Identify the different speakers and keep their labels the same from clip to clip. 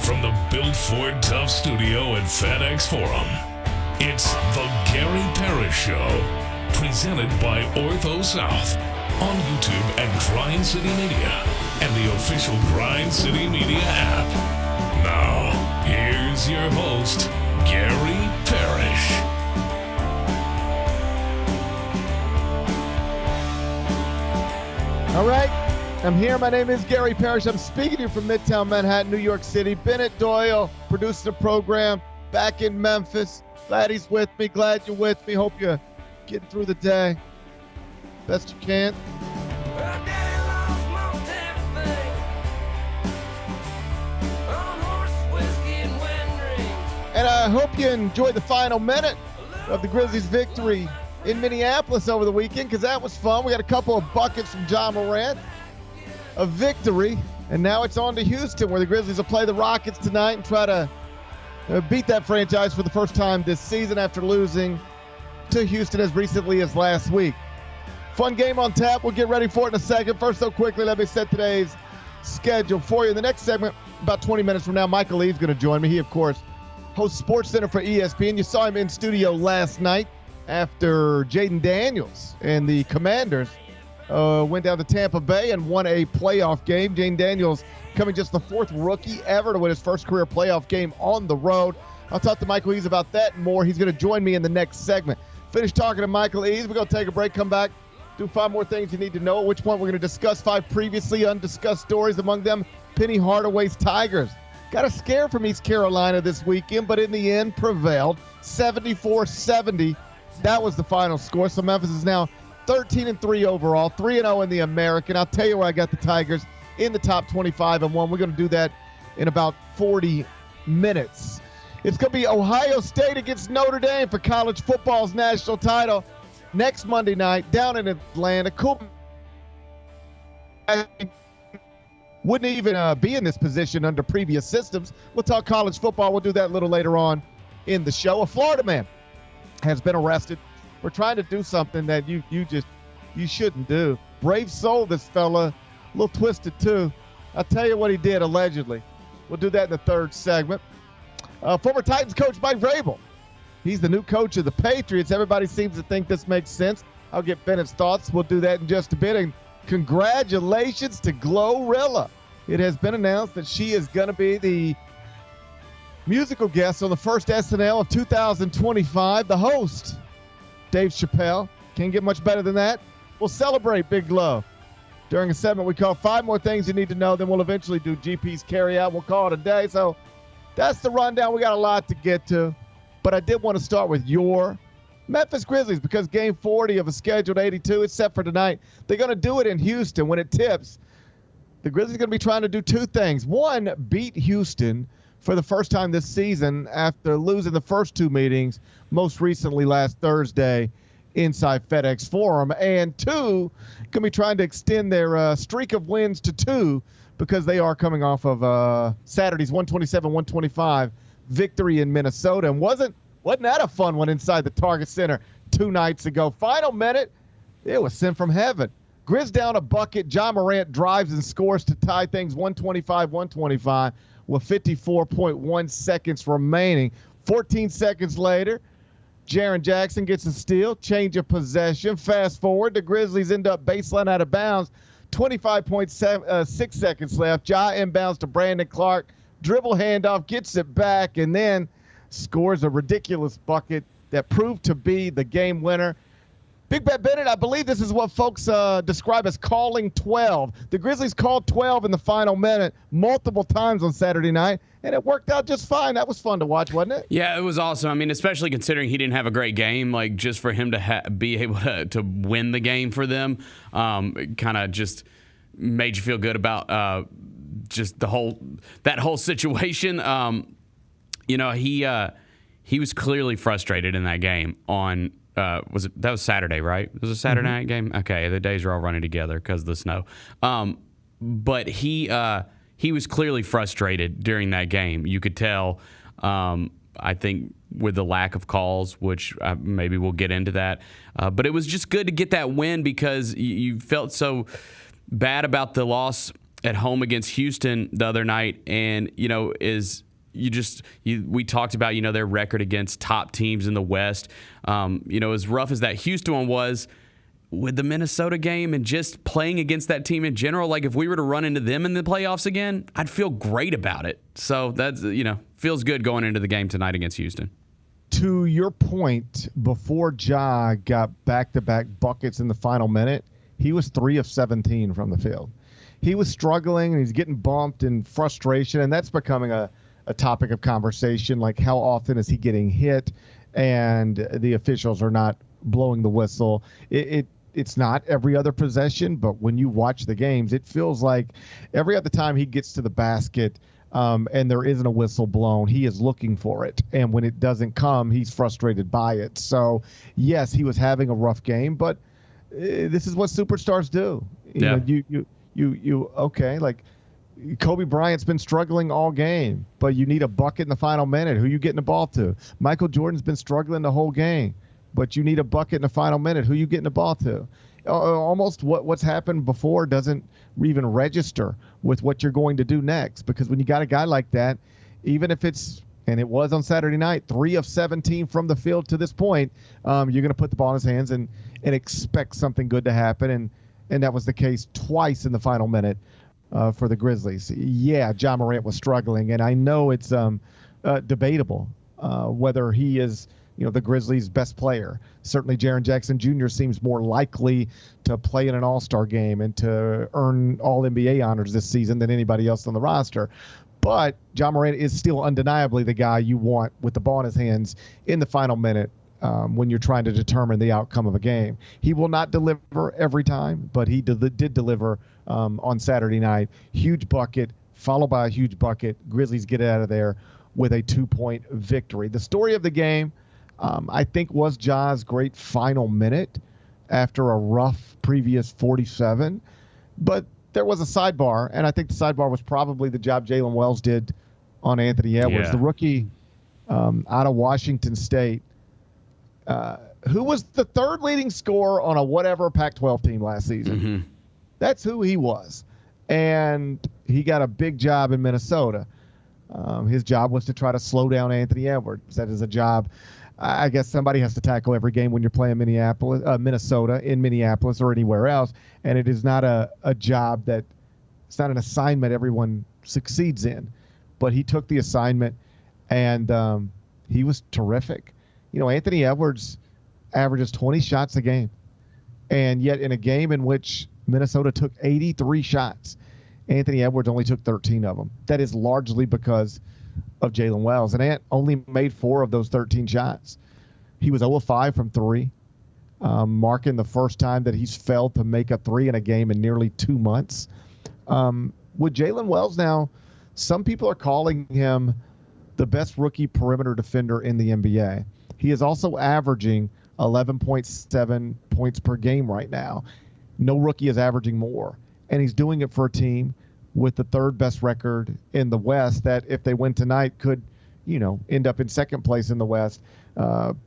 Speaker 1: from the Built Ford Tough studio at FedEx Forum, it's the Gary Parrish Show, presented by OrthoSouth, on YouTube at Grind City Media and the official Grind City Media app. Now, here's your host, Gary Parrish.
Speaker 2: All right, I'm here. My name is Gary Parrish. I'm speaking to you from Midtown Manhattan, New York City. Bennett Doyle produced the program back in Memphis. Glad he's with me. Glad you're with me. Hope you're getting through the day best you can. And I hope you enjoyed the final minute of the Grizzlies' victory in Minneapolis over the weekend, because that was fun. We got a couple of buckets from John Morant, a victory, and now it's on to Houston, where the Grizzlies will play the Rockets tonight and try to beat that franchise for the first time this season after losing to Houston as recently as last week. Fun game on tap. We'll get ready for it in a second. First, though, quickly, let me set today's schedule for you. In the next segment, about 20 minutes from now, Michael Eaves is going to join me. He, of course, hosts Sports Center for ESPN. You saw him in studio last night after Jaden Daniels and the Commanders went down to Tampa Bay and won a playoff game. Jaden Daniels coming just the fourth rookie ever to win his first career playoff game on the road. I'll talk to Michael Eaves about that and more. He's going to join me in the next segment. Finish talking to Michael Eaves. We're going to take a break, come back, do 5 more things you need to know. At which point we're going to discuss 5 previously undiscussed stories, among them Penny Hardaway's Tigers. Got a scare from East Carolina this weekend, but in the end prevailed. 74-70. That was the final score. So Memphis is now 13-3 overall, 3-0 in the American. I'll tell you where I got the Tigers in the top 25-1. We're going to do that in about 40 minutes. It's going to be Ohio State against Notre Dame for college football's national title next Monday night down in Atlanta. Cool. Wouldn't even be in this position under previous systems. We'll talk college football. We'll do that a little later on in the show. A Florida man has been arrested for trying to do something that you shouldn't do. Brave soul, this fella. A little twisted, too. I'll tell you what he did, allegedly. We'll do that in the third segment. Former Titans coach Mike Vrabel. He's the new coach of the Patriots. Everybody seems to think this makes sense. I'll get Bennett's thoughts. We'll do that in just a bit. And congratulations to Glorilla. It has been announced that she is going to be the musical guest on the first SNL of 2025. The host, Dave Chappelle. Can't get much better than that. We'll celebrate Big Glow during a segment we call 5 More Things You Need to Know. Then we'll eventually do GP's Carry Out. We'll call it a day. So that's the rundown. We got a lot to get to. But I did want to start with your Memphis Grizzlies, because game 40 of a scheduled 82 is set for tonight. They're going to do it in Houston when it tips. The Grizzlies are going to be trying to do 2 things. One, beat Houston for the first time this season after losing the first 2 meetings, most recently last Thursday inside FedEx Forum. And 2, going to be trying to extend their streak of wins to 2, because they are coming off of Saturday's 127-125 victory in Minnesota. And wasn't that a fun one inside the Target Center 2 nights ago? Final minute, it was sent from heaven. Grizz down a bucket. John Morant drives and scores to tie things 125-125 with 54.1 seconds remaining. 14 seconds later, Jaren Jackson gets a steal, change of possession. Fast forward, the Grizzlies end up baseline out of bounds. 25.6 seconds left. Ja inbounds to Caitlyn Clark. Dribble handoff, gets it back, and then scores a ridiculous bucket that proved to be the game winner. Big Bet Bennett, I believe this is what folks describe as calling 12. The Grizzlies called 12 in the final minute multiple times on Saturday night, and it worked out just fine. That was fun to watch, wasn't it?
Speaker 3: Yeah, it was awesome. I mean, especially considering he didn't have a great game, like just for him to be able to win the game for them, kind of just made you feel good about just that whole situation. He was clearly frustrated in that game on. That was Saturday, right? It was a Saturday night game? Okay, the days are all running together because of the snow. But he was clearly frustrated during that game. You could tell, I think, with the lack of calls, which maybe we'll get into that. But it was just good to get that win because you felt so bad about the loss at home against Houston the other night, and we talked about their record against top teams in the West. As rough as that Houston one was, with the Minnesota game and just playing against that team in general, like if we were to run into them in the playoffs again, I'd feel great about it. So that's feels good going into the game tonight against Houston.
Speaker 2: To your point, before Ja got back-to-back buckets in the final minute, he was 3 of 17 from the field. He was struggling, and he's getting bumped in frustration, and that's becoming a topic of conversation, like how often is he getting hit, and the officials are not blowing the whistle. It's not every other possession, but when you watch the games, it feels like every other time he gets to the basket and there isn't a whistle blown, he is looking for it. And when it doesn't come, he's frustrated by it. So, yes, he was having a rough game, but this is what superstars do. Like Kobe Bryant's been struggling all game, but you need a bucket in the final minute. Who you getting the ball to? Michael Jordan's been struggling the whole game, but you need a bucket in the final minute. Who you getting the ball to? Almost what's happened before doesn't even register with what you're going to do next, because when you got a guy like that, even if it's, and it was on Saturday night, 3 of 17 from the field to this point, you're going to put the ball in his hands and expect something good to happen. And that was the case twice in the final minute for the Grizzlies. Yeah, Ja Morant was struggling, and I know it's debatable whether he is the Grizzlies' best player. Certainly Jaren Jackson Jr. seems more likely to play in an all-star game and to earn all-NBA honors this season than anybody else on the roster. But Ja Morant is still undeniably the guy you want with the ball in his hands in the final minute when you're trying to determine the outcome of a game. He will not deliver every time, but he did deliver on Saturday night. Huge bucket, followed by a huge bucket. Grizzlies get it out of there with a 2-point victory. The story of the game, I think, was Ja's great final minute after a rough previous 47. But there was a sidebar, and I think the sidebar was probably the job Jalen Wells did on Anthony Edwards, the rookie out of Washington State, who was the third leading scorer on a whatever Pac-12 team last season. Mm-hmm. That's who he was. And he got a big job in Minnesota. His job was to try to slow down Anthony Edwards. That is a job I guess somebody has to tackle every game when you're playing Minnesota, in Minneapolis or anywhere else. And it is not a job that it's not an assignment everyone succeeds in. But he took the assignment, and he was terrific. Anthony Edwards averages 20 shots a game. And yet in a game in which Minnesota took 83 shots, Anthony Edwards only took 13 of them. That is largely because of Jalen Wells. And Ant only made 4 of those 13 shots. He was 0 of 5 from 3, marking the first time that he's failed to make a 3 in a game in nearly 2 months. With Jalen Wells now, some people are calling him the best rookie perimeter defender in the NBA. He is also averaging 11.7 points per game right now. No rookie is averaging more. And he's doing it for a team with the third best record in the West that if they win tonight could, end up in second place in the West.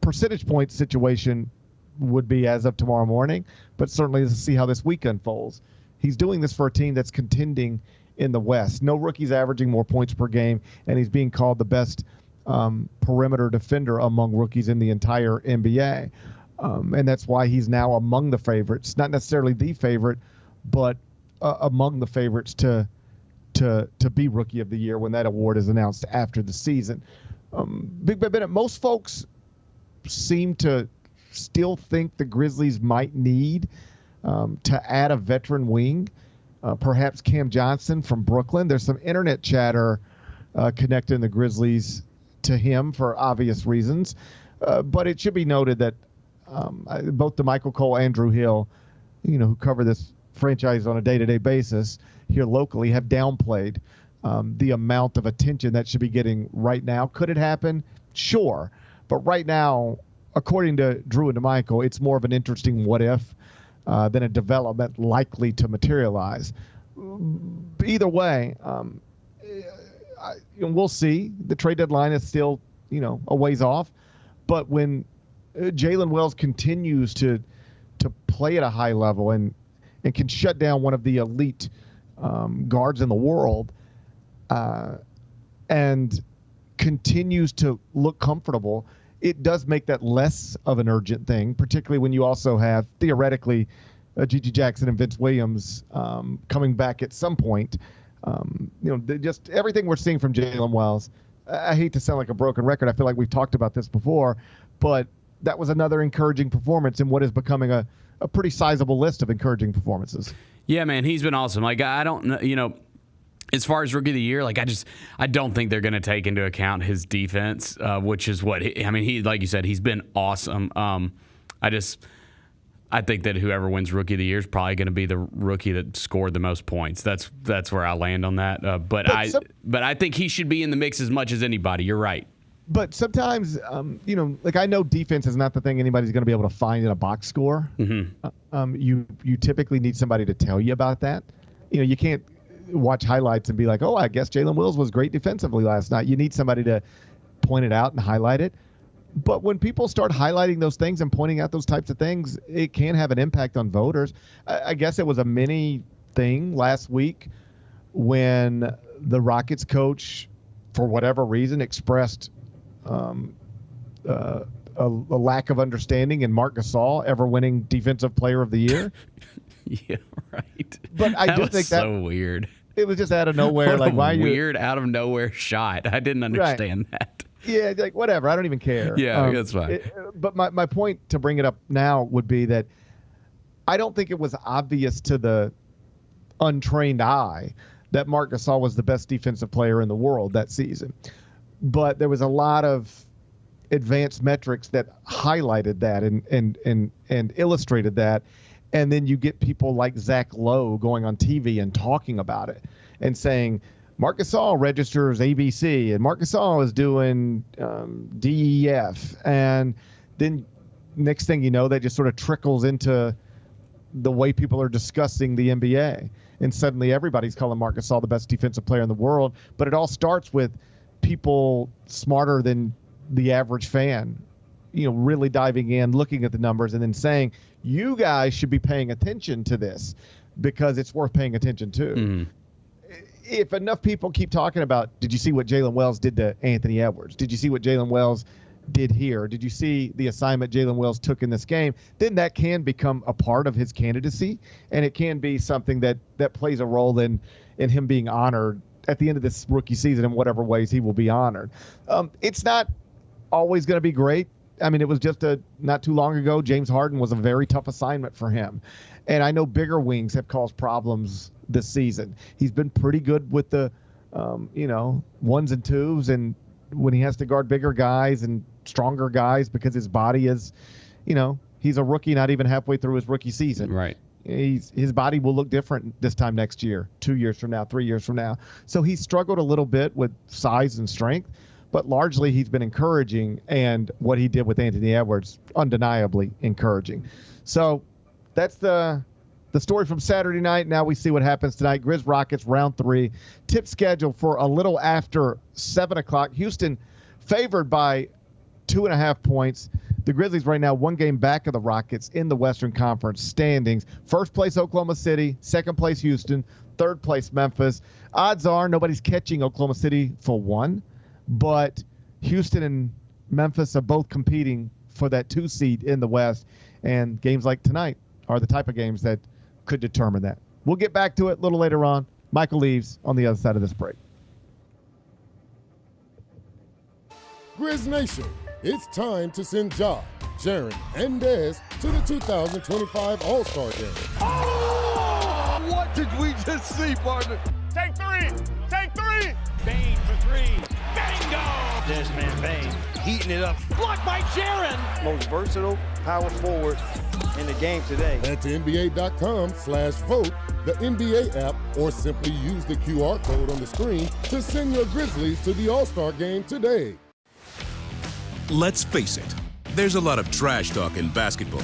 Speaker 2: Percentage point situation would be as of tomorrow morning, but certainly let's see how this week unfolds. He's doing this for a team that's contending in the West. No rookie's averaging more points per game, and he's being called the best perimeter defender among rookies in the entire NBA. And that's why he's now among the favorites, not necessarily the favorite, but among the favorites to be Rookie of the Year when that award is announced after the season. Big Ben Bennett, most folks seem to still think the Grizzlies might need to add a veteran wing, perhaps Cam Johnson from Brooklyn. There's some internet chatter connecting the Grizzlies to him for obvious reasons. But it should be noted that both DeMichael Cole and Drew Hill, who cover this franchise on a day-to-day basis here locally, have downplayed the amount of attention that should be getting right now. Could it happen? Sure. But right now, according to Drew and DeMichael, it's more of an interesting what if than a development likely to materialize. Either way, we'll see. The trade deadline is still, a ways off. But when Jalen Wells continues to play at a high level and can shut down one of the elite guards in the world, and continues to look comfortable, it does make that less of an urgent thing, particularly when you also have, theoretically, Gigi Jackson and Vince Williams coming back at some point. Just everything we're seeing from Jalen Wells, I hate to sound like a broken record. I feel like we've talked about this before, but that was another encouraging performance in what is becoming a pretty sizable list of encouraging performances.
Speaker 3: Yeah, man, he's been awesome. Like, I don't know, as far as Rookie of the Year, like, I don't think they're going to take into account his defense, which is what he, like you said, he's been awesome. I think that whoever wins Rookie of the Year is probably going to be the rookie that scored the most points. That's where I land on that. But I think he should be in the mix as much as anybody. You're right.
Speaker 2: But sometimes, like, I know defense is not the thing anybody's going to be able to find in a box score. Mm-hmm. You typically need somebody to tell you about that. You can't watch highlights and be like, oh, I guess Jalen Wills was great defensively last night. You need somebody to point it out and highlight it. But when people start highlighting those things and pointing out those types of things, it can have an impact on voters. I guess it was a mini thing last week when the Rockets coach, for whatever reason, expressed a lack of understanding in Marc Gasol ever winning Defensive Player of the Year.
Speaker 3: Yeah, right.
Speaker 2: But I do think that
Speaker 3: so weird.
Speaker 2: It was just out of nowhere.
Speaker 3: What
Speaker 2: like,
Speaker 3: a
Speaker 2: why
Speaker 3: weird out of nowhere shot. I didn't understand that.
Speaker 2: Yeah, like, whatever. I don't even care.
Speaker 3: Yeah, that's fine.
Speaker 2: But my point to bring it up now would be that I don't think it was obvious to the untrained eye that Marc Gasol was the best defensive player in the world that season. But there was a lot of advanced metrics that highlighted that and illustrated that. And then you get people like Zach Lowe going on TV and talking about it and saying, Marc Gasol registers ABC, and Marc Gasol is doing DEF. And then next thing you know, that just sort of trickles into the way people are discussing the NBA. And suddenly everybody's calling Marc Gasol the best defensive player in the world. But it all starts with people smarter than the average fan, really diving in, looking at the numbers, and then saying, you guys should be paying attention to this because it's worth paying attention to. Mm-hmm. If enough people keep talking about, did you see what Jalen Wells did to Anthony Edwards? Did you see what Jalen Wells did here? Did you see the assignment Jalen Wells took in this game? Then that can become a part of his candidacy, and it can be something that plays a role in him being honored at the end of this rookie season in whatever ways he will be honored. It's not always going to be great. I mean, it was just not too long ago, James Harden was a very tough assignment for him. And I know bigger wings have caused problems this season. He's been pretty good with the, ones and twos, and when he has to guard bigger guys and stronger guys because his body is, he's a rookie not even halfway through his rookie season.
Speaker 3: Right.
Speaker 2: His body will look different this time next year, 2 years from now, 3 years from now. So he's struggled a little bit with size and strength, but largely he's been encouraging, and what he did with Anthony Edwards, undeniably encouraging. So that's the story from Saturday night. Now we see what happens tonight. Grizz-Rockets round 3. Tip scheduled for a little after 7 o'clock. Houston favored by 2.5 points. The Grizzlies right now 1 game back of the Rockets in the Western Conference standings. First place Oklahoma City, second place Houston, third place Memphis. Odds are nobody's catching Oklahoma City for 1, but Houston and Memphis are both competing for that 2 seed in the West, and games like tonight are the type of games that could determine that. We'll get back to it a little later on. Michael Eaves on the other side of this break.
Speaker 4: Grizz Nation, it's time to send Ja, Sharon, and Dez to the 2025 All-Star Game.
Speaker 5: Oh! What did we just see, partner?
Speaker 6: Take 3! Take 3!
Speaker 7: Bane for 3. Bingo! Desmond Bane heating it up.
Speaker 6: Blocked by Sharon!
Speaker 5: Most versatile power forward in the game today.
Speaker 4: Head to NBA.com/vote, the NBA app, or simply use the QR code on the screen to send your Grizzlies to the All-Star Game today.
Speaker 8: Let's face it, there's a lot of trash talk in basketball,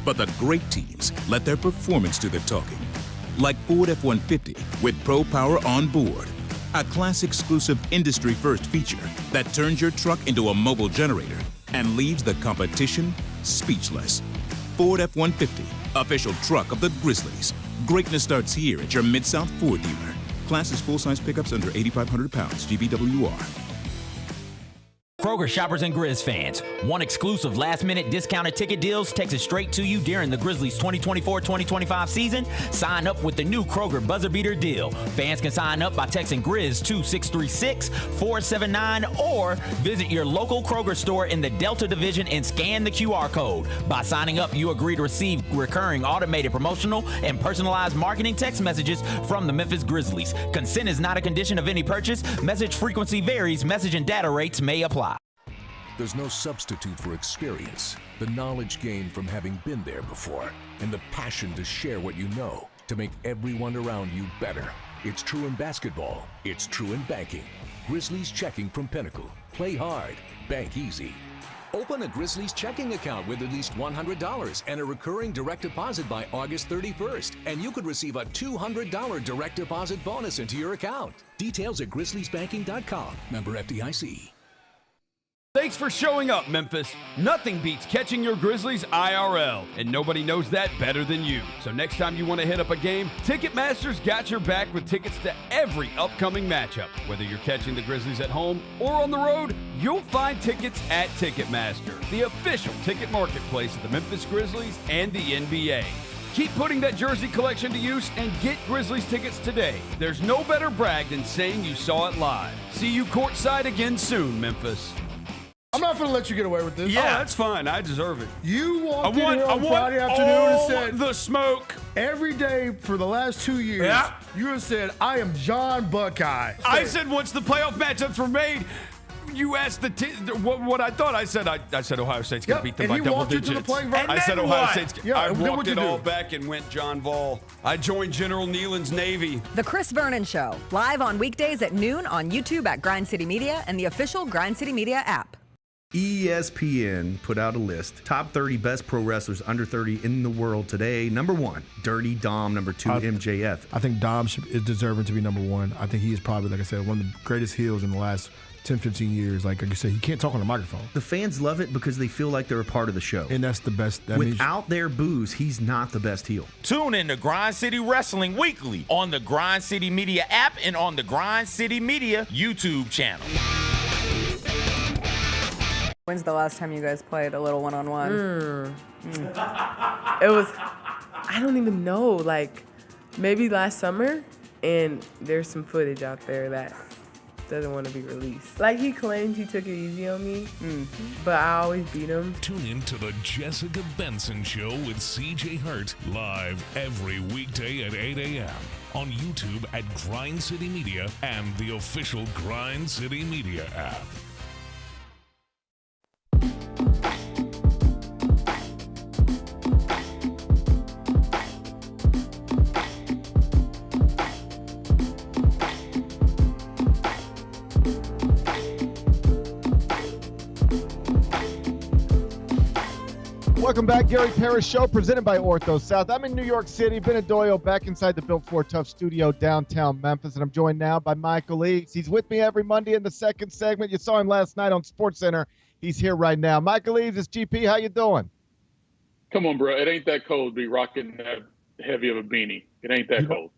Speaker 8: but the great teams let their performance do the talking. Like Ford F-150 with Pro Power on board, a class-exclusive industry-first feature that turns your truck into a mobile generator and leaves the competition speechless. Ford F-150, official truck of the Grizzlies. Greatness starts here at your Mid-South Ford dealer. Class is full-size pickups under 8,500 pounds. GVWR.
Speaker 9: Kroger shoppers and Grizz fans, one exclusive last-minute discounted ticket deals takes it straight to you during the Grizzlies 2024-2025 season. Sign up with the new Kroger Buzzer Beater deal. Fans can sign up by texting Grizz to 636-479 or visit your local Kroger store in the Delta Division and scan the QR code. By signing up, you agree to receive recurring automated promotional and personalized marketing text messages from the Memphis Grizzlies. Consent is not a condition of any purchase. Message frequency varies. Message and data rates may apply.
Speaker 10: There's no substitute for experience, the knowledge gained from having been there before, and the passion to share what you know to make everyone around you better. It's true in basketball. It's true in banking. Grizzlies Checking from Pinnacle. Play hard. Bank easy. Open a Grizzlies checking account with at least $100 and a recurring direct deposit by August 31st, and you could receive a $200 direct deposit bonus into your account. Details at grizzliesbanking.com. Member FDIC.
Speaker 11: Thanks for showing up, Memphis. Nothing beats catching your Grizzlies IRL, and nobody knows that better than you. So next time you want to hit up a game, Ticketmaster's got your back with tickets to every upcoming matchup. Whether you're catching the Grizzlies at home or on the road, you'll find tickets at Ticketmaster, the official ticket marketplace of the Memphis Grizzlies and the NBA. Keep putting that jersey collection to use and get Grizzlies tickets today. There's no better brag than saying you saw it live. See you courtside again soon, Memphis.
Speaker 12: I'm not going to let you get away with this.
Speaker 11: Yeah, that's fine. I deserve it.
Speaker 12: You walked in here on Friday afternoon and said
Speaker 11: the smoke.
Speaker 12: Every day for the last 2 years, you have said, I am John Buckeye.
Speaker 11: I said once the playoff matchups were made, you asked what I thought. I said Ohio State's going to beat them by double digits. I said Ohio State's. I walked it all back and went John Vol. I joined General Nealon's Navy.
Speaker 13: The Chris Vernon Show, live on weekdays at noon on YouTube at Grind City Media and the official Grind City Media app.
Speaker 14: ESPN put out a list. Top 30 best pro wrestlers under 30 in the world today. Number 1, Dirty Dom. Number 2, MJF.
Speaker 12: I think Dom is deserving to be number 1. I think he is probably, like I said, one of the greatest heels in the last 10, 15 years. Like you said, he can't talk on the microphone.
Speaker 14: The fans love it because they feel like they're a part of the show.
Speaker 12: And that's the best.
Speaker 14: Without their booze, he's not the best heel.
Speaker 9: Tune in to Grind City Wrestling weekly on the Grind City Media app and on the Grind City Media YouTube channel.
Speaker 15: When's the last time you guys played a little one-on-one? It was, I don't even know, like maybe last summer, and there's some footage out there that doesn't want to be released. Like he claims he took it easy on me, but I always beat him.
Speaker 1: Tune in to the Jessica Benson Show with CJ Hurt, live every weekday at 8 a.m. on YouTube at Grind City Media and the official Grind City Media app.
Speaker 2: Welcome back, Gary Parrish Show, presented by OrthoSouth. I'm in New York City, Benadoyo, back inside the Built Ford Tough studio downtown Memphis, and I'm joined now by Michael Eaves. He's with me every Monday in the second segment. You saw him last night on SportsCenter. He's here right now. Michael Eaves, it's GP. How you doing?
Speaker 16: Come on, bro. It ain't that cold to be rocking that heavy of a beanie. It ain't that cold.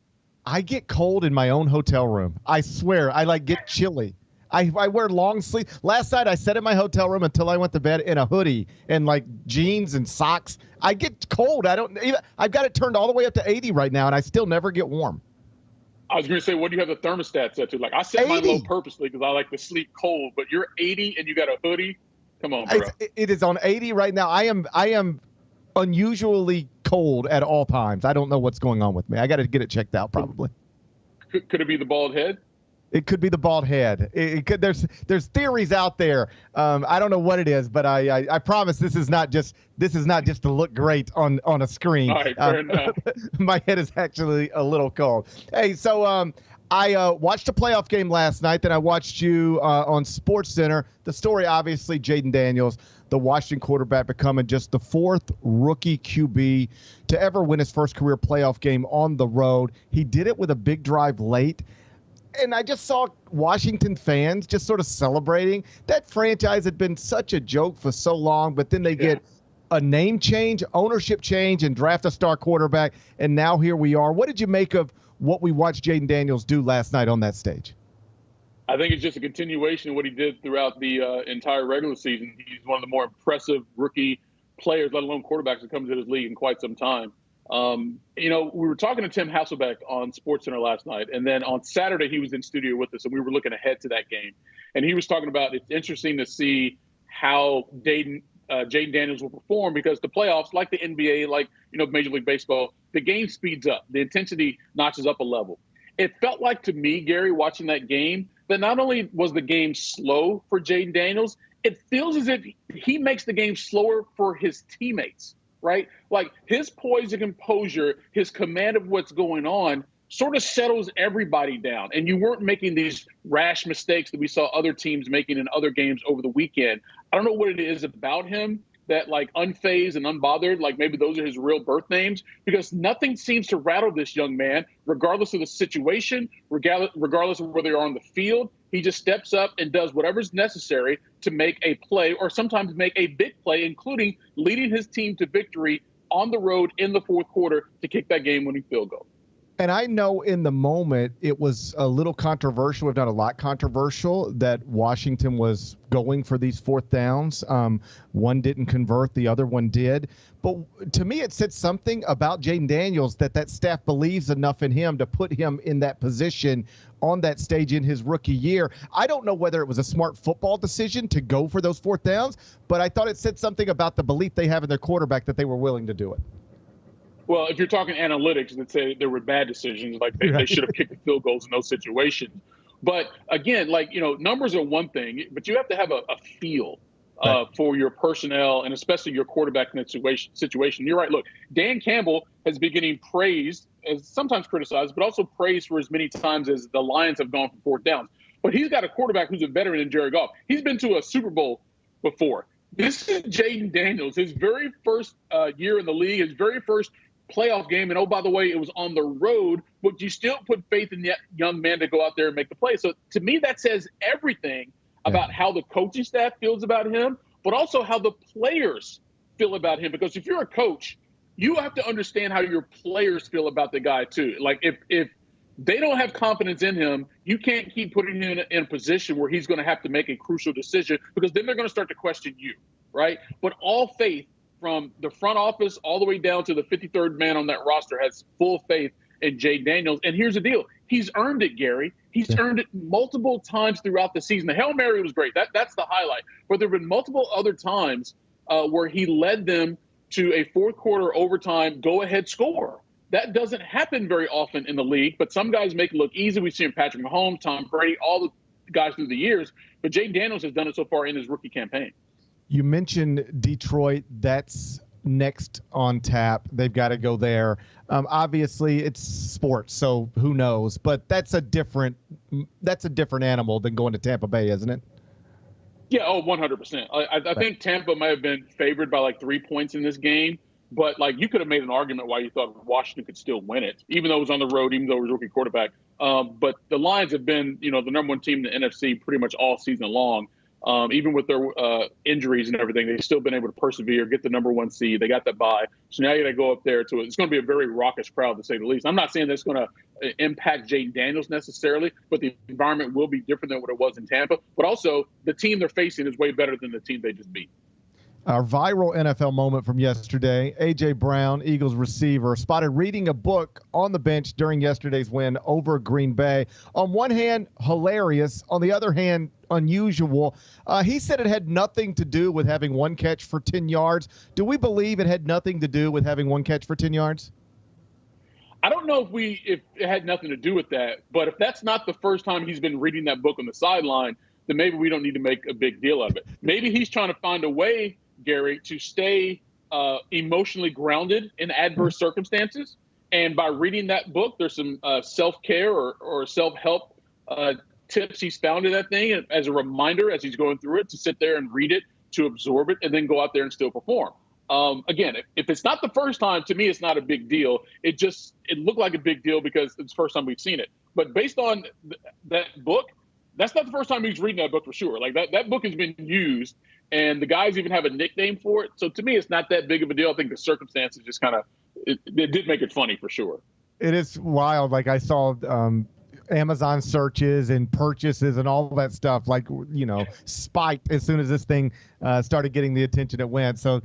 Speaker 2: I get cold in my own hotel room. I swear. I get chilly. I wear long sleeve. Last night I sat in my hotel room until I went to bed in a hoodie and jeans and socks. I get cold. I've got it turned all the way up to 80 right now, and I still never get warm.
Speaker 16: I was going to say, what do you have the thermostat set to? Like, I set mine low purposely because I like to sleep cold, but you're 80 and you got a hoodie? Come on, bro.
Speaker 2: It is on 80 right now. I am unusually cold at all times. I don't know what's going on with me. I got to get it checked out probably.
Speaker 16: Could it be the bald head?
Speaker 2: It could be the bald head. It could. There's theories out there. I don't know what it is, but I promise this is not just to look great on a screen.
Speaker 16: All right, fair enough.
Speaker 2: My head is actually a little cold. Hey, so I watched a playoff game last night. Then I watched you on SportsCenter. The story, obviously, Jaden Daniels, the Washington quarterback, becoming just the 4th rookie QB to ever win his first career playoff game on the road. He did it with a big drive late. And I just saw Washington fans just sort of celebrating. That franchise had been such a joke for so long, but then they get a name change, ownership change, and draft a star quarterback, and now here we are. What did you make of what we watched Jayden Daniels do last night on that stage?
Speaker 16: I think it's just a continuation of what he did throughout the entire regular season. He's one of the more impressive rookie players, let alone quarterbacks, that comes to this league in quite some time. We were talking to Tim Hasselbeck on SportsCenter last night, and then on Saturday he was in studio with us, and we were looking ahead to that game. And he was talking about it's interesting to see how Jayden Daniels will perform, because the playoffs, like the NBA, like Major League Baseball, the game speeds up. The intensity notches up a level. It felt like to me, Gary, watching that game, that not only was the game slow for Jayden Daniels, it feels as if he makes the game slower for his teammates, right? Like his poise and composure, his command of what's going on sort of settles everybody down. And you weren't making these rash mistakes that we saw other teams making in other games over the weekend. I don't know what it is about him that, like, unfazed and unbothered, like maybe those are his real birth names, because nothing seems to rattle this young man, regardless of the situation, regardless of where they are on the field. He just steps up and does whatever's necessary to make a play, or sometimes make a big play, including leading his team to victory on the road in the fourth quarter to kick that game-winning field goal.
Speaker 2: And I know in the moment it was a little controversial, if not a lot controversial, that Washington was going for these fourth downs. One didn't convert, the other one did. But to me, it said something about Jayden Daniels that staff believes enough in him to put him in that position on that stage in his rookie year. I don't know whether it was a smart football decision to go for those fourth downs, but I thought it said something about the belief they have in their quarterback that they were willing to do it.
Speaker 16: Well, if you're talking analytics, that say there were bad decisions, like they should have kicked the field goals in those situations. But again, numbers are one thing, but you have to have a feel for your personnel and especially your quarterback in that situation. You're right. Look, Dan Campbell has been getting praised, as sometimes criticized, but also praised for as many times as the Lions have gone for fourth downs. But he's got a quarterback who's a veteran in Jared Goff. He's been to a Super Bowl before. This is Jayden Daniels, his very first year in the league, his very first playoff game. And, oh, by the way, it was on the road, but you still put faith in that young man to go out there and make the play. So to me, that says everything about how the coaching staff feels about him, but also how the players feel about him. Because if you're a coach, you have to understand how your players feel about the guy too. Like if they don't have confidence in him, you can't keep putting him in a position where he's going to have to make a crucial decision, because then they're going to start to question you, right? But all faith from the front office all the way down to the 53rd man on that roster has full faith in Jayden Daniels. And here's the deal. He's earned it, Gary. He's earned it multiple times throughout the season. The Hail Mary was great. That's the highlight. But there have been multiple other times where he led them to a fourth quarter overtime go-ahead score. That doesn't happen very often in the league, but some guys make it look easy. We've seen Patrick Mahomes, Tom Brady, all the guys through the years. But Jayden Daniels has done it so far in his rookie campaign.
Speaker 2: You mentioned Detroit. That's next on tap. They've got to go there. Obviously, it's sports, so who knows? But that's a different animal than going to Tampa Bay, isn't it?
Speaker 16: Yeah, 100%. I think Tampa might have been favored by like 3 points in this game, but like you could have made an argument why you thought Washington could still win it, even though it was on the road, even though it was rookie quarterback. But the Lions have been, the number one team in the NFC pretty much all season long. Even with their injuries and everything, they've still been able to persevere, get the number one seed. They got that bye. So now you got to go up there to it. It's going to be a very raucous crowd, to say the least. I'm not saying that's going to impact Jayden Daniels necessarily, but the environment will be different than what it was in Tampa. But also, the team they're facing is way better than the team they just beat.
Speaker 2: Our viral NFL moment from yesterday, A.J. Brown, Eagles receiver, spotted reading a book on the bench during yesterday's win over Green Bay. On one hand, hilarious. On the other hand, unusual. He said it had nothing to do with having one catch for 10 yards. Do we believe it had nothing to do with having one catch for 10 yards?
Speaker 16: I don't know if it had nothing to do with that, but if that's not the first time he's been reading that book on the sideline, then maybe we don't need to make a big deal of it. Maybe he's trying to find a way, Gary, to stay emotionally grounded in adverse circumstances. And by reading that book, there's some self-care or self-help tips he's found in that thing as a reminder as he's going through it to sit there and read it, to absorb it, and then go out there and still perform. Again, if it's not the first time, to me, it's not a big deal. It looked like a big deal because it's the first time we've seen it. But based on that book, that's not the first time he's reading that book for sure. Like that book has been used and the guys even have a nickname for it. So to me, it's not that big of a deal. I think the circumstances just kind of it did make it funny for sure.
Speaker 2: It is wild. Like I saw Amazon searches and purchases and all that stuff, like, spiked as soon as this thing started getting the attention it went. So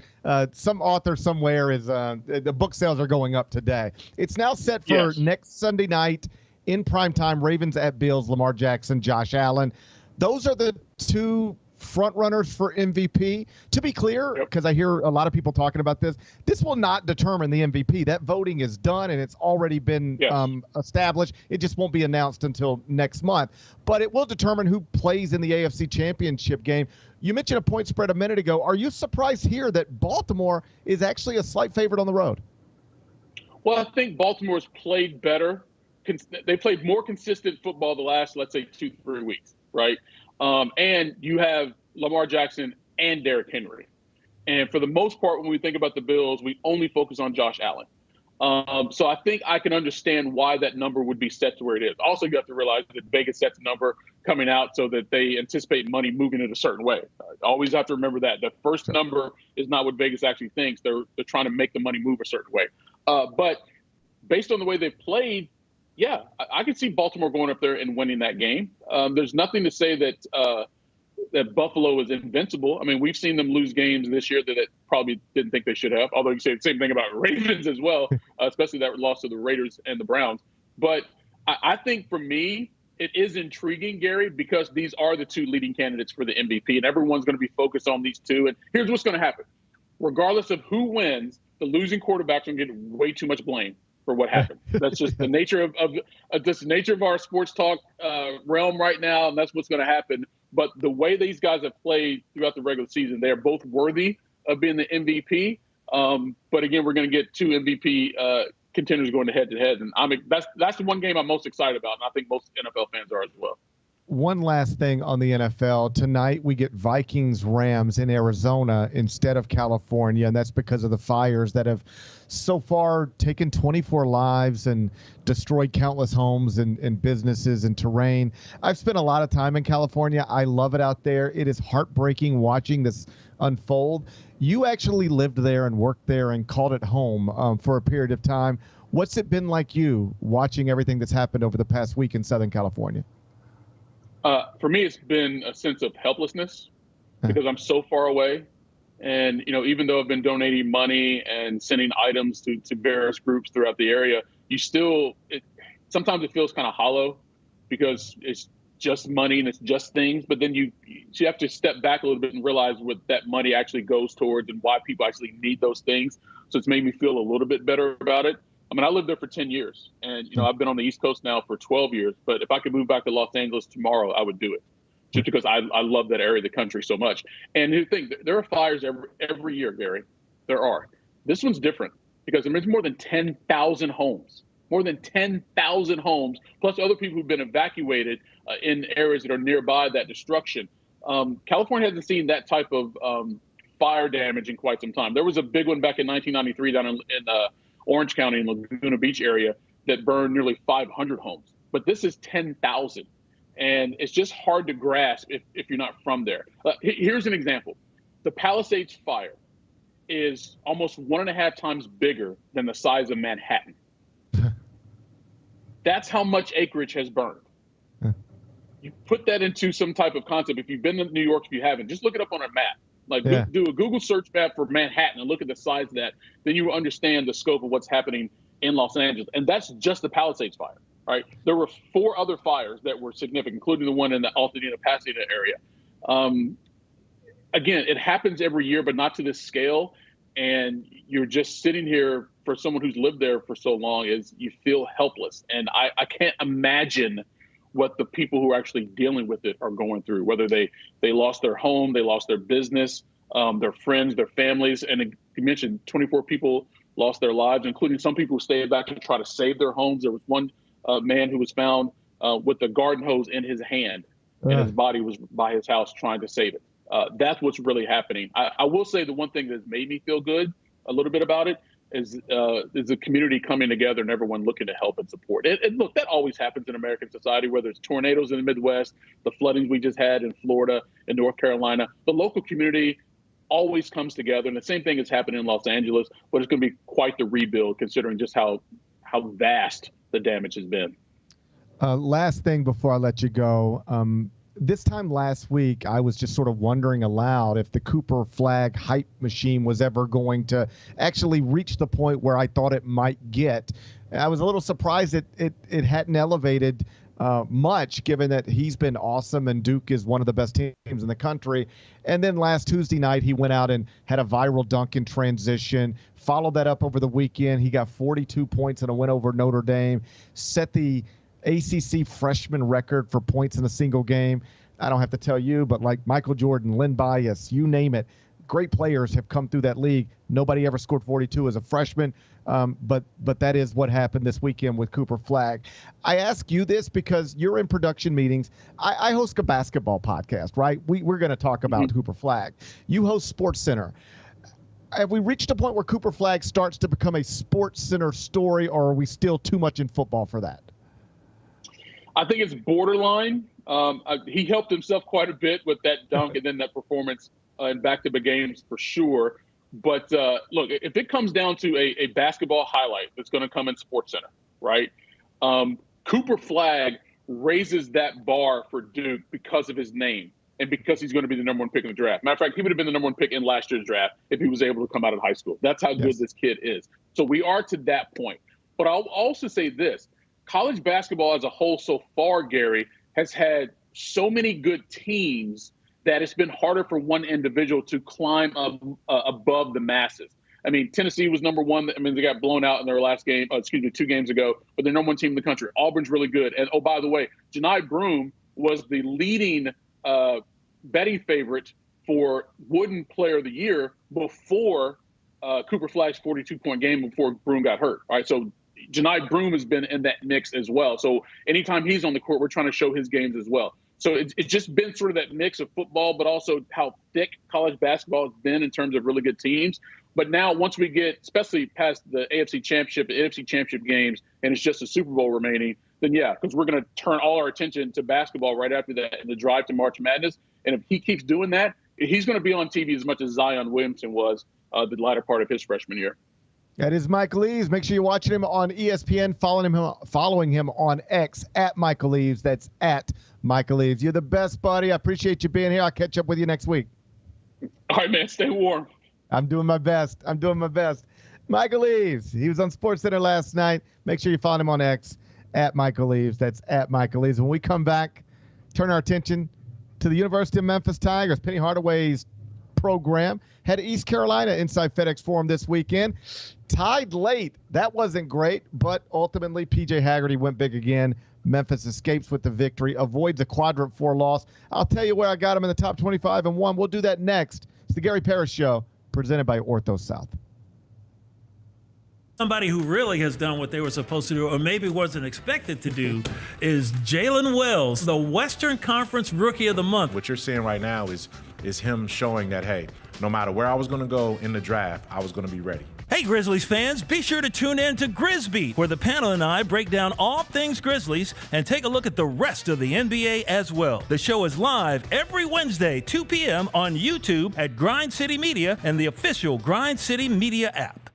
Speaker 2: some author somewhere is the book sales are going up today. It's now set for next Sunday night in primetime, Ravens at Bills, Lamar Jackson, Josh Allen. Those are the two front runners for MVP. To be clear, because I hear a lot of people talking about this will not determine the MVP. That voting is done and it's already been established. It just won't be announced until next month. But it will determine who plays in the AFC Championship game. You mentioned a point spread a minute ago. Are you surprised here that Baltimore is actually a slight favorite on the road?
Speaker 16: Well, I think Baltimore's played better. They played more consistent football the last, let's say, 2-3 weeks, right? And you have Lamar Jackson and Derrick Henry. And for the most part, when we think about the Bills, we only focus on Josh Allen. So I think I can understand why that number would be set to where it is. Also, you have to realize that Vegas sets a number coming out so that they anticipate money moving it a certain way. Always have to remember that. The first number is not what Vegas actually thinks. They're trying to make the money move a certain way. But based on the way they've played, yeah, I could see Baltimore going up there and winning that game. There's nothing to say that Buffalo is invincible. I mean, we've seen them lose games this year that probably didn't think they should have, although you say the same thing about Ravens as well, especially that loss to the Raiders and the Browns. But I think for me, it is intriguing, Gary, because these are the two leading candidates for the MVP, and everyone's going to be focused on these two. And here's what's going to happen. Regardless of who wins, the losing quarterback's going to get way too much blame for what happened. That's just the nature of this nature of our sports talk realm right now, and that's what's going to happen. But the way these guys have played throughout the regular season, they are both worthy of being the MVP. But again, we're going to get two MVP contenders going head to head, and that's the one game I'm most excited about, and I think most NFL fans are as well.
Speaker 2: One last thing on the NFL. Tonight we get Vikings-Rams in Arizona instead of California, and that's because of the fires that have so far taken 24 lives and destroyed countless homes and businesses and terrain. I've spent a lot of time in California. I love it out there. It is heartbreaking watching this unfold. You actually lived there and worked there and called it home for a period of time. What's it been like you watching everything that's happened over the past week in Southern California?
Speaker 16: For me, it's been a sense of helplessness because I'm so far away. And, even though I've been donating money and sending items to various groups throughout the area, sometimes it feels kind of hollow because it's just money and it's just things. But then you have to step back a little bit and realize what that money actually goes towards and why people actually need those things. So it's made me feel a little bit better about it. I mean, I lived there for 10 years and, I've been on the East Coast now for 12 years, but if I could move back to Los Angeles tomorrow, I would do it just because I love that area of the country so much. And the thing, there are fires every year, Gary. There are. This one's different because there's more than 10,000 homes, plus other people who've been evacuated in areas that are nearby that destruction. California hasn't seen that type of fire damage in quite some time. There was a big one back in 1993 down in Orange County in Laguna Beach area that burned nearly 500 homes. But this is 10,000. And it's just hard to grasp if you're not from there. Here's an example. The Palisades fire is almost 1.5 times bigger than the size of Manhattan. That's how much acreage has burned. You put that into some type of concept. If you've been to New York, if you haven't, just look it up on a map. Do a Google search map for Manhattan and look at the size of that. Then you will understand the scope of what's happening in Los Angeles. And that's just the Palisades fire, right? There were 4 other fires that were significant, including the one in the Altadena-Pasadena area. Again, it happens every year, but not to this scale. And you're just sitting here for someone who's lived there for so long is you feel helpless. And I can't imagine what the people who are actually dealing with it are going through, whether they lost their home, they lost their business, their friends, their families. And you mentioned 24 people lost their lives, including some people who stayed back to try to save their homes. There was one man who was found with a garden hose in his hand, and his body was by his house trying to save it. That's what's really happening. I will say the one thing that's made me feel good a little bit about it is the community coming together and everyone looking to help and support. And look, that always happens in American society, whether it's tornadoes in the Midwest, the floodings we just had in Florida and North Carolina. The local community always comes together, and the same thing is happening in Los Angeles, but it's going to be quite the rebuild considering just how vast the damage has been.
Speaker 2: Last thing before I let you go. This time last week, I was just sort of wondering aloud if the Cooper Flagg hype machine was ever going to actually reach the point where I thought it might get. I was a little surprised it hadn't elevated much, given that he's been awesome and Duke is one of the best teams in the country. And then last Tuesday night, he went out and had a viral dunk in transition, followed that up over the weekend. He got 42 points in a win over Notre Dame, set the ACC freshman record for points in a single game. I don't have to tell you, but like Michael Jordan, Len Bias, you name it, great players have come through that league. Nobody ever scored 42 as a freshman, but that is what happened this weekend with Cooper Flagg. I ask you this because you're in production meetings. I host a basketball podcast, right? We're going to talk about Cooper Flagg. You host Sports Center. Have we reached a point where Cooper Flagg starts to become a Sports Center story, or are we still too much in football for that?
Speaker 16: I think it's borderline. He helped himself quite a bit with that dunk and then that performance in back-to-back games for sure. But look, if it comes down to a basketball highlight that's going to come in SportsCenter, right? Cooper Flagg raises that bar for Duke because of his name and because he's going to be the number one pick in the draft. Matter of fact, he would have been the number one pick in last year's draft if he was able to come out of high school. That's how good this kid is. So we are to that point. But I'll also say this. College basketball as a whole so far, Gary, has had so many good teams that it's been harder for one individual to climb up above the masses. I mean, Tennessee was number one. I mean, they got blown out in their last game, 2 games ago, but they're number one team in the country. Auburn's really good. And, oh, by the way, Johni Broome was the leading betting favorite for Wooden Player of the Year before Cooper Flagg's 42-point game before Broome got hurt. All right, so Johni Broome has been in that mix as well. So anytime he's on the court, we're trying to show his games as well. So it's just been sort of that mix of football, but also how thick college basketball has been in terms of really good teams. But now once we get, especially past the AFC Championship, the NFC Championship games, and it's just a Super Bowl remaining, then yeah, because we're going to turn all our attention to basketball right after that in the drive to March Madness. And if he keeps doing that, he's going to be on TV as much as Zion Williamson was the latter part of his freshman year.
Speaker 2: That is Michael Eaves. Make sure you're watching him on ESPN, following him on X at Michael Eaves. That's at Michael Eaves. You're the best, buddy. I appreciate you being here. I'll catch up with you next week.
Speaker 16: All right, man. Stay warm.
Speaker 2: I'm doing my best. Michael Eaves. He was on SportsCenter last night. Make sure you follow him on X at Michael Eaves. That's at Michael Eaves. When we come back, turn our attention to the University of Memphis Tigers. Penny Hardaway's program had East Carolina inside FedEx Forum this weekend. Tied late. That wasn't great, but ultimately P.J. Haggerty went big again. Memphis escapes with the victory, avoids a quadrant 4 loss. I'll tell you where I got him in the top 25 and 1. We'll do that next. It's the Gary Parrish Show, presented by OrthoSouth.
Speaker 17: Somebody who really has done what they were supposed to do, or maybe wasn't expected to do, is Jalen Wells, the Western Conference Rookie of the Month.
Speaker 18: What you're seeing right now is him showing that, hey, no matter where I was going to go in the draft, I was going to be ready.
Speaker 17: Hey, Grizzlies fans, be sure to tune in to Grizzbeat, where the panel and I break down all things Grizzlies and take a look at the rest of the NBA as well. The show is live every Wednesday, 2 p.m. on YouTube at Grind City Media and the official Grind City Media app.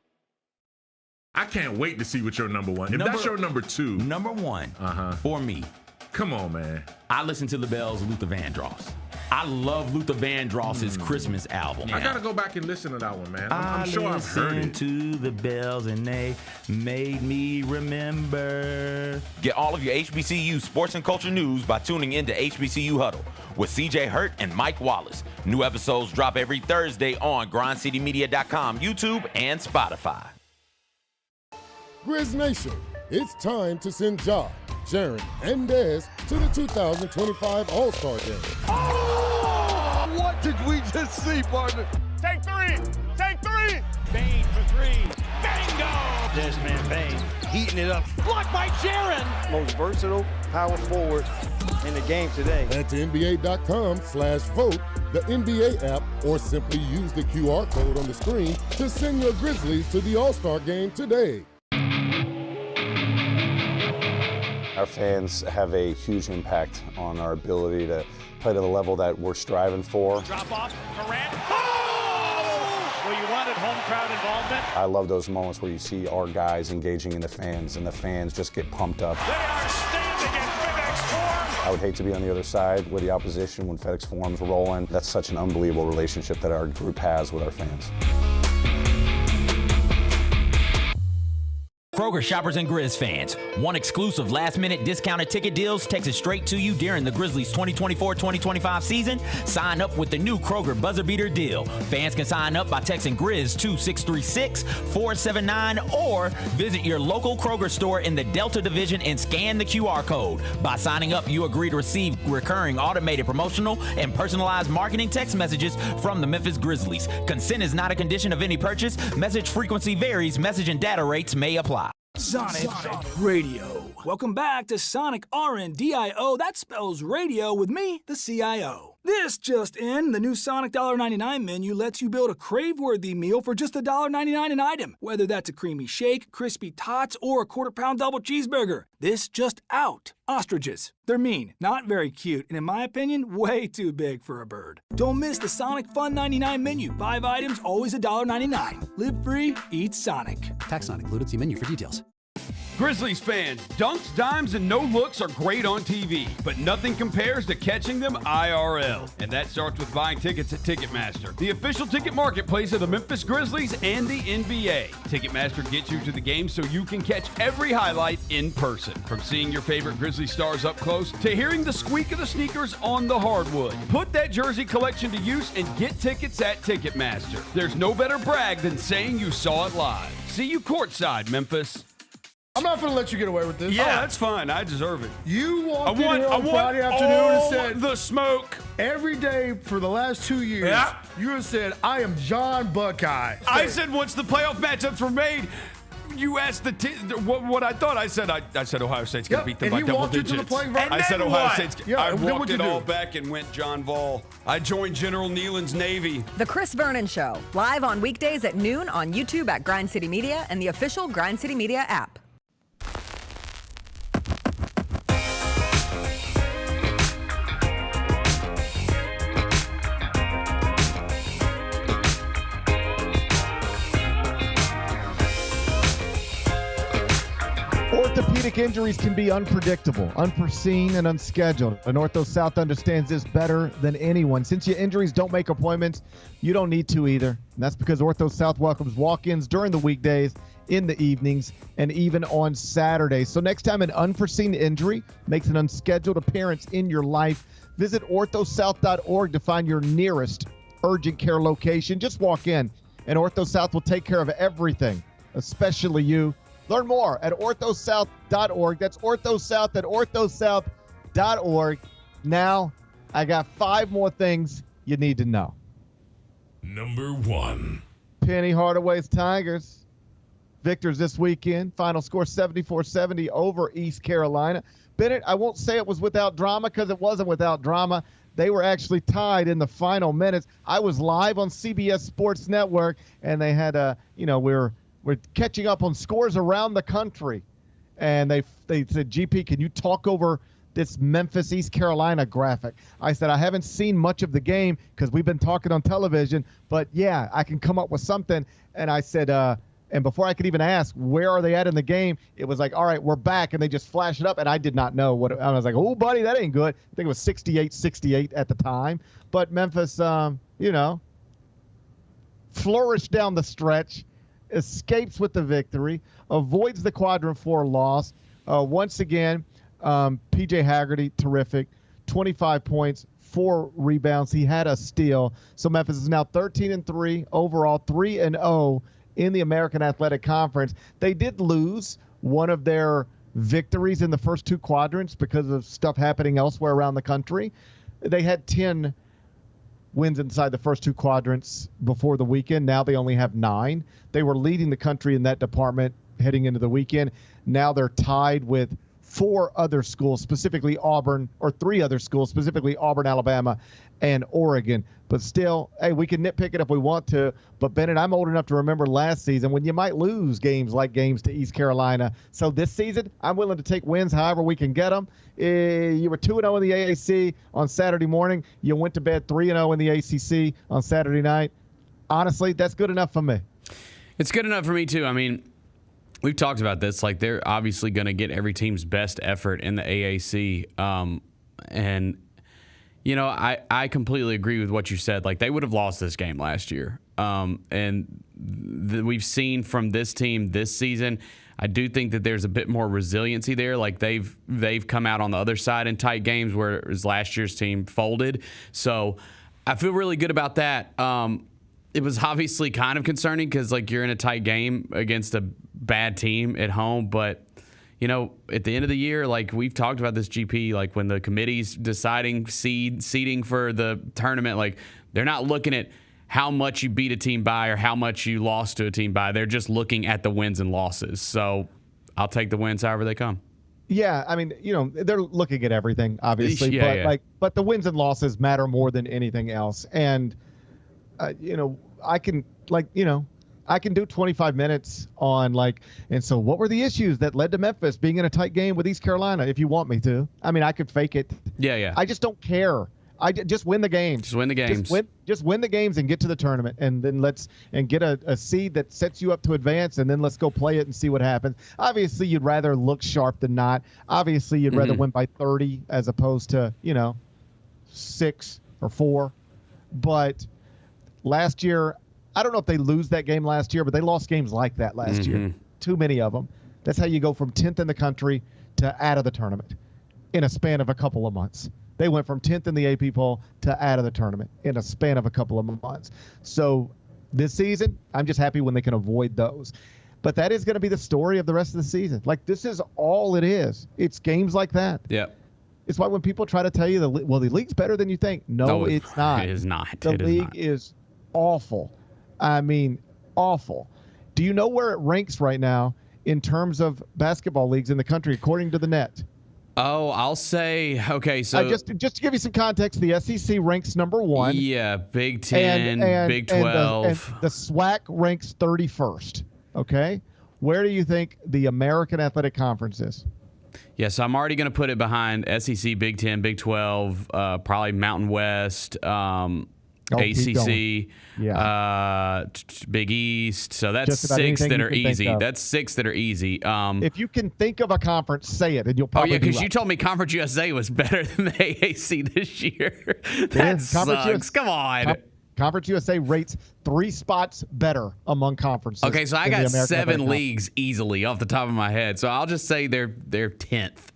Speaker 18: I can't wait to see what your number one. If that's your number 2.
Speaker 9: Number 1 for me.
Speaker 18: Come on, man.
Speaker 9: I listen to the Bells, Luther Vandross. I love Luther Vandross's Christmas album.
Speaker 18: I got to go back and listen to that one, man. I'm sure I've heard it.
Speaker 9: I listened to the Bells and they made me remember. Get all of your HBCU sports and culture news by tuning in to HBCU Huddle with CJ Hurt and Mike Wallace. New episodes drop every Thursday on grindcitymedia.com, YouTube, and Spotify.
Speaker 4: Grizz Nation, it's time to send Ja, Sharon, and Dez to the 2025 All-Star Game.
Speaker 6: Oh! What did we just see, partner? Take 3! Take 3!
Speaker 7: Bane for 3. Bingo! This man Bane heating it up.
Speaker 6: Blocked by Jaron!
Speaker 5: Most versatile power forward in the game today.
Speaker 4: Head to NBA.com/vote, the NBA app, or simply use the QR code on the screen to send your Grizzlies to the All-Star game today.
Speaker 19: Our fans have a huge impact on our ability to play to the level that we're striving for.
Speaker 7: Drop off, Morant. Oh! Well, you wanted home crowd involvement.
Speaker 19: I love those moments where you see our guys engaging in the fans, and the fans just get pumped up.
Speaker 7: They are standing in FedEx Forum.
Speaker 19: I would hate to be on the other side with the opposition when FedEx Forum's rolling. That's such an unbelievable relationship that our group has with our fans.
Speaker 9: Kroger shoppers and Grizz fans, one exclusive last-minute discounted ticket deals takes it straight to you during the Grizzlies 2024-2025 season. Sign up with the new Kroger Buzzer Beater deal. Fans can sign up by texting Grizz to 636-479 or visit your local Kroger store in the Delta Division and scan the QR code. By signing up, you agree to receive recurring automated promotional and personalized marketing text messages from the Memphis Grizzlies. Consent is not a condition of any purchase. Message frequency varies. Message and data rates may apply.
Speaker 20: Sonic Radio. Welcome back to Sonic R&dio. That spells radio with me, the CIO. This just in, the new Sonic $1.99 menu lets you build a crave-worthy meal for just $1.99 an item, whether that's a creamy shake, crispy tots, or a quarter-pound double cheeseburger. This just out. Ostriches. They're mean, not very cute, and in my opinion, way too big for a bird. Don't miss the Sonic Fun 99 menu. 5 items, always $1.99. Live free, eat Sonic.
Speaker 21: Tax not included. See menu for details.
Speaker 11: Grizzlies fans, dunks, dimes, and no-looks are great on TV, but nothing compares to catching them IRL. And that starts with buying tickets at Ticketmaster, the official ticket marketplace of the Memphis Grizzlies and the NBA. Ticketmaster gets you to the game so you can catch every highlight in person. From seeing your favorite Grizzly stars up close to hearing the squeak of the sneakers on the hardwood. Put that jersey collection to use and get tickets at Ticketmaster. There's no better brag than saying you saw it live. See you courtside, Memphis.
Speaker 12: I'm not going to let you get away with this.
Speaker 11: Yeah, that's fine. I deserve it.
Speaker 12: You walked in here on Friday afternoon and said
Speaker 11: the smoke.
Speaker 12: Every day for the last 2 years, you have said, I am John Buckeye.
Speaker 11: I said once the playoff matchups were made, you asked what I thought. I said Ohio State's going to beat them by double digits. I said Ohio State's. I walked it all back and went John Vol. I joined General Nealon's Navy.
Speaker 13: The Chris Vernon Show, live on weekdays at noon on YouTube at Grind City Media and the official Grind City Media app.
Speaker 2: Orthopedic injuries can be unpredictable, unforeseen, and unscheduled. And OrthoSouth understands this better than anyone. Since your injuries don't make appointments, you don't need to either. And that's because OrthoSouth welcomes walk-ins during the weekdays, in the evenings, and even on Saturdays. So next time an unforeseen injury makes an unscheduled appearance in your life, visit orthosouth.org to find your nearest urgent care location. Just walk in, and OrthoSouth will take care of everything, especially you. Learn more at orthosouth.org. That's OrthoSouth at orthosouth.org. Now, I got 5 more things you need to know.
Speaker 1: Number 1.
Speaker 2: Penny Hardaway's Tigers. Victors this weekend. Final score 74-70 over East Carolina. Bennett, I won't say it was without drama because it wasn't without drama. They were actually tied in the final minutes. I was live on CBS Sports Network, and they had we're catching up on scores around the country. And they said, GP, can you talk over this Memphis East Carolina graphic? I said, I haven't seen much of the game because we've been talking on television, but yeah, I can come up with something. And I said, and before I could even ask, where are they at in the game? It was like, all right, we're back. And they just flash it up. And I did not know what I was like, oh, buddy, that ain't good. I think it was 68-68 at the time. But Memphis, flourished down the stretch, escapes with the victory, avoids the quadrant 4 loss. Once again, PJ Haggerty, terrific, 25 points, 4 rebounds. He had a steal. So Memphis is now 13-3 overall, 3-0 in the American Athletic Conference. They did lose one of their victories in the first 2 quadrants because of stuff happening elsewhere around the country. They had 10 wins inside the first 2 quadrants before the weekend. Now they only have 9. They were leading the country in that department heading into the weekend. Now they're tied with 4 other schools, specifically Auburn, or 3 other schools, specifically Auburn, Alabama, and Oregon. But still, hey, we can nitpick it if we want to. But, Bennett, I'm old enough to remember last season when you might lose games to East Carolina. So this season, I'm willing to take wins however we can get them. You were 2-0 in the AAC on Saturday morning. You went to bed 3-0 in the ACC on Saturday night. Honestly, that's good enough for me.
Speaker 3: It's good enough for me, too. I mean, we've talked about this. Like, they're obviously going to get every team's best effort in the AAC. And, you know, I completely agree with what you said. Like, they would have lost this game last year. And we've seen from this team this season, I do think that there's a bit more resiliency there. Like, they've come out on the other side in tight games, whereas last year's team folded. So I feel really good about that. It was obviously kind of concerning because, like, you're in a tight game against a bad team at home. But, you know, at the end of the year, like, we've talked about this, GP, like, when the committee's deciding seeding for the tournament, like, they're not looking at how much you beat a team by or how much you lost to a team by. They're just looking at the wins and losses. So I'll take the wins however they come.
Speaker 2: Yeah, I mean, you know, they're looking at everything, obviously. But the wins and losses matter more than anything else. And you know, I can do 25 minutes on and so what were the issues that led to Memphis being in a tight game with East Carolina if you want me to. I mean, I could fake it.
Speaker 3: Yeah.
Speaker 2: I just don't care. I just win the games.
Speaker 3: Just win the games.
Speaker 2: Just win the games and get to the tournament, and then get a seed that sets you up to advance, and then let's go play it and see what happens. Obviously, you'd rather look sharp than not. Obviously, you'd rather win by 30 as opposed to 6 or 4. But last year, I don't know if they lose that game last year, but they lost games like that last year. Too many of them. That's how you go from 10th in the country to out of the tournament in a span of a couple of months. They went from 10th in the AP poll to out of the tournament in a span of a couple of months. So this season, I'm just happy when they can avoid those. But that is going to be the story of the rest of the season. Like, this is all it is. It's games like that.
Speaker 3: Yeah.
Speaker 2: It's why when people try to tell you, the league's better than you think. No, it's not.
Speaker 3: It is not.
Speaker 2: The league is awful. I mean, awful. Do you know where it ranks right now in terms of basketball leagues in the country, according to the net?
Speaker 3: Oh, I'll say, okay, so
Speaker 2: just to give you some context, the SEC ranks number 1.
Speaker 3: Yeah, Big 10, Big 12.
Speaker 2: And the SWAC ranks 31st, okay? Where do you think the American Athletic Conference is?
Speaker 3: Yeah, so I'm already going to put it behind SEC, Big 10, Big 12, probably Mountain West, ACC, Big East. So that's 6 that are easy. That's 6 that are easy.
Speaker 2: If you can think of a conference, say it, and you'll probably
Speaker 3: because you told me Conference USA was better than the AAC this year. That sucks. Come on.
Speaker 2: Conference USA rates 3 spots better among conferences.
Speaker 3: Okay, so I got 7 leagues easily off the top of my head. So I'll just say they're 10th.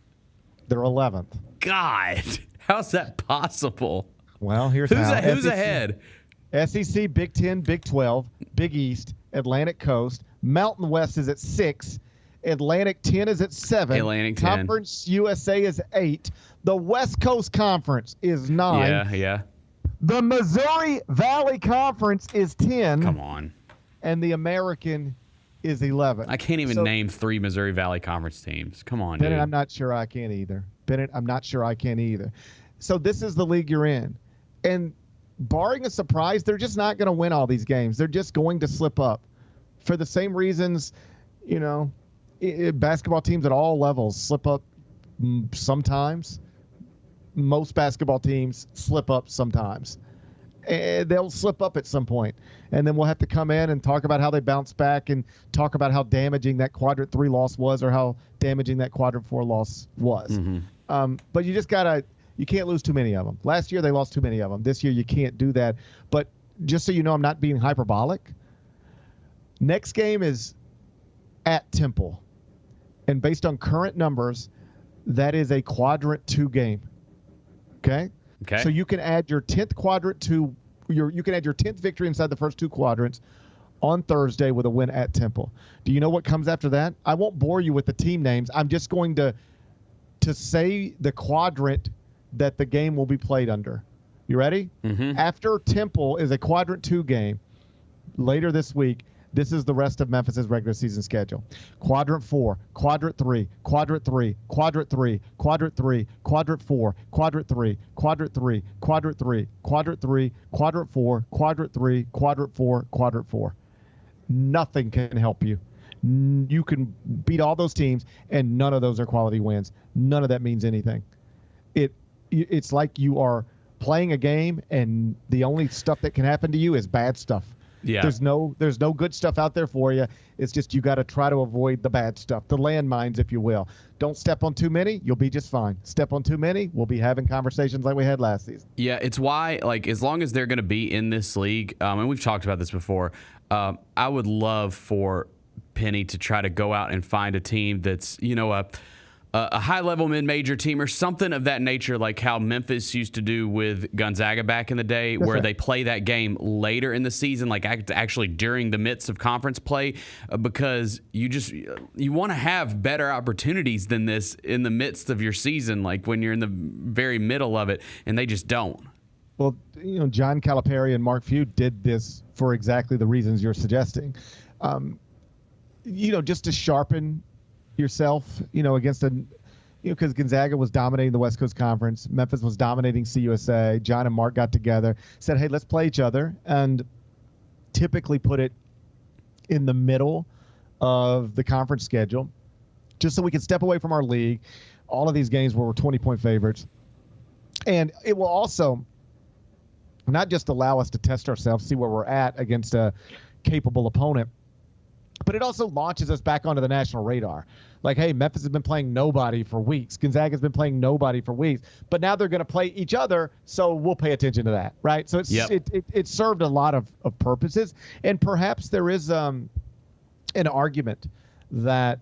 Speaker 2: They're 11th.
Speaker 3: God, how's that possible?
Speaker 2: Well, here's
Speaker 3: who's ahead.
Speaker 2: SEC, Big 10, Big 12, Big East, Atlantic Coast. Mountain West is at 6. Atlantic 10 is at 7.
Speaker 3: Atlantic 10.
Speaker 2: Conference USA is 8. The West Coast Conference is 9.
Speaker 3: Yeah.
Speaker 2: The Missouri Valley Conference is 10.
Speaker 3: Come on.
Speaker 2: And the American is 11.
Speaker 3: I can't even name 3 Missouri Valley Conference teams. Come on,
Speaker 2: Bennett,
Speaker 3: dude.
Speaker 2: I'm not sure I can either. So this is the league you're in. And barring a surprise, they're just not going to win all these games. They're just going to slip up. For the same reasons, basketball teams at all levels slip up sometimes. Most basketball teams slip up sometimes. And they'll slip up at some point. And then we'll have to come in and talk about how they bounce back and talk about how damaging that quadrant 3 loss was or how damaging that quadrant 4 loss was. But you just you can't lose too many of them. Last year, they lost too many of them. This year, you can't do that. But just so you know, I'm not being hyperbolic. Next game is at Temple. And based on current numbers, that is a quadrant 2 game. Okay? So you can add your 10th quadrant to you can add your 10th victory inside the first 2 quadrants on Thursday with a win at Temple. Do you know what comes after that? I won't bore you with the team names. I'm just going to say the quadrant that the game will be played under. You ready? After Temple is a quadrant 2 game later this week. This is the rest of Memphis's regular season schedule. Quadrant 4, Quadrant 3, Quadrant 3, Quadrant 3, Quadrant 3, Quadrant 4, Quadrant 3, Quadrant 3, Quadrant 3, Quadrant 3, Quadrant 4, Quadrant 3, Quadrant 4, Quadrant 4. Nothing can help you. You can beat all those teams, and none of those are quality wins. None of that means anything. It's like you are playing a game, and the only stuff that can happen to you is bad stuff.
Speaker 3: Yeah.
Speaker 2: There's no good stuff out there for you. It's just you got to try to avoid the bad stuff, the landmines, if you will. Don't step on too many. You'll be just fine. Step on too many, we'll be having conversations like we had last season.
Speaker 3: Yeah, it's why, like, as long as they're going to be in this league, and we've talked about this before, I would love for Penny to try to go out and find a team that's, a high-level mid-major team or something of that nature, like how Memphis used to do with Gonzaga back in the day, where they play that game later in the season, like actually during the midst of conference play, because you want to have better opportunities than this in the midst of your season, like when you're in the very middle of it, and they just don't.
Speaker 2: Well, John Calipari and Mark Few did this for exactly the reasons you're suggesting. Just to sharpen yourself, against because Gonzaga was dominating the West Coast Conference. Memphis was dominating CUSA. John and Mark got together, said, hey, let's play each other, and typically put it in the middle of the conference schedule, just so we can step away from our league. All of these games where we're 20-point favorites. And it will also not just allow us to test ourselves, see where we're at against a capable opponent, but it also launches us back onto the national radar. Like, hey, Memphis has been playing nobody for weeks. Gonzaga's been playing nobody for weeks. But now they're going to play each other, so we'll pay attention to that, right? So it served a lot of purposes. And perhaps there is an argument that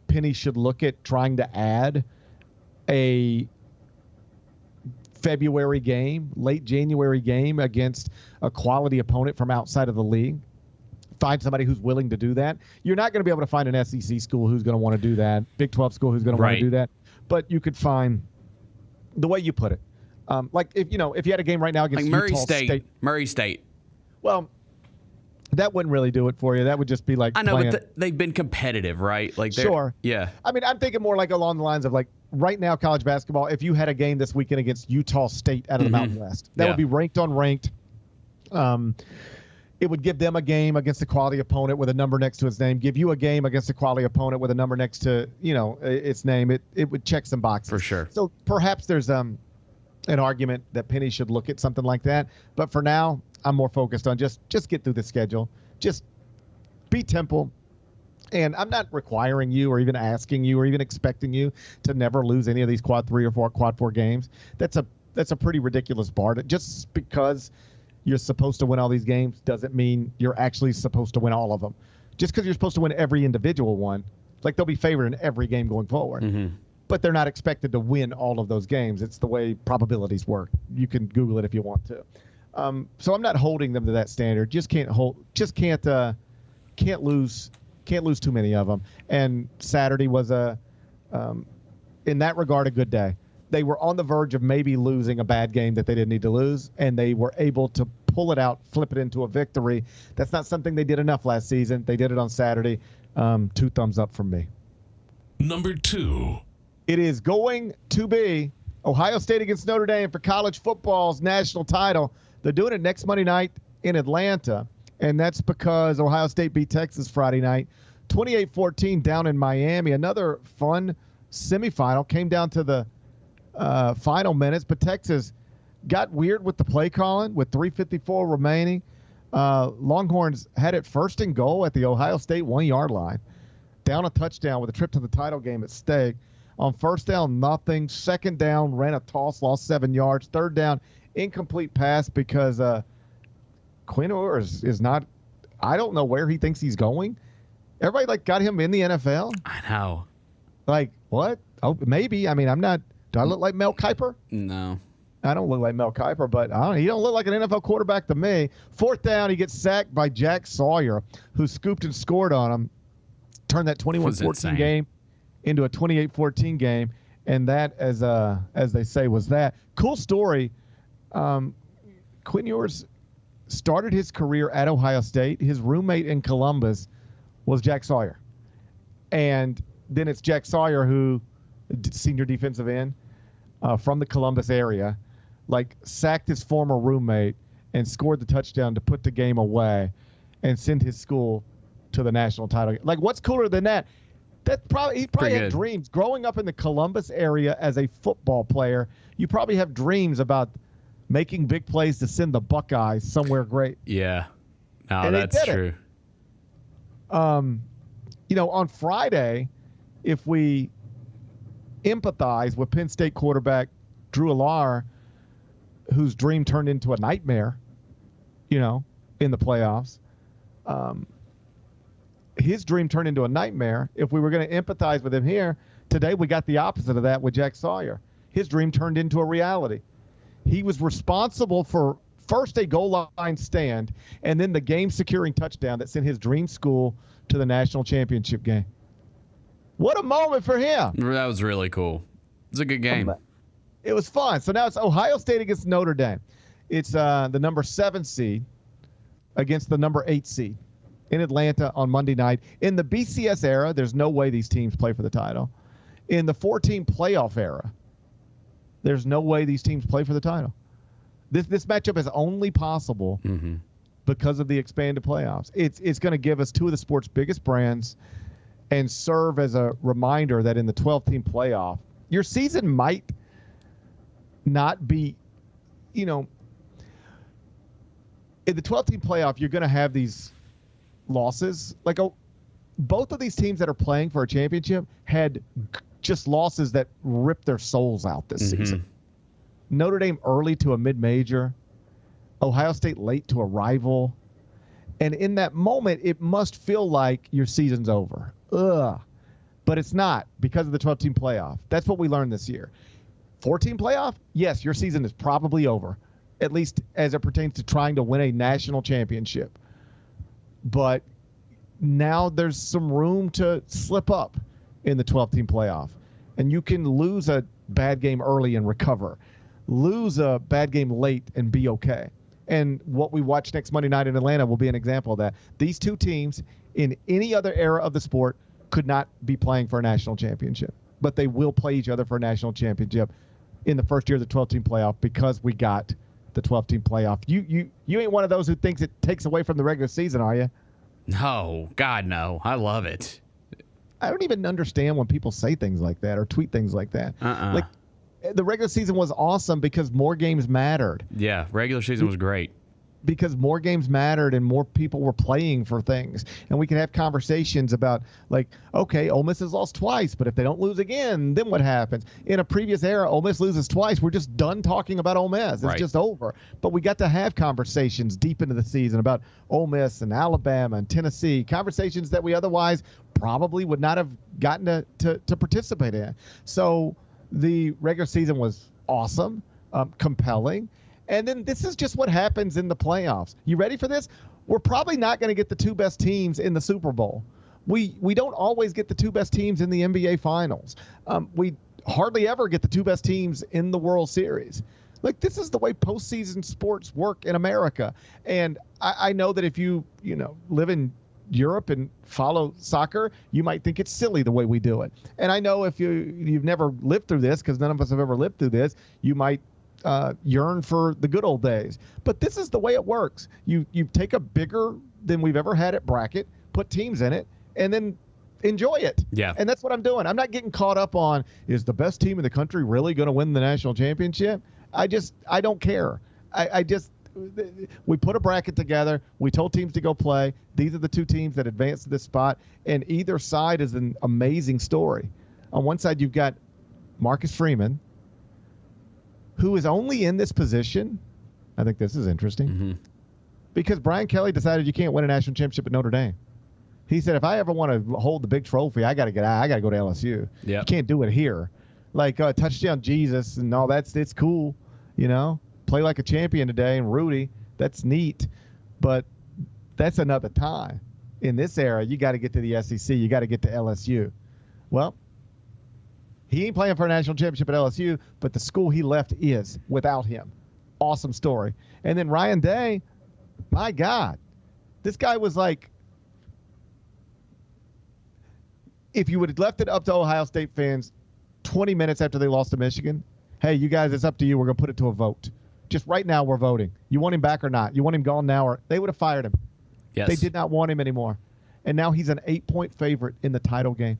Speaker 2: Penny should look at trying to add a February game, late January game against a quality opponent from outside of the league. Find somebody who's willing to do that. You're not going to be able to find an SEC school who's going to want to do that, Big 12 school who's going to want to do that. But you could find the way you put it. Like if you had a game right now against
Speaker 3: like
Speaker 2: Utah
Speaker 3: Murray State.
Speaker 2: Well, that wouldn't really do it for you. That would just be like
Speaker 3: I know, but they've been competitive, right? Like
Speaker 2: sure,
Speaker 3: yeah.
Speaker 2: I mean, I'm thinking more like along the lines of like right now, college basketball. If you had a game this weekend against Utah State out of the Mountain West, that would be ranked on ranked. It would give them a game against a quality opponent with a number next to its name. Give you a game against a quality opponent with a number next to its name. It would check some boxes
Speaker 3: for sure.
Speaker 2: So perhaps there's an argument that Penny should look at something like that. But for now, I'm more focused on just get through the schedule. Just be Temple. And I'm not requiring you or even asking you or even expecting you to never lose any of these quad 3 or quad 4 games. That's a pretty ridiculous bar. Just because you're supposed to win all these games doesn't mean you're actually supposed to win all of them. Just because you're supposed to win every individual one, like they'll be favored in every game going forward. But they're not expected to win all of those games. It's the way probabilities work. You can Google it if you want to. So I'm not holding them to that standard. Can't lose too many of them. And Saturday was in that regard, a good day. They were on the verge of maybe losing a bad game that they didn't need to lose, and they were able to pull it out, flip it into a victory. That's not something they did enough last season. They did it on Saturday. 2 thumbs up from me.
Speaker 1: Number 2.
Speaker 2: It is going to be Ohio State against Notre Dame for college football's national title. They're doing it next Monday night in Atlanta, and that's because Ohio State beat Texas Friday night, 28-14 down in Miami. Another fun semifinal. Came down to the final minutes, but Texas got weird with the play calling with 3:54 remaining. Longhorns had it first and goal at the Ohio State 1-yard line, down a touchdown with a trip to the title game at stake. On first down, nothing. Second down, ran a toss, lost 7 yards. Third down, incomplete pass because Quinn Ewers is not. I don't know where he thinks he's going. Everybody got him in the NFL.
Speaker 3: I know.
Speaker 2: What? Oh, maybe. I mean, I'm not. Do I look like Mel Kiper?
Speaker 3: No.
Speaker 2: I don't look like Mel Kiper, but he don't look like an NFL quarterback to me. Fourth down, he gets sacked by Jack Sawyer, who scooped and scored on him, turned that 21-14 game into a 28-14 game, and that, as they say, was that. Cool story. Quinn Ewers started his career at Ohio State. His roommate in Columbus was Jack Sawyer. And then it's Jack Sawyer who, senior defensive end from the Columbus area, like sacked his former roommate and scored the touchdown to put the game away and send his school to the national title. Like, what's cooler than that? He probably had dreams. Growing up in the Columbus area as a football player, you probably have dreams about making big plays to send the Buckeyes somewhere great.
Speaker 3: Yeah. No, that's true.
Speaker 2: On Friday, if we empathize with Penn State quarterback Drew Allar, whose dream turned into a nightmare, in the playoffs, his dream turned into a nightmare. If we were going to empathize with him here, today we got the opposite of that with Jack Sawyer. His dream turned into a reality. He was responsible for first a goal line stand and then the game-securing touchdown that sent his dream school to the national championship game. What a moment for him.
Speaker 3: That was really cool. It's a good game.
Speaker 2: It was fun. So now it's Ohio State against Notre Dame. It's the number 7 seed against the number 8 seed in Atlanta on Monday night. In the BCS era, there's no way these teams play for the title. In the 4-team playoff era, there's no way these teams play for the title. This matchup is only possible because of the expanded playoffs. It's going to give us two of the sport's biggest brands and serve as a reminder that in the 12-team playoff, your season might not be, in the 12-team playoff, you're going to have these losses. Like both of these teams that are playing for a championship had just losses that ripped their souls out this season. Notre Dame early to a mid-major, Ohio State late to a rival. And in that moment, it must feel like your season's over. But it's not because of the 12-team playoff. That's what we learned this year. 4-team playoff, yes, your season is probably over, at least as it pertains to trying to win a national championship. But now there's some room to slip up in the 12-team playoff. And you can lose a bad game early and recover. Lose a bad game late and be okay. And what we watch next Monday night in Atlanta will be an example of that. These two teams in any other era of the sport could not be playing for a national championship. But they will play each other for a national championship in the first year of the 12-team playoff because we got the 12-team playoff. You ain't one of those who thinks it takes away from the regular season, are you?
Speaker 3: No. God, no. I love it.
Speaker 2: I don't even understand when people say things like that or tweet things like that. Like, the regular season was awesome because more games mattered.
Speaker 3: Yeah, regular season was great.
Speaker 2: Because more games mattered and more people were playing for things. And we can have conversations about, like, okay, Ole Miss has lost twice, but if they don't lose again, then what happens? In a previous era, Ole Miss loses twice. We're just done talking about Ole Miss. It's just over. But we got to have conversations deep into the season about Ole Miss and Alabama and Tennessee, conversations that we otherwise probably would not have gotten to participate in. So the regular season was awesome, compelling. And then this is just what happens in the playoffs. You ready for this? We're probably not going to get the two best teams in the Super Bowl. We don't always get the two best teams in the NBA Finals. We hardly ever get the two best teams in the World Series. Like, this is the way postseason sports work in America. And I know that if you live in Europe and follow soccer, you might think it's silly the way we do it. And I know if you've never lived through this, because none of us have ever lived through this, you might yearn for the good old days. But this is the way it works. You take a bigger than we've ever had it bracket, put teams in it, and then enjoy it.
Speaker 3: Yeah.
Speaker 2: And that's what I'm doing. I'm not getting caught up on, is the best team in the country really going to win the national championship? I don't care. We put a bracket together. We told teams to go play. These are the two teams that advanced to this spot, and either side is an amazing story. On one side, you've got Marcus Freeman, who is only in this position. I think this is interesting because Brian Kelly decided you can't win a national championship at Notre Dame. He said, if I ever want to hold the big trophy, I got to get out. I got to go to LSU.
Speaker 3: Yep.
Speaker 2: You can't do it here. Like touchdown Jesus and all that's, it's cool, play like a champion today and Rudy, that's neat, but that's another time. In this era, you got to get to the SEC. You got to get to LSU. Well, he ain't playing for a national championship at LSU, but the school he left is without him. Awesome story. And then Ryan Day, My God. This guy was like, if you would have left it up to Ohio State fans 20 minutes after they lost to Michigan, hey, you guys, it's up to you. We're going to put it to a vote. Just right now, we're voting. You want him back or not? You want him gone now? Or they would have fired him.
Speaker 3: Yes.
Speaker 2: They did not want him anymore. And now he's an 8-point favorite in the title game.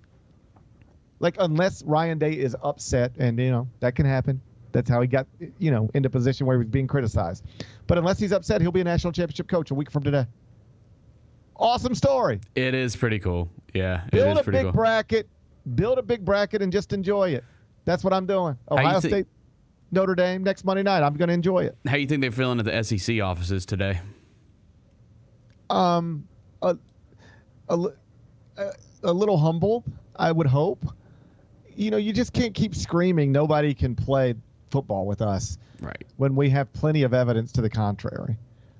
Speaker 2: Like, unless Ryan Day is upset, and, that can happen. That's how he got, into a position where he was being criticized. But unless he's upset, he'll be a national championship coach a week from today. Awesome story.
Speaker 3: It is pretty cool. Yeah,
Speaker 2: Build
Speaker 3: it is pretty
Speaker 2: a big
Speaker 3: cool.
Speaker 2: bracket. Build a big bracket and just enjoy it. That's what I'm doing. Ohio State, Notre Dame next Monday night. I'm going to enjoy it.
Speaker 3: How you think they're feeling at the SEC offices today?
Speaker 2: A little humbled, I would hope. You just can't keep screaming nobody can play football with us.
Speaker 3: Right.
Speaker 2: When we have plenty of evidence to the contrary.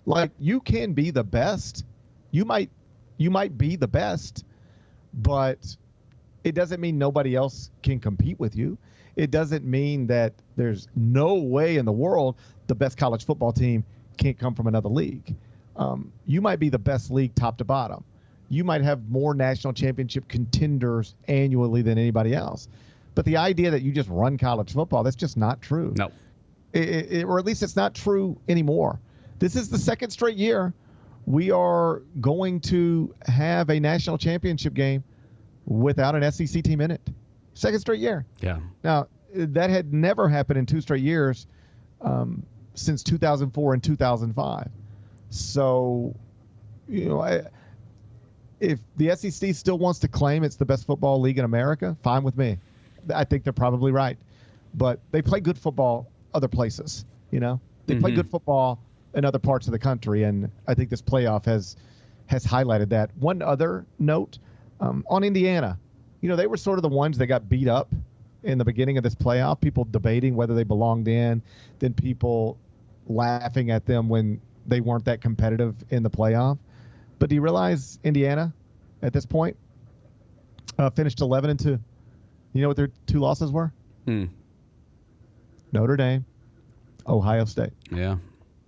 Speaker 2: Like, you can be the best. You might be the best, but it doesn't mean nobody else can compete with you. It doesn't mean that there's no way in the world the best college football team can't come from another league. You might be the best league top to bottom. You might have more national championship contenders annually than anybody else. But the idea that you just run college football, that's just not true.
Speaker 3: No.
Speaker 2: Or at least it's not true anymore. This is the second straight year we are going to have a national championship game without an SEC team in it. Second straight year.
Speaker 3: Yeah.
Speaker 2: Now, that had never happened in 2 straight years since 2004 and 2005. So, if the SEC still wants to claim it's the best football league in America, fine with me. I think they're probably right. But they play good football other places, They play good football in other parts of the country, and I think this playoff has highlighted that. One other note on Indiana, they were sort of the ones that got beat up in the beginning of this playoff, people debating whether they belonged in, then people laughing at them when they weren't that competitive in the playoff. But do you realize Indiana at this point finished 11-2? You know what their 2 losses were? Notre Dame, Ohio State.
Speaker 3: Yeah.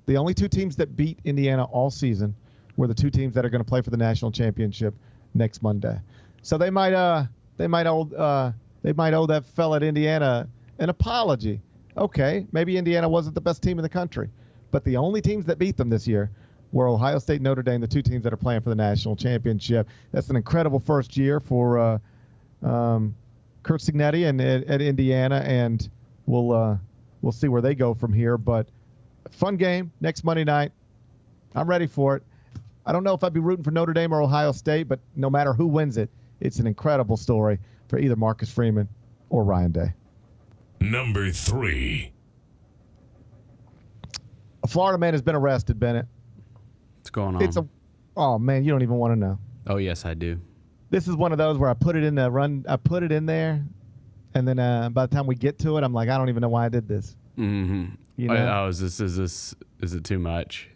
Speaker 2: The only 2 teams that beat Indiana all season were the 2 teams that are going to play for the national championship next Monday. So they might owe that fella at Indiana an apology. Okay, maybe Indiana wasn't the best team in the country, but the only teams that beat them this year were Ohio State, Notre Dame, the 2 teams that are playing for the national championship. That's an incredible first year for Kurt Cignetti and at Indiana, and we'll see where they go from here. But fun game next Monday night. I'm ready for it. I don't know if I'd be rooting for Notre Dame or Ohio State, but no matter who wins it, it's an incredible story for either Marcus Freeman or Ryan Day.
Speaker 1: Number 3.
Speaker 2: A Florida man has been arrested, Bennett.
Speaker 3: What's going on?
Speaker 2: Oh man, you don't even want to know.
Speaker 3: Oh yes, I do.
Speaker 2: This is one of those where I put it in there, and then by the time we get to it, I'm like, I don't even know why I did this.
Speaker 3: Mm-hmm. Is it too much?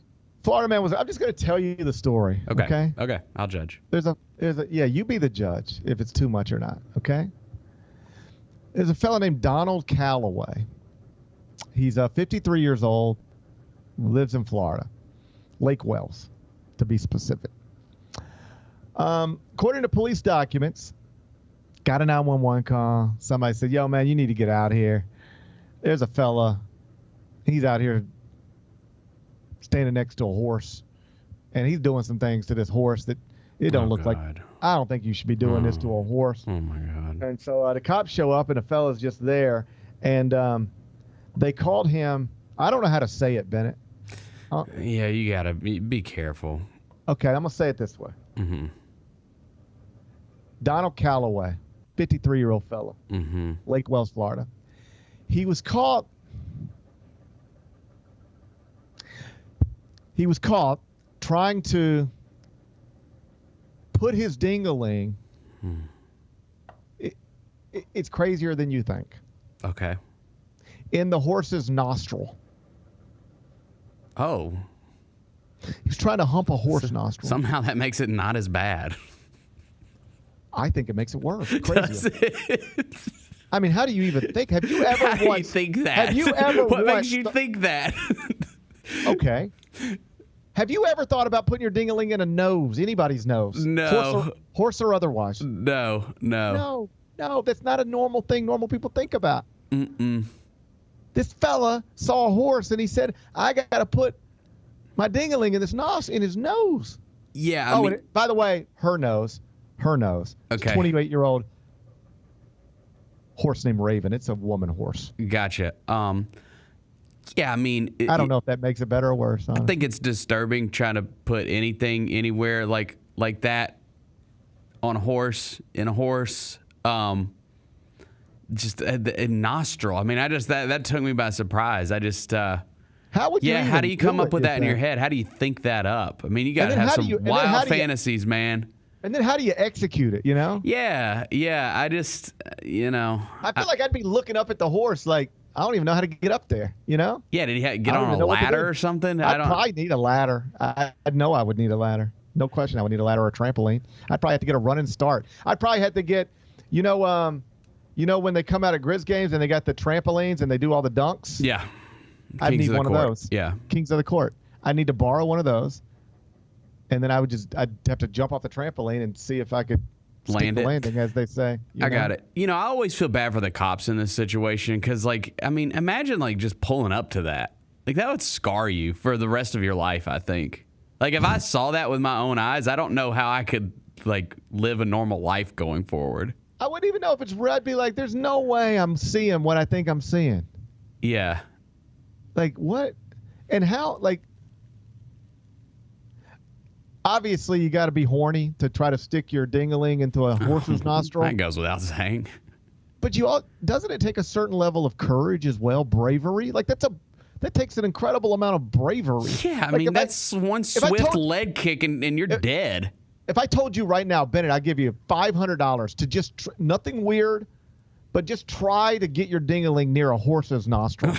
Speaker 2: Florida man I'm just going to tell you the story. Okay.
Speaker 3: I'll judge.
Speaker 2: You be the judge if it's too much or not. Okay. There's a fellow named Donald Calloway. He's 53 years old, lives in Florida, Lake Wells, to be specific. According to police documents, got a 911 call. Somebody said, yo, man, you need to get out here. There's a fella. He's out here standing next to a horse, and he's doing some things to this horse that it don't look like. I don't think you should be doing this to a horse.
Speaker 3: Oh, my God.
Speaker 2: And so the cops show up, and the fella's just there, and they called him. I don't know how to say it, Bennett.
Speaker 3: Yeah, you got to be careful.
Speaker 2: Okay, I'm going to say it this way.
Speaker 3: Mm-hmm.
Speaker 2: Donald Calloway, 53-year-old fella, Lake Wells, Florida. He was caught trying to put his ding-a-ling. It's crazier than you think.
Speaker 3: Okay.
Speaker 2: In the horse's nostril.
Speaker 3: Oh.
Speaker 2: He's trying to hump a horse nostril.
Speaker 3: Somehow that makes it not as bad.
Speaker 2: I think it makes it worse. Crazy. I mean, how do you even think? Have you ever
Speaker 3: How do you think that?
Speaker 2: Have you ever
Speaker 3: What makes you think that?
Speaker 2: Okay. Have you ever thought about putting your ding-a-ling in a nose, anybody's nose?
Speaker 3: No.
Speaker 2: Horse or otherwise?
Speaker 3: No.
Speaker 2: No, that's not a normal thing normal people think about.
Speaker 3: Mm-mm.
Speaker 2: This fella saw a horse and he said, I got to put my ding-a-ling in his nose.
Speaker 3: Yeah.
Speaker 2: And by the way, her nose. Okay. 28-year-old horse named Raven. It's a woman horse.
Speaker 3: Gotcha. Yeah, I mean,
Speaker 2: I don't know if that makes it better or worse.
Speaker 3: I think it's disturbing trying to put anything anywhere like that on a horse, in a horse. Just a nostril. I mean, that took me by surprise. I just
Speaker 2: how would you?
Speaker 3: How do you come up with that in your head? How do you think that up? I mean, you got to have some wild fantasies, man.
Speaker 2: And then how do you execute it? You know?
Speaker 3: Yeah. I just,
Speaker 2: I feel like I'd be looking up at the horse like, I don't even know how to get up there, you know?
Speaker 3: Yeah, did he get on a ladder or something?
Speaker 2: I'd probably need a ladder. I know I would need a ladder. No question I would need a ladder or a trampoline. I'd probably have to get a running start. I'd probably have to get, when they come out of Grizz games and they got the trampolines and they do all the dunks?
Speaker 3: Yeah.
Speaker 2: I'd need one of those.
Speaker 3: Yeah.
Speaker 2: Kings of the court. I need to borrow one of those. And then I'd have to jump off the trampoline and see if I could
Speaker 3: land it.
Speaker 2: Landing, as they say.
Speaker 3: I got it. I always feel bad for the cops in this situation because, imagine just pulling up to that. That would scar you for the rest of your life, I think. If I saw that with my own eyes, I don't know how I could, live a normal life going forward.
Speaker 2: I wouldn't even know if it's real. I'd be like, there's no way I'm seeing what I think I'm seeing.
Speaker 3: Yeah.
Speaker 2: What? And how, obviously, you got to be horny to try to stick your ding-a-ling into a horse's nostril.
Speaker 3: That goes without saying.
Speaker 2: But doesn't it take a certain level of courage as well, bravery? That takes an incredible amount of bravery.
Speaker 3: Yeah, that's one swift leg kick and you're dead.
Speaker 2: If I told you right now, Bennett, I'll give you $500 to just nothing weird, but just try to get your ding-a-ling near a horse's nostril.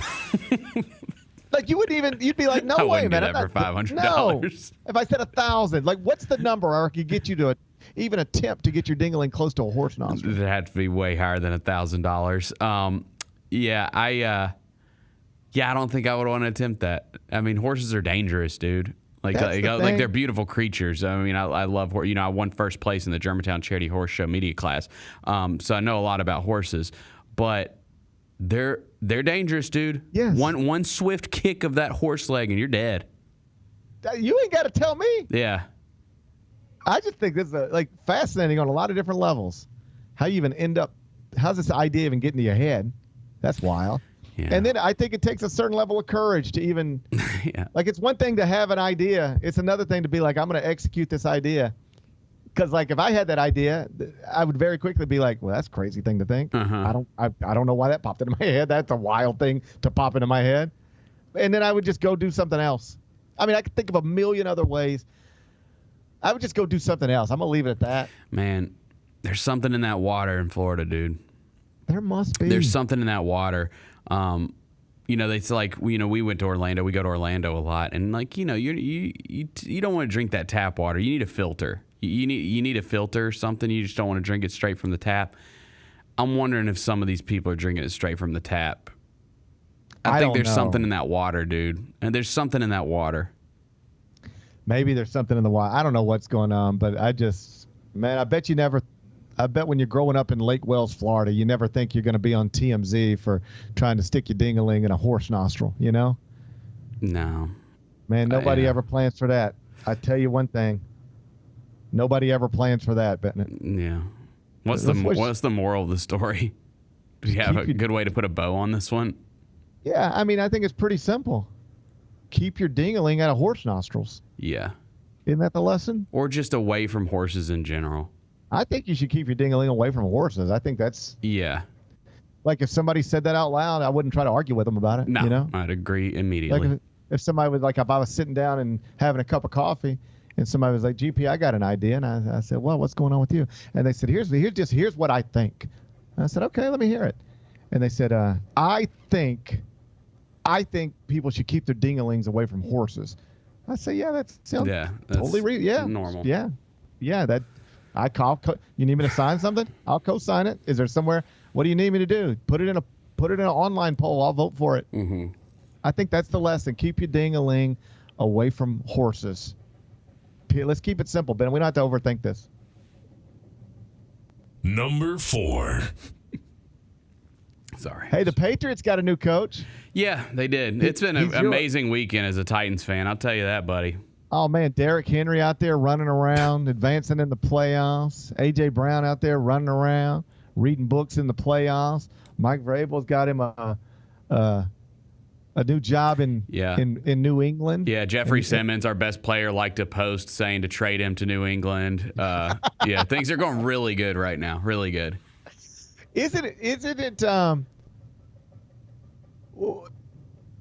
Speaker 2: You'd be like, no way, man.
Speaker 3: I wouldn't do that for $500.
Speaker 2: No. If I said 1,000, what's the number I could get you to even attempt to get your ding-a-ling close to a horse nostril?
Speaker 3: It had to be way higher than $1,000. I don't think I would want to attempt that. I mean, horses are dangerous, dude. They're beautiful creatures. I mean, I love horse. I won first place in the Germantown Charity Horse Show media class, so I know a lot about horses. But they're dangerous, dude.
Speaker 2: Yes.
Speaker 3: One swift kick of that horse leg and you're dead.
Speaker 2: You ain't got to tell me.
Speaker 3: Yeah.
Speaker 2: I just think this is fascinating on a lot of different levels. How you even end up? How's this idea even get into your head? That's wild. Yeah. And then I think it takes a certain level of courage to even, it's one thing to have an idea. It's another thing to be like, I'm going to execute this idea. Because if I had that idea, I would very quickly be like, well, that's a crazy thing to think.
Speaker 3: Uh-huh.
Speaker 2: I don't know why that popped into my head. That's a wild thing to pop into my head. And then I would just go do something else. I mean, I could think of a million other ways. I would just go do something else. I'm going to leave it at that.
Speaker 3: Man, there's something in that water in Florida, dude.
Speaker 2: There must be.
Speaker 3: There's something in that water. It's we went to Orlando. We go to Orlando a lot, and you don't want to drink that tap water. You need a filter. You need a filter or something. You just don't want to drink it straight from the tap. I'm wondering if some of these people are drinking it straight from the tap. I think there's something in that water, dude. And there's something in that water.
Speaker 2: Maybe there's something in the water. I don't know what's going on, but I bet when you're growing up in Lake Wells, Florida, you never think you're going to be on TMZ for trying to stick your ding-a-ling in a horse nostril, you know?
Speaker 3: No.
Speaker 2: Man, nobody ever plans for that. I tell you one thing. Nobody ever plans for that, Bennett.
Speaker 3: Yeah. What's the moral of the story? Do you have a good way to put a bow on this one?
Speaker 2: Yeah, I mean, I think it's pretty simple. Keep your ding-a-ling out of horse nostrils.
Speaker 3: Yeah.
Speaker 2: Isn't that the lesson?
Speaker 3: Or just away from horses in general.
Speaker 2: I think you should keep your ding-a-ling away from horses. I think that's...
Speaker 3: Yeah.
Speaker 2: If somebody said that out loud, I wouldn't try to argue with them about it.
Speaker 3: No,
Speaker 2: you know?
Speaker 3: I'd agree immediately.
Speaker 2: If somebody was if I was sitting down and having a cup of coffee and somebody was like, GP, I got an idea. And I said, well, what's going on with you? And they said, here's what I think. And I said, okay, let me hear it. And they said, I think people should keep their ding-a-lings away from horses. I say, yeah, that sounds totally
Speaker 3: normal.
Speaker 2: Yeah. That you need me to sign something? I'll co-sign it. Is there somewhere? What do you need me to do? Put it in an online poll. I'll vote for it.
Speaker 3: Mm-hmm.
Speaker 2: I think that's the lesson. Keep your ding-a-ling away from horses. Let's keep it simple, Ben. We don't have to overthink this.
Speaker 1: Number 4.
Speaker 3: Sorry.
Speaker 2: Hey, the Patriots got a new coach.
Speaker 3: Yeah, they did. It's been an amazing weekend as a Titans fan. I'll tell you that, buddy.
Speaker 2: Oh, man, Derrick Henry out there running around, advancing in the playoffs. A.J. Brown out there running around, reading books in the playoffs. Mike Vrabel's got him a new job in New England.
Speaker 3: Yeah, Jeffrey Simmons, our best player, liked to post saying to trade him to New England. Yeah, things are going really good right now. Really good.
Speaker 2: Isn't it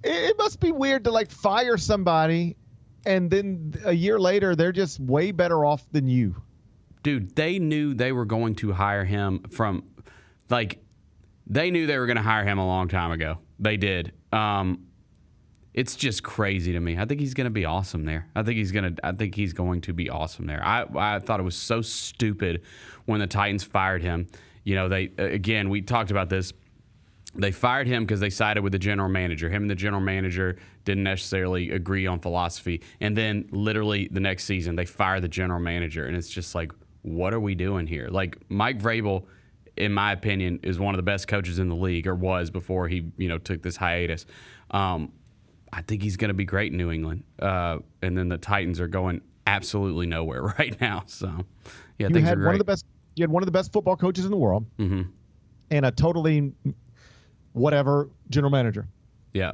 Speaker 2: it must be weird to like fire somebody and then a year later they're just way better off than you.
Speaker 3: Dude, they knew they were going to hire him they knew they were going to hire him a long time ago. They did. It's just crazy to me. I think he's going to be awesome there. I think he's going to be awesome there. I thought it was so stupid when the Titans fired him. You know, we talked about this. They fired him because they sided with the general manager. Him and the general manager didn't necessarily agree on philosophy. And then literally the next season, they fire the general manager. And it's just like, what are we doing here? Like, Mike Vrabel, in my opinion, is one of the best coaches in the league, or was before he, took this hiatus. I think he's going to be great in New England. And then the Titans are going absolutely nowhere right now. So, yeah, things are great.
Speaker 2: You had one of the best football coaches in the world, and a totally whatever general manager.
Speaker 3: Yeah.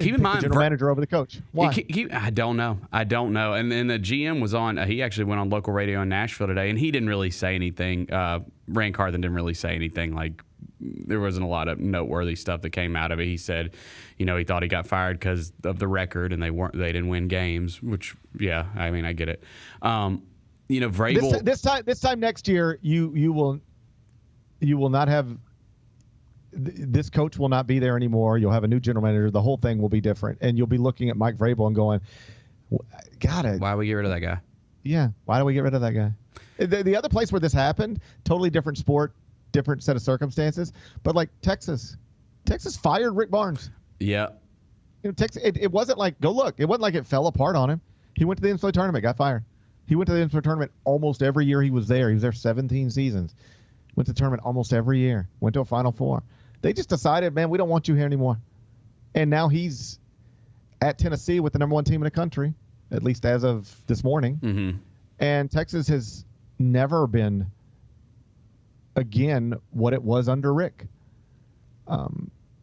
Speaker 3: Keep in mind,
Speaker 2: general manager over the coach. Why?
Speaker 3: I don't know. And then the GM was on. He actually went on local radio in Nashville today, and he didn't really say anything. Rand Carthen didn't really say anything. Like, there wasn't a lot of noteworthy stuff that came out of it. He said, he thought he got fired because of the record, and they didn't win games. Which, yeah, I mean, I get it. Vrabel.
Speaker 2: This time next year, you will not have. This coach will not be there anymore. You'll have a new general manager. The whole thing will be different, and you'll be looking at Mike Vrabel and going, "Got it."
Speaker 3: Why do we get rid of that guy?
Speaker 2: Yeah, why do we get rid of that guy? The other place where this happened, totally different sport, different set of circumstances. But like Texas fired Rick Barnes.
Speaker 3: Yeah.
Speaker 2: Texas. It wasn't like It wasn't like it fell apart on him. He went to the NCAA tournament, got fired. He went to the NCAA tournament almost every year he was there. He was there 17 seasons. Went to the tournament almost every year. Went to a Final Four. They just decided, man, we don't want you here anymore. And now he's at Tennessee with the number 1 team in the country, at least as of this morning.
Speaker 3: Mm-hmm.
Speaker 2: And Texas has never been, again, what it was under Rick.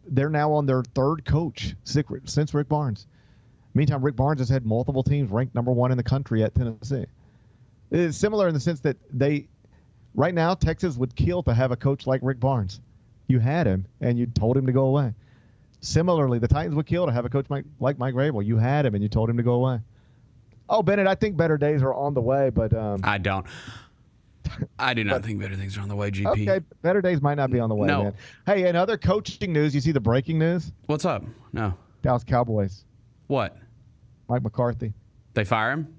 Speaker 2: They're now on their 3rd coach since Rick Barnes. Meantime, Rick Barnes has had multiple teams ranked number 1 in the country at Tennessee. It's similar in the sense that right now, Texas would kill to have a coach like Rick Barnes. You had him, and you told him to go away. Similarly, the Titans would kill to have a coach like Mike Vrabel. You had him, and you told him to go away. Oh, Bennett, I think better days are on the way, but
Speaker 3: I don't. I do not think better things are on the way, GP.
Speaker 2: Okay, better days might not be on the way, man. Hey, in other coaching news, you see the breaking news?
Speaker 3: What's up? No.
Speaker 2: Dallas Cowboys.
Speaker 3: What?
Speaker 2: Mike McCarthy.
Speaker 3: They fire him?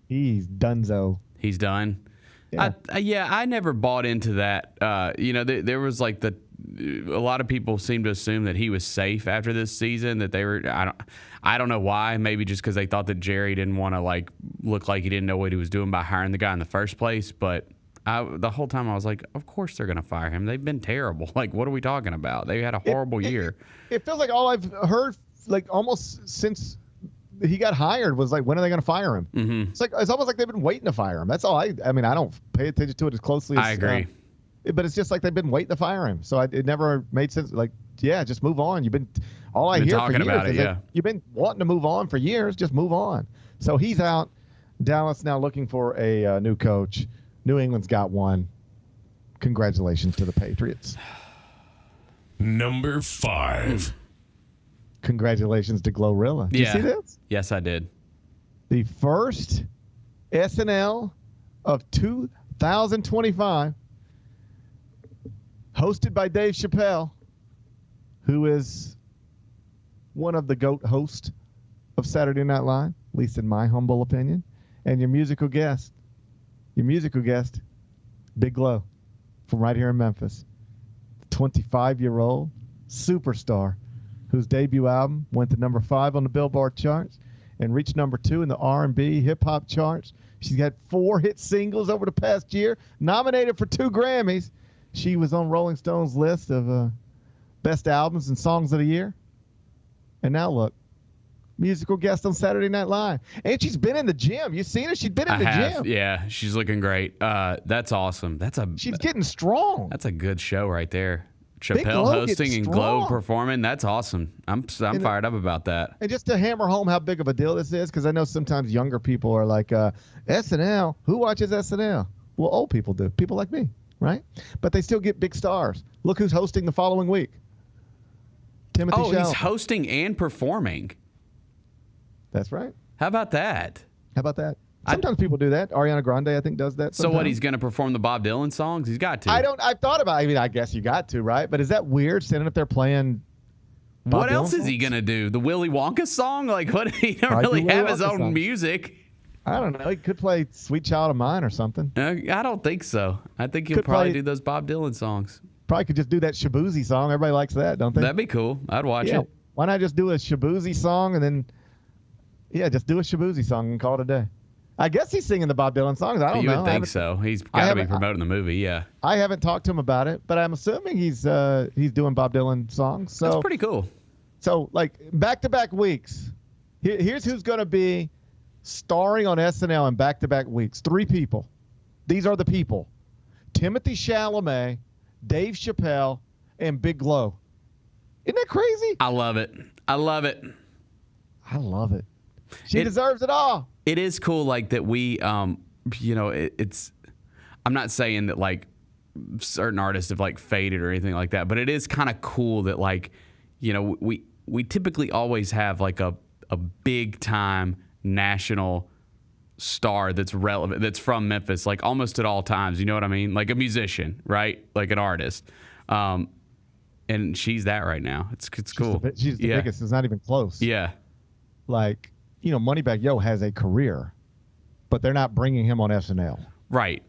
Speaker 2: He's donezo.
Speaker 3: He's done?
Speaker 2: Yeah.
Speaker 3: I never bought into that. There was like a lot of people seem to assume that he was safe after this season, that they were, I don't know why, maybe just because they thought that Jerry didn't want to like look like he didn't know what he was doing by hiring the guy in the first place. But the whole time I was like, of course they're going to fire him. They've been terrible. Like, what are we talking about? They had a horrible year.
Speaker 2: It feels like all I've heard, like almost since he got hired, was like, when are they going to fire him?
Speaker 3: Mm-hmm.
Speaker 2: It's almost like they've been waiting to fire him. That's all. I mean, I don't pay attention to it as closely as
Speaker 3: I agree.
Speaker 2: But it's just like they've been waiting to fire him. So it never made sense. Like, yeah, just move on. You've been all I hear
Speaker 3: talking
Speaker 2: for years
Speaker 3: about it. Yeah,
Speaker 2: you've been wanting to move on for years. Just move on. So he's out. Dallas now looking for a new coach. New England's got one. Congratulations to the Patriots.
Speaker 1: Number 5.
Speaker 2: Congratulations to Glorilla. Did you see this?
Speaker 3: Yes, I did.
Speaker 2: The first SNL of 2025, hosted by Dave Chappelle, who is one of the GOAT hosts of Saturday Night Live, at least in my humble opinion, and your musical guest, Big Glow, from right here in Memphis, 25-year-old superstar whose debut album went to number 5 on the Billboard charts and reached number 2 in the R&B hip-hop charts. She's got 4 hit singles over the past year, nominated for 2 Grammys. She was on Rolling Stone's list of best albums and songs of the year. And now look, musical guest on Saturday Night Live. And she's been in the gym. You seen her? She's been in the gym.
Speaker 3: Yeah, she's looking great. That's awesome.
Speaker 2: She's getting strong.
Speaker 3: That's a good show right there. Chappelle hosting and Glow performing. That's awesome. I'm fired up about that.
Speaker 2: And just to hammer home how big of a deal this is, because I know sometimes younger people are like, SNL, who watches SNL? Well, old people do. People like me, right? But they still get big stars. Look who's hosting the following week. Timothy Chalamet.
Speaker 3: He's hosting and performing.
Speaker 2: That's right.
Speaker 3: How about that?
Speaker 2: Sometimes people do that. Ariana Grande, I think, does that sometimes.
Speaker 3: So what, he's going to perform the Bob Dylan songs? He's got to.
Speaker 2: I thought about it. I mean, I guess you got to, right? But is that weird, standing up there playing Bob
Speaker 3: What
Speaker 2: Dylan
Speaker 3: else
Speaker 2: songs?
Speaker 3: is he going to do? The Willy Wonka song? Like, what? He don't really have his own music.
Speaker 2: I don't know. He could play Sweet Child of Mine or something.
Speaker 3: I don't think so. I think he'll probably do those Bob Dylan songs.
Speaker 2: Probably could just do that Shabuzi song. Everybody likes that, don't they?
Speaker 3: That'd be cool. I'd watch it.
Speaker 2: Why not just do a Shabuzi song and then, just do a Shabuzi song and call it a day? I guess he's singing the Bob Dylan songs. I don't know.
Speaker 3: You would think so. He's got to be promoting the movie, yeah.
Speaker 2: I haven't talked to him about it, but I'm assuming he's doing Bob Dylan songs. So
Speaker 3: that's pretty cool.
Speaker 2: So, like, back-to-back weeks. Here's who's going to be starring on SNL in back-to-back weeks. 3 people. These are the people. Timothy Chalamet, Dave Chappelle, and Big Glow. Isn't that crazy?
Speaker 3: I love it.
Speaker 2: She deserves it all.
Speaker 3: It is cool, like, that we, it's, I'm not saying that, like, certain artists have, like, faded or anything like that, but it is kind of cool that, like, we typically always have, like, a big-time national star that's relevant, that's from Memphis, like, almost at all times, you know what I mean? Like a musician, right? Like an artist. And she's that right now. It's cool.
Speaker 2: She's the biggest. It's not even close.
Speaker 3: Yeah.
Speaker 2: Like, Moneybagg Yo has a career, but they're not bringing him on SNL.
Speaker 3: Right.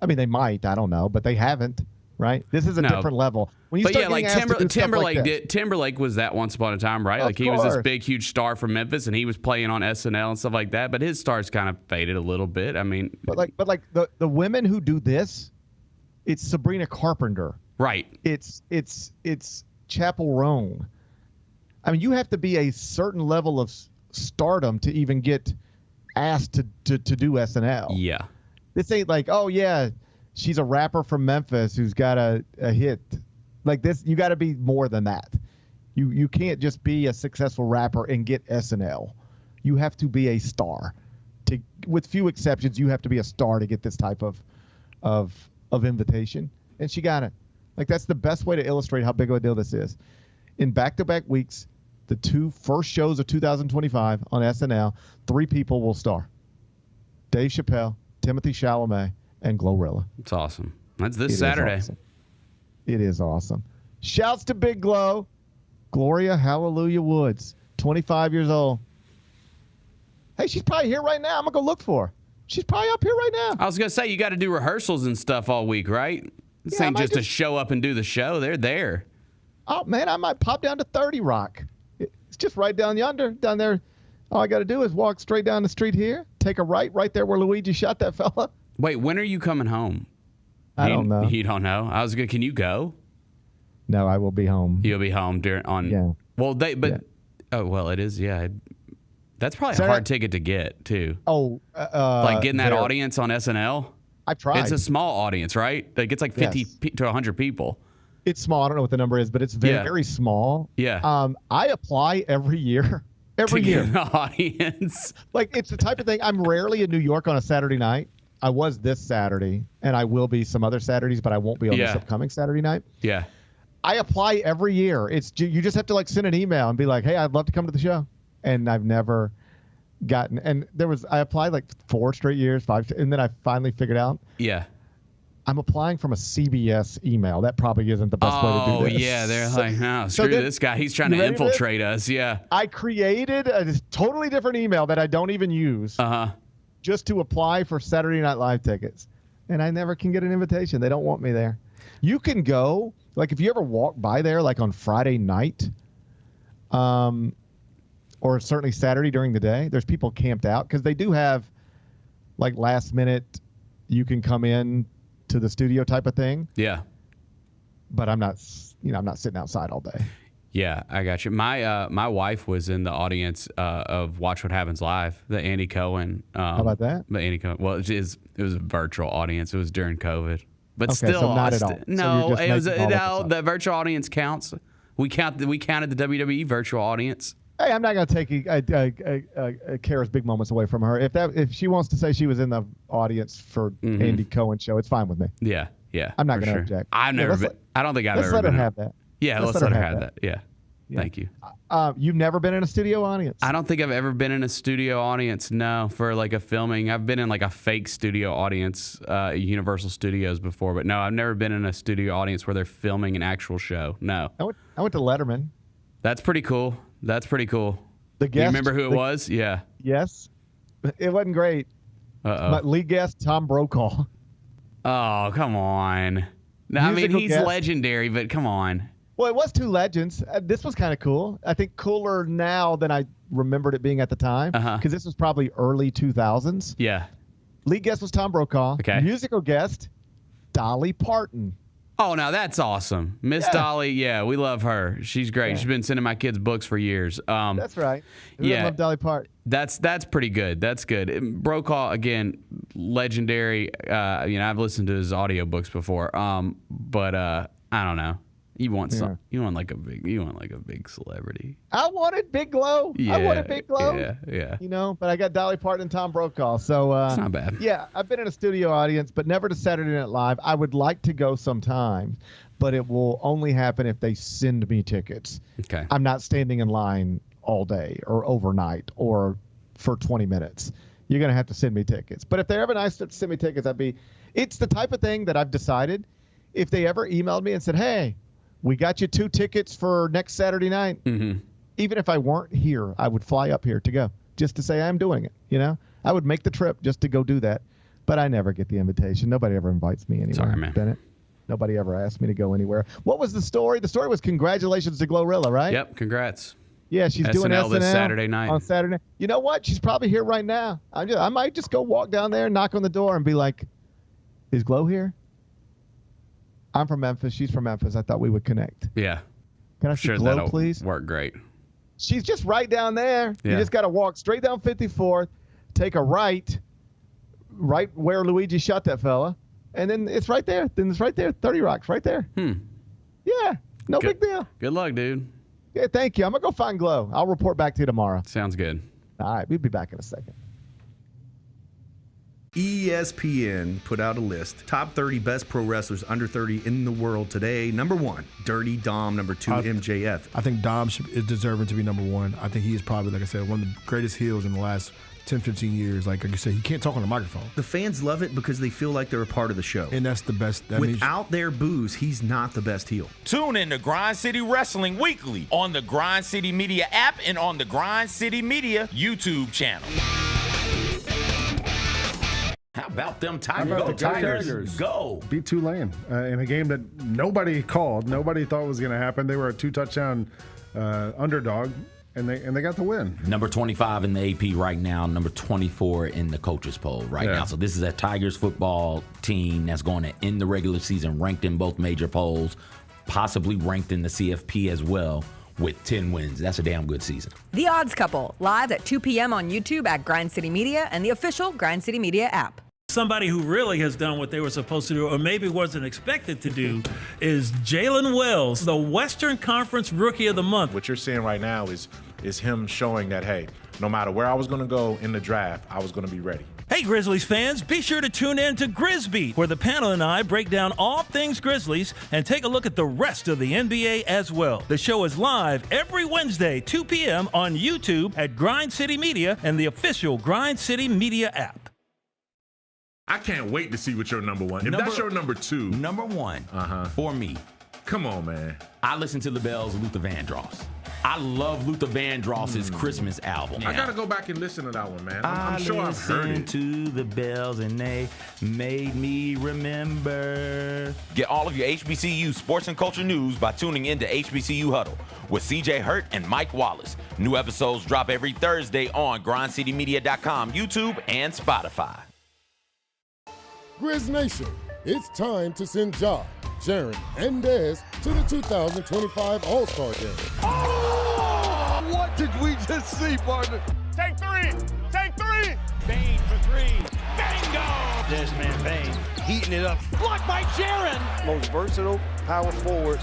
Speaker 2: I mean, they might. I don't know, but they haven't. Right. This is a different level. When you start
Speaker 3: like
Speaker 2: Timberlake
Speaker 3: Timberlake was that once upon a time, right? Like he was this big, huge star from Memphis, and he was playing on SNL and stuff like that. But his stars kind of faded a little bit. I mean,
Speaker 2: but the women who do this, it's Sabrina Carpenter.
Speaker 3: Right.
Speaker 2: It's Chappell Roan. I mean, you have to be a certain level of stardom to even get asked to do SNL.
Speaker 3: Yeah.
Speaker 2: This ain't like, oh yeah, she's a rapper from Memphis who's got a hit. Like this, you got to be more than that. You can't just be a successful rapper and get SNL. You have to be a star. With few exceptions, you have to be a star to get this type of invitation. And she got it. Like that's the best way to illustrate how big of a deal this is. In back-to-back weeks, the 2 first shows of 2025 on SNL, 3 people will star. Dave Chappelle, Timothy Chalamet, and Glorilla.
Speaker 3: It's awesome. That's this Saturday.
Speaker 2: It is awesome. Shouts to Big Glow. Gloria Hallelujah Woods, 25 years old. Hey, she's probably here right now. I'm going to go look for her. She's probably up here right now.
Speaker 3: I was going to say, you got to do rehearsals and stuff all week, right? This ain't just to show up and do the show. They're there.
Speaker 2: Oh, man, I might pop down to 30 Rock. It's just right down yonder, down there. All I got to do is walk straight down the street here, take a right there where Luigi shot that fella.
Speaker 3: Wait, when are you coming home?
Speaker 2: I don't know.
Speaker 3: You don't know? I was good. Can you go?
Speaker 2: No, I will be home.
Speaker 3: You'll be home
Speaker 2: Yeah.
Speaker 3: Well, oh well, it is. Yeah, that's probably a hard ticket to get too.
Speaker 2: Oh,
Speaker 3: like getting that audience on SNL.
Speaker 2: I tried.
Speaker 3: It's a small audience, right? Like it's like 50 to 100 people.
Speaker 2: It's small. I don't know what the number is, but it's very small.
Speaker 3: Yeah.
Speaker 2: I apply every year. Every year.
Speaker 3: Get an audience.
Speaker 2: Like it's the type of thing. I'm rarely in New York on a Saturday night. I was this Saturday, and I will be some other Saturdays, but I won't be on this upcoming Saturday night.
Speaker 3: Yeah.
Speaker 2: I apply every year. You just have to like send an email and be like, hey, I'd love to come to the show. And I've never gotten, and I applied like 4 straight years, 5, and then I finally figured out.
Speaker 3: Yeah.
Speaker 2: I'm applying from a CBS email. That probably isn't the best way to do this.
Speaker 3: Oh, yeah. They're like, no, screw this guy. He's trying to infiltrate us. Yeah.
Speaker 2: I created a totally different email that I don't even use. Just to apply for Saturday Night Live tickets. And I never can get an invitation. They don't want me there. You can go, like if you ever walk by there, like on Friday night, or certainly Saturday during the day. There's people camped out because they do have like last minute, you can come in to the studio type of thing.
Speaker 3: Yeah.
Speaker 2: But I'm not sitting outside all day.
Speaker 3: Yeah, I got you. My wife was in the audience of Watch What Happens Live, the Andy Cohen.
Speaker 2: How about that?
Speaker 3: The Andy Cohen. Well, it was a virtual audience. It was during COVID, but
Speaker 2: Okay,
Speaker 3: still,
Speaker 2: so not at all.
Speaker 3: No,
Speaker 2: So
Speaker 3: it was
Speaker 2: the
Speaker 3: virtual audience counts. We counted the WWE virtual audience.
Speaker 2: Hey, I'm not going to take Kara's big moments away from her. If she wants to say she was in the audience for Andy Cohen show, it's fine with me.
Speaker 3: Yeah.
Speaker 2: I'm not
Speaker 3: for
Speaker 2: going to
Speaker 3: sure.
Speaker 2: object.
Speaker 3: I've never been. I don't think I've
Speaker 2: let's
Speaker 3: ever
Speaker 2: let
Speaker 3: been.
Speaker 2: her have that.
Speaker 3: Yeah, let's let her have that. Yeah. Thank you.
Speaker 2: You've never been in a studio audience?
Speaker 3: I don't think I've ever been in a studio audience, no, for like a filming. I've been in like a fake studio audience, Universal Studios before, but no, I've never been in a studio audience where they're filming an actual show. No.
Speaker 2: I went to Letterman.
Speaker 3: That's pretty cool.
Speaker 2: The guest,
Speaker 3: you remember who it was? Yeah.
Speaker 2: Yes. It wasn't great.
Speaker 3: Uh-oh.
Speaker 2: Lead guest, Tom Brokaw.
Speaker 3: Oh, come on. No, I mean, he's
Speaker 2: guest.
Speaker 3: legendary, but come on.
Speaker 2: Well, it was two legends. This was kind of cool. I think cooler now than I remembered it being at the time, because this was probably early 2000s.
Speaker 3: Yeah.
Speaker 2: Lead guest was Tom Brokaw.
Speaker 3: Okay.
Speaker 2: Musical guest, Dolly Parton.
Speaker 3: Oh, now that's awesome. Miss Dolly, yeah, we love her. She's great.
Speaker 2: Yeah.
Speaker 3: She's been sending my kids books for years.
Speaker 2: That's right. I love Dolly Parton.
Speaker 3: That's pretty good. That's good. Brokaw, again, legendary. I've listened to his audiobooks before. But I don't know. You want like a big celebrity.
Speaker 2: I wanted Big Glow.
Speaker 3: Yeah,
Speaker 2: I wanted Big Glow.
Speaker 3: Yeah.
Speaker 2: But I got Dolly Parton and Tom Brokaw. So
Speaker 3: it's not bad.
Speaker 2: Yeah, I've been in a studio audience, but never to Saturday Night Live. I would like to go sometime, but it will only happen if they send me tickets.
Speaker 3: Okay.
Speaker 2: I'm not standing in line all day or overnight or for 20 minutes. You're going to have to send me tickets. But if they're ever nice to send me tickets, it's the type of thing that I've decided if they ever emailed me and said, hey, we got you 2 tickets for next Saturday night.
Speaker 3: Mm-hmm.
Speaker 2: Even if I weren't here, I would fly up here to go just to say I'm doing it. I would make the trip just to go do that. But I never get the invitation. Nobody ever invites me anywhere.
Speaker 3: Sorry, man.
Speaker 2: Bennett. Nobody ever asked me to go anywhere. What was the story? The story was congratulations to Glorilla, right?
Speaker 3: Yep, congrats.
Speaker 2: Yeah, she's doing SNL
Speaker 3: this Saturday night.
Speaker 2: On Saturday. You know what? She's probably here right now. I might just go walk down there and knock on the door and be like, is Glo here? I'm from Memphis. She's from Memphis. I thought we would connect.
Speaker 3: Yeah.
Speaker 2: Can I see Glo,
Speaker 3: that'll
Speaker 2: please?
Speaker 3: Work great.
Speaker 2: She's just right down there.
Speaker 3: Yeah.
Speaker 2: You just got to walk straight down 54th, take a right where Luigi shot that fella, and then it's right there. 30 Rock's right there. Yeah. No big deal.
Speaker 3: Good luck, dude.
Speaker 2: Yeah, thank you. I'm going to go find Glo. I'll report back to you tomorrow.
Speaker 3: Sounds good.
Speaker 2: All right. We'll be back in a second.
Speaker 14: ESPN put out a list. Top 30 best pro wrestlers under 30 in the world today. Number 1, Dirty Dom. Number 2, MJF.
Speaker 12: I think Dom is deserving to be number 1. I think he is probably, like I said, one of the greatest heels in the last 10, 15 years. Like you said, he can't talk on the microphone.
Speaker 14: The fans love it because they feel like they're a part of the show.
Speaker 12: And that's the best.
Speaker 14: Without their booze, he's not the best heel.
Speaker 9: Tune in to Grind City Wrestling weekly on the Grind City Media app and on the Grind City Media YouTube channel. How about them Tigers?
Speaker 8: How about
Speaker 9: Go
Speaker 8: the
Speaker 9: Tigers. Go.
Speaker 8: Beat Tulane in a game that nobody called. Nobody thought was going to happen. They were a 2-touchdown underdog, and they got the win.
Speaker 9: Number 25 in the AP right now, number 24 in the coaches poll right now. So this is a Tigers football team that's going to end the regular season ranked in both major polls, possibly ranked in the CFP as well, with 10 wins. That's a damn good season.
Speaker 13: The Odds Couple, live at 2 p.m. on YouTube at Grind City Media and the official Grind City Media app.
Speaker 17: Somebody who really has done what they were supposed to do, or maybe wasn't expected to do, is Jalen Wells, the Western Conference Rookie of the Month.
Speaker 18: What you're seeing right now is him showing that, hey, no matter where I was going to go in the draft, I was going to be ready.
Speaker 17: Hey, Grizzlies fans, be sure to tune in to Grizzbeat, where the panel and I break down all things Grizzlies and take a look at the rest of the NBA as well. The show is live every Wednesday, 2 p.m. on YouTube at Grind City Media and the official Grind City Media app.
Speaker 18: I can't wait to see what your number 1. If that's your number 2.
Speaker 9: Number 1 for me.
Speaker 18: Come on, man.
Speaker 9: I listen to LaBelle's Luther Vandross. I love Luther Vandross's Christmas album.
Speaker 18: I gotta go back and listen to that one, man. I'm sure I've heard it.
Speaker 9: To the bells and they made me remember. Get all of your HBCU sports and culture news by tuning in to HBCU Huddle with CJ Hurt and Mike Wallace. New episodes drop every Thursday on grindcitymedia.com, YouTube, and Spotify.
Speaker 4: Grizz Nation, it's time to send Ja, Jaron, and Dez to the 2025 All-Star Game.
Speaker 6: Oh! What did we just see, partner? Take three! Take three!
Speaker 7: Bain for three. Bingo! Desmond Bain heating it up. Blocked by Jaron.
Speaker 5: Most versatile power forward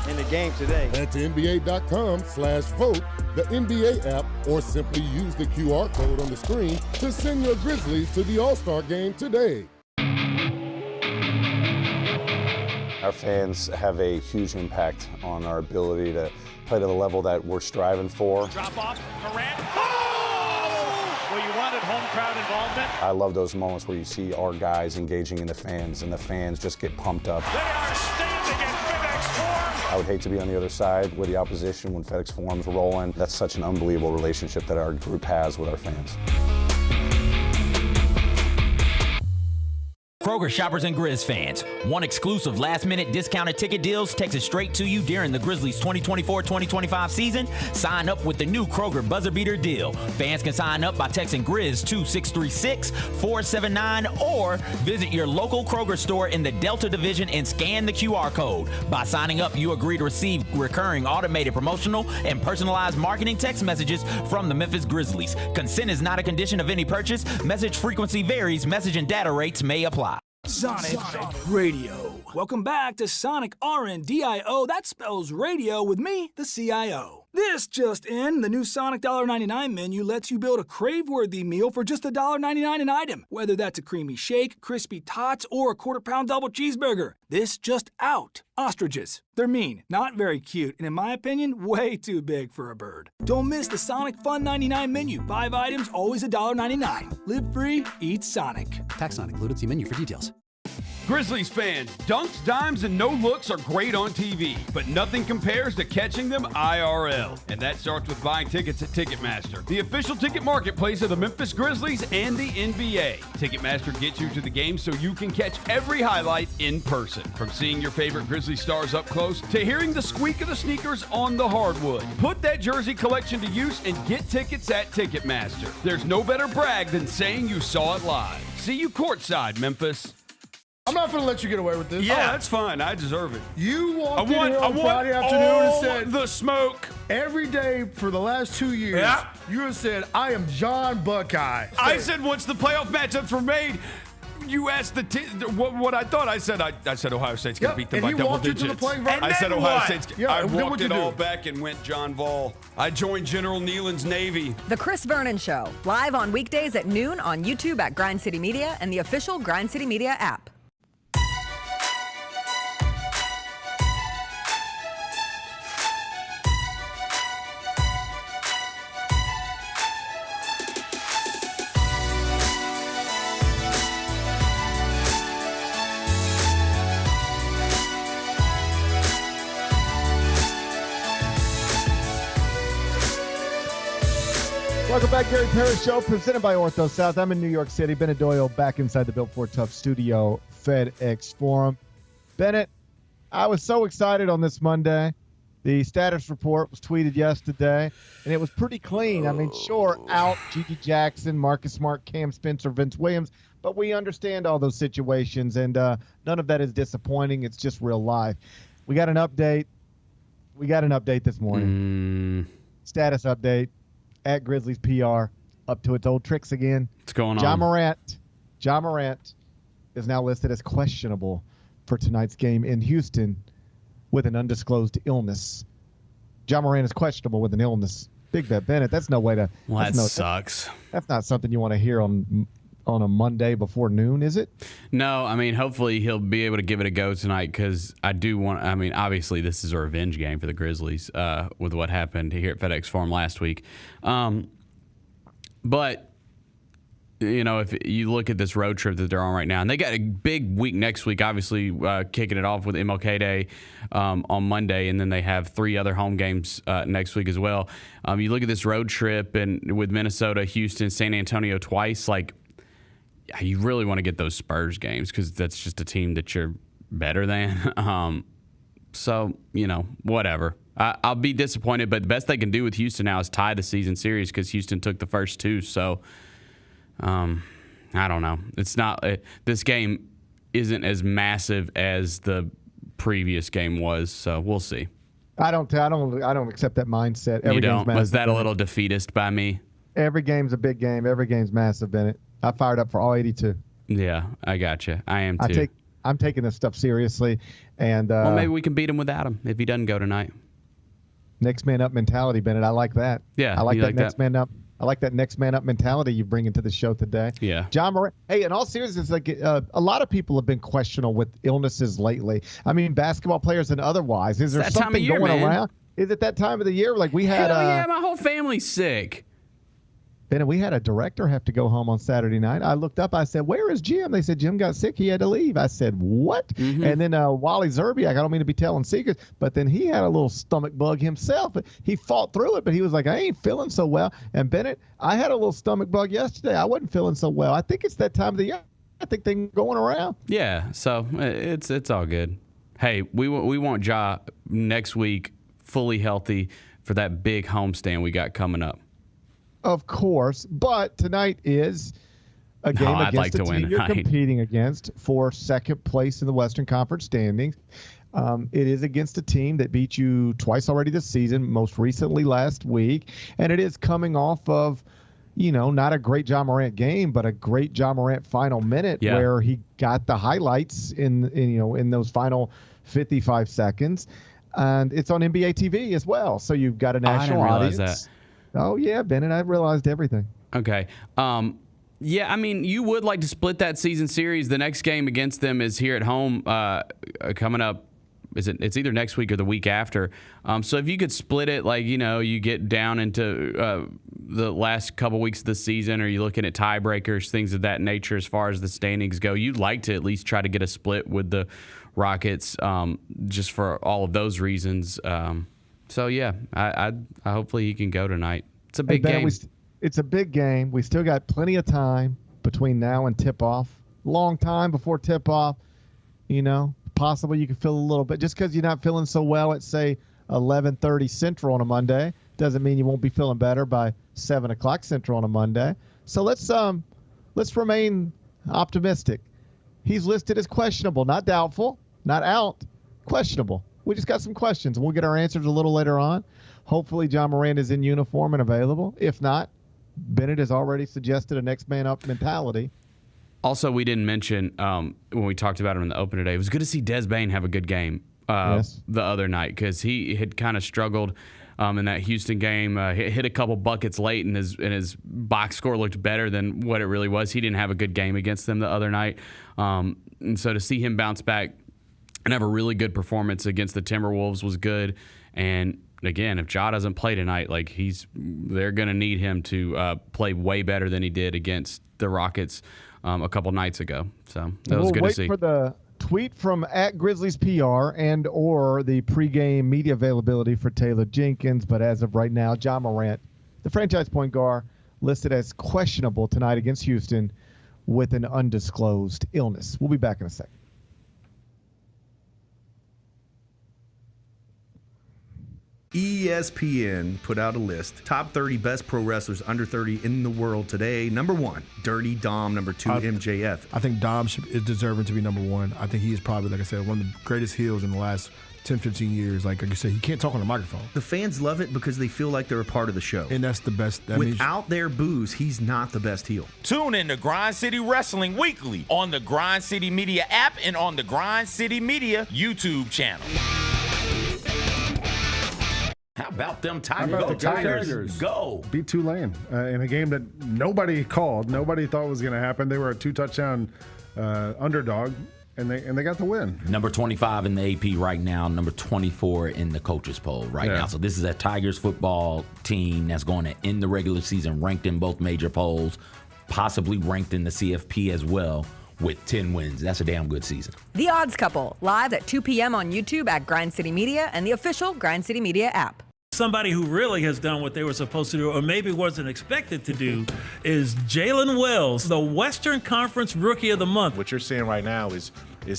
Speaker 5: in the game today.
Speaker 4: Head to NBA.com/vote, the NBA app, or simply use the QR code on the screen to send your Grizzlies to the All-Star Game today.
Speaker 19: Our fans have a huge impact on our ability to play to the level that we're striving for.
Speaker 7: Drop off, Morant. Oh! Well, you wanted home crowd involvement.
Speaker 19: I love those moments where you see our guys engaging in the fans, and the fans just get pumped up.
Speaker 7: They are standing in FedEx Forum.
Speaker 19: I would hate to be on the other side with the opposition when FedEx Forum's rolling. That's such an unbelievable relationship that our group has with our fans.
Speaker 9: Kroger shoppers and Grizz fans, one exclusive last-minute discounted ticket deals takes it straight to you during the Grizzlies 2024-2025 season. Sign up with the new Kroger Buzzer Beater deal. Fans can sign up by texting Grizz to 636-479 or visit your local Kroger store in the Delta Division and scan the QR code. By signing up, you agree to receive recurring automated promotional and personalized marketing text messages from the Memphis Grizzlies. Consent is not a condition of any purchase. Message frequency varies. Message and data rates may apply.
Speaker 20: Sonic Radio. Welcome back to Sonic R&dio. That spells radio with me, the CIO. This just in, the new Sonic $1.99 menu lets you build a crave-worthy meal for just $1.99 an item. Whether that's a creamy shake, crispy tots, or a quarter-pound double cheeseburger. This just out. Ostriches. They're mean, not very cute, and in my opinion, way too big for a bird. Don't miss the Sonic Fun 99 menu. 5 items, always $1.99. Live free, eat Sonic.
Speaker 21: Tax not included. See menu for details.
Speaker 11: Grizzlies fans, dunks, dimes, and no looks are great on TV, but nothing compares to catching them IRL. And that starts with buying tickets at Ticketmaster, the official ticket marketplace of the Memphis Grizzlies and the NBA. Ticketmaster gets you to the game so you can catch every highlight in person. From seeing your favorite Grizzly stars up close to hearing the squeak of the sneakers on the hardwood. Put that jersey collection to use and get tickets at Ticketmaster. There's no better brag than saying you saw it live. See you courtside, Memphis.
Speaker 12: I'm not going to let you get away with this.
Speaker 11: Yeah, that's fine. I deserve it.
Speaker 12: You walked in here on Friday afternoon and said
Speaker 11: the smoke.
Speaker 12: Every day for the last 2 years, you have said, I am John Buckeye.
Speaker 11: I said once the playoff matchups were made, you asked what I thought. I said Ohio State's going to beat them by double digits. I said Ohio State's. I walked it all back and went John Vol. I joined General Nealon's Navy.
Speaker 13: The Chris Vernon Show, live on weekdays at noon on YouTube at Grind City Media and the official Grind City Media app.
Speaker 2: Welcome back, Gary Parrish Show, presented by OrthoSouth. I'm in New York City. Bennett Doyle back inside the Built Ford Tough studio, FedEx Forum. Bennett, I was so excited on this Monday. The status report was tweeted yesterday, and it was pretty clean. I mean, sure, out G.G. Jackson, Marcus Smart, Cam Spencer, Vince Williams, but we understand all those situations, and none of that is disappointing. It's just real life. We got an update. This morning. Status update. At Grizzlies PR, up to its old tricks again.
Speaker 3: What's going on?
Speaker 2: Ja Morant is now listed as questionable for tonight's game in Houston with an undisclosed illness. Ja Morant is questionable with an illness. Big Bet Bennett. That's no way to.
Speaker 3: Well, that sucks.
Speaker 2: That's not something you want to hear on a Monday before noon, is it?
Speaker 3: No, I mean, hopefully he'll be able to give it a go tonight because I do want. I mean, obviously this is a revenge game for the Grizzlies with what happened here at FedEx Forum last week. But you know, if you look at this road trip that they're on right now, and they got a big week next week, obviously kicking it off with MLK Day on Monday, and then they have 3 other home games next week as well. You look at this road trip and with Minnesota, Houston, San Antonio twice, like you really want to get those Spurs games because that's just a team that you're better than. So, you know, whatever. I'll be disappointed, but the best they can do with Houston now is tie the season series because Houston took the first 2, so I don't know. It's not this game isn't as massive as the previous game was, so we'll see.
Speaker 2: I don't accept that mindset. Every
Speaker 3: you don't?
Speaker 2: Game's
Speaker 3: Was that a
Speaker 2: massive.
Speaker 3: little defeatist by me?
Speaker 2: Every game's a big game. Every game's massive, Bennett. I fired up for all 82.
Speaker 3: Yeah, I got you. I am too.
Speaker 2: I'm taking this stuff seriously, and
Speaker 3: well, maybe we can beat him without him if he doesn't go tonight.
Speaker 2: Next man up mentality, Bennett. I like that.
Speaker 3: Yeah,
Speaker 2: I like
Speaker 3: you
Speaker 2: that
Speaker 3: like
Speaker 2: next
Speaker 3: that?
Speaker 2: man up. I like that next man up mentality you bring into the show today.
Speaker 3: Yeah.
Speaker 2: John Morant. Hey, in all seriousness, like a lot of people have been questionable with illnesses lately. I mean, basketball players and otherwise. Is there
Speaker 3: It's that time
Speaker 2: something
Speaker 3: of year,
Speaker 2: going
Speaker 3: man.
Speaker 2: around? Is it that time of the year? Like we had.
Speaker 3: Hell yeah, my whole family's sick.
Speaker 2: Bennett, we had a director have to go home on Saturday night. I looked up. I said, "Where is Jim?" They said Jim got sick. He had to leave. I said, "What?"
Speaker 3: Mm-hmm.
Speaker 2: And then Wally Zerbiak. I don't mean to be telling secrets, but then he had a little stomach bug himself. He fought through it, but he was like, "I ain't feeling so well." And Bennett, I had a little stomach bug yesterday. I wasn't feeling so well. I think it's that time of the year. I think they're going around.
Speaker 3: Yeah, so it's all good. Hey, we want Ja next week fully healthy for that big homestand we got coming up.
Speaker 2: Of course, but tonight is a game
Speaker 3: I'd
Speaker 2: against
Speaker 3: like
Speaker 2: a
Speaker 3: to
Speaker 2: team
Speaker 3: win
Speaker 2: you're
Speaker 3: tonight.
Speaker 2: competing against for second place in the Western Conference standings. It is against a team that beat you twice already this season, most recently last week, and it is coming off of, you know, not a great Ja Morant game, but a great Ja Morant final minute where he got the highlights in those final 55 seconds, and it's on NBA TV as well. So you've got a national
Speaker 3: realize
Speaker 2: audience.
Speaker 3: that.
Speaker 2: Oh yeah, Bennett, I realized everything.
Speaker 3: Okay. Yeah, I mean, you would like to split that season series. The next game against them is here at home coming up. It's either next week or the week after. So if you could split it, like, you know, you get down into the last couple weeks of the season, or you're looking at tiebreakers, things of that nature as far as the standings go, you'd like to at least try to get a split with the Rockets just for all of those reasons. So, yeah, I hopefully he can go tonight. It's a big game.
Speaker 2: It's a big game. We still got plenty of time between now and tip-off. Long time before tip-off. You know, possibly you can feel a little bit. Just because you're not feeling so well at, say, 11:30 Central on a Monday doesn't mean you won't be feeling better by 7 o'clock Central on a Monday. So let's remain optimistic. He's listed as questionable, not doubtful, not out, questionable. We just got some questions, and we'll get our answers a little later on. Hopefully, Ja Morant is in uniform and available. If not, Bennett has already suggested a next man up mentality.
Speaker 3: Also, we didn't mention when we talked about him in the opener today, it was good to see Des Bane have a good game the other night because he had kind of struggled in that Houston game. Hit a couple buckets late, and his box score looked better than what it really was. He didn't have a good game against them the other night. And so to see him bounce back and have a really good performance against the Timberwolves was good. And again, if Ja doesn't play tonight, like they're going to need him to play way better than he did against the Rockets a couple nights ago. So that was good to see.
Speaker 2: We'll wait for the tweet from @GrizzliesPR and or the pregame media availability for Taylor Jenkins. But as of right now, Ja Morant, the franchise point guard, listed as questionable tonight against Houston with an undisclosed illness. We'll be back in a second.
Speaker 14: ESPN put out a list. Top 30 best pro wrestlers under 30 in the world today. Number 1, Dirty Dom. Number 2, MJF.
Speaker 12: I think Dom is deserving to be number 1. I think he is probably, like I said, one of the greatest heels in the last 10, 15 years. Like you said, he can't talk on a microphone.
Speaker 14: The fans love it because they feel like they're a part of the show.
Speaker 12: And that's the best.
Speaker 14: Without their booze, he's not the best heel.
Speaker 9: Tune in to Grind City Wrestling weekly on the Grind City Media app and on the Grind City Media YouTube channel. How about them Tigers? Go.
Speaker 8: Beat Tulane in a game that nobody called. Nobody thought was going to happen. They were a 2-touchdown underdog, and they got the win.
Speaker 9: Number 25 in the AP right now, number 24 in the coaches poll right now. So this is a Tigers football team that's going to end the regular season ranked in both major polls. possibly ranked in the CFP as well with 10 wins. That's a damn good season.
Speaker 13: The Odds Couple, live at 2 p.m. on YouTube at Grind City Media and the official Grind City Media app.
Speaker 17: Somebody who really has done what they were supposed to do, or maybe wasn't expected to do, is Jalen Wells, the Western Conference Rookie of the Month.
Speaker 18: What you're seeing right now is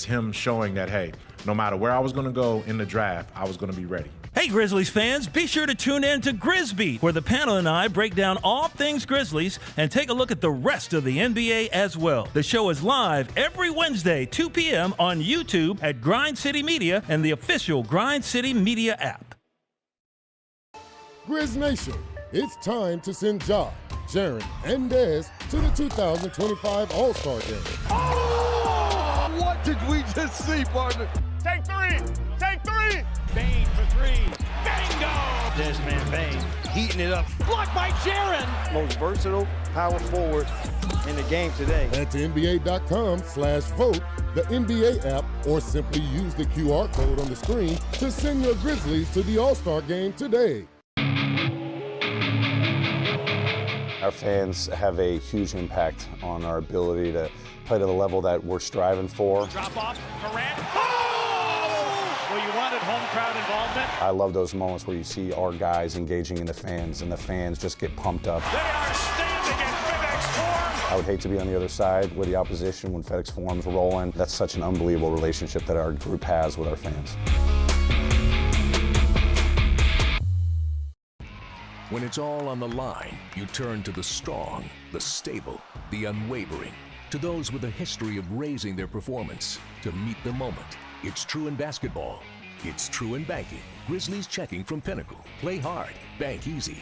Speaker 18: him showing that, hey, no matter where I was going to go in the draft, I was going to be ready.
Speaker 17: Hey, Grizzlies fans, be sure to tune in to Grizzbeat, where the panel and I break down all things Grizzlies and take a look at the rest of the NBA as well. The show is live every Wednesday, 2 p.m. on YouTube at Grind City Media and the official Grind City Media app.
Speaker 4: Grizz Nation, it's time to send Ja, Jaren, and Dez to the 2025 All-Star Game.
Speaker 6: Oh! What did we just see, partner? Take three! Take three!
Speaker 7: Bane for three. Bingo! Desmond Bane heating it up. Blocked by Jaren.
Speaker 5: Most versatile power forward in the game today.
Speaker 4: Head to NBA.com/vote, the NBA app, or simply use the QR code on the screen to send your Grizzlies to the All-Star Game today.
Speaker 19: Our fans have a huge impact on our ability to play to the level that we're striving for.
Speaker 7: Drop off, Morant. Oh! Well, you wanted home crowd involvement.
Speaker 19: I love those moments where you see our guys engaging in the fans, and the fans just get pumped up.
Speaker 7: They are standing in FedEx Forum.
Speaker 19: I would hate to be on the other side with the opposition when FedEx Forum's rolling. That's such an unbelievable relationship that our group has with our fans.
Speaker 1: When it's all on the line, you turn to the strong, the stable, the unwavering. To those with a history of raising their performance, to meet the moment. It's true in basketball. It's true in banking. Grizzlies Checking from Pinnacle. Play hard, bank easy.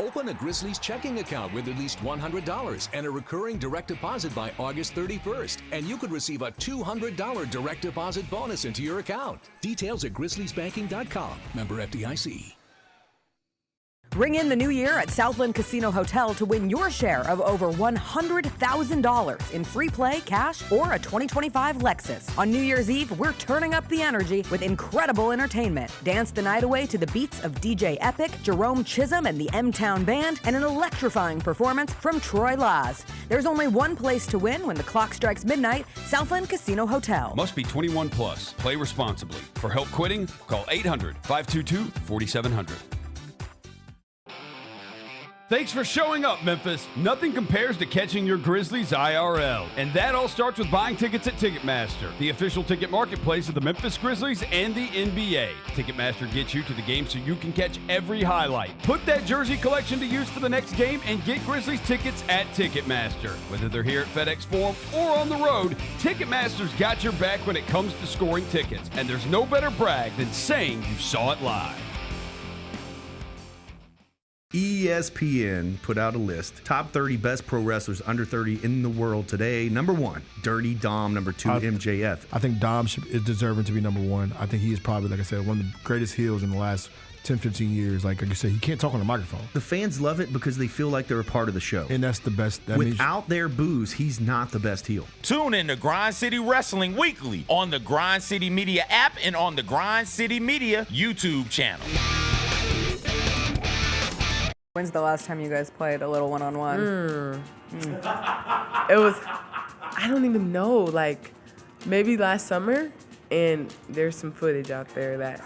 Speaker 1: Open a Grizzlies checking account with at least $100 and a recurring direct deposit by August 31st. And you could receive a $200 direct deposit bonus into your account. Details at grizzliesbanking.com. Member FDIC.
Speaker 13: Ring in the new year at Southland Casino Hotel to win your share of over $100,000 in free play, cash, or a 2025 Lexus. On New Year's Eve, we're turning up the energy with incredible entertainment. Dance the night away to the beats of DJ Epic, Jerome Chisholm and the M-Town Band, and an electrifying performance from Troy Laz. There's only one place to win when the clock strikes midnight, Southland Casino Hotel.
Speaker 11: Must be 21 plus. Play responsibly. For help quitting, call 800-522-4700. Thanks for showing up, Memphis. Nothing compares to catching your Grizzlies IRL. And that all starts with buying tickets at Ticketmaster, the official ticket marketplace of the Memphis Grizzlies and the NBA. Ticketmaster gets you to the game so you can catch every highlight. Put that jersey collection to use for the next game and get Grizzlies tickets at Ticketmaster. Whether they're here at FedEx Forum or on the road, Ticketmaster's got your back when it comes to scoring tickets. And there's no better brag than saying you saw it live.
Speaker 14: ESPN put out a list. Top 30 best pro wrestlers under 30 in the world today. Number 1, Dirty Dom. Number 2, MJF.
Speaker 12: I think Dom is deserving to be number 1. I think he is probably, like I said, one of the greatest heels in the last 10, 15 years. Like you said, he can't talk on the microphone.
Speaker 14: The fans love it because they feel like they're a part of the show.
Speaker 12: And that's the best.
Speaker 14: Without their booze, he's not the best heel.
Speaker 9: Tune in to Grind City Wrestling weekly on the Grind City Media app and on the Grind City Media YouTube channel.
Speaker 13: When's the last time you guys played a little one-on-one?
Speaker 15: It was, I don't even know, like maybe last summer, and there's some footage out there that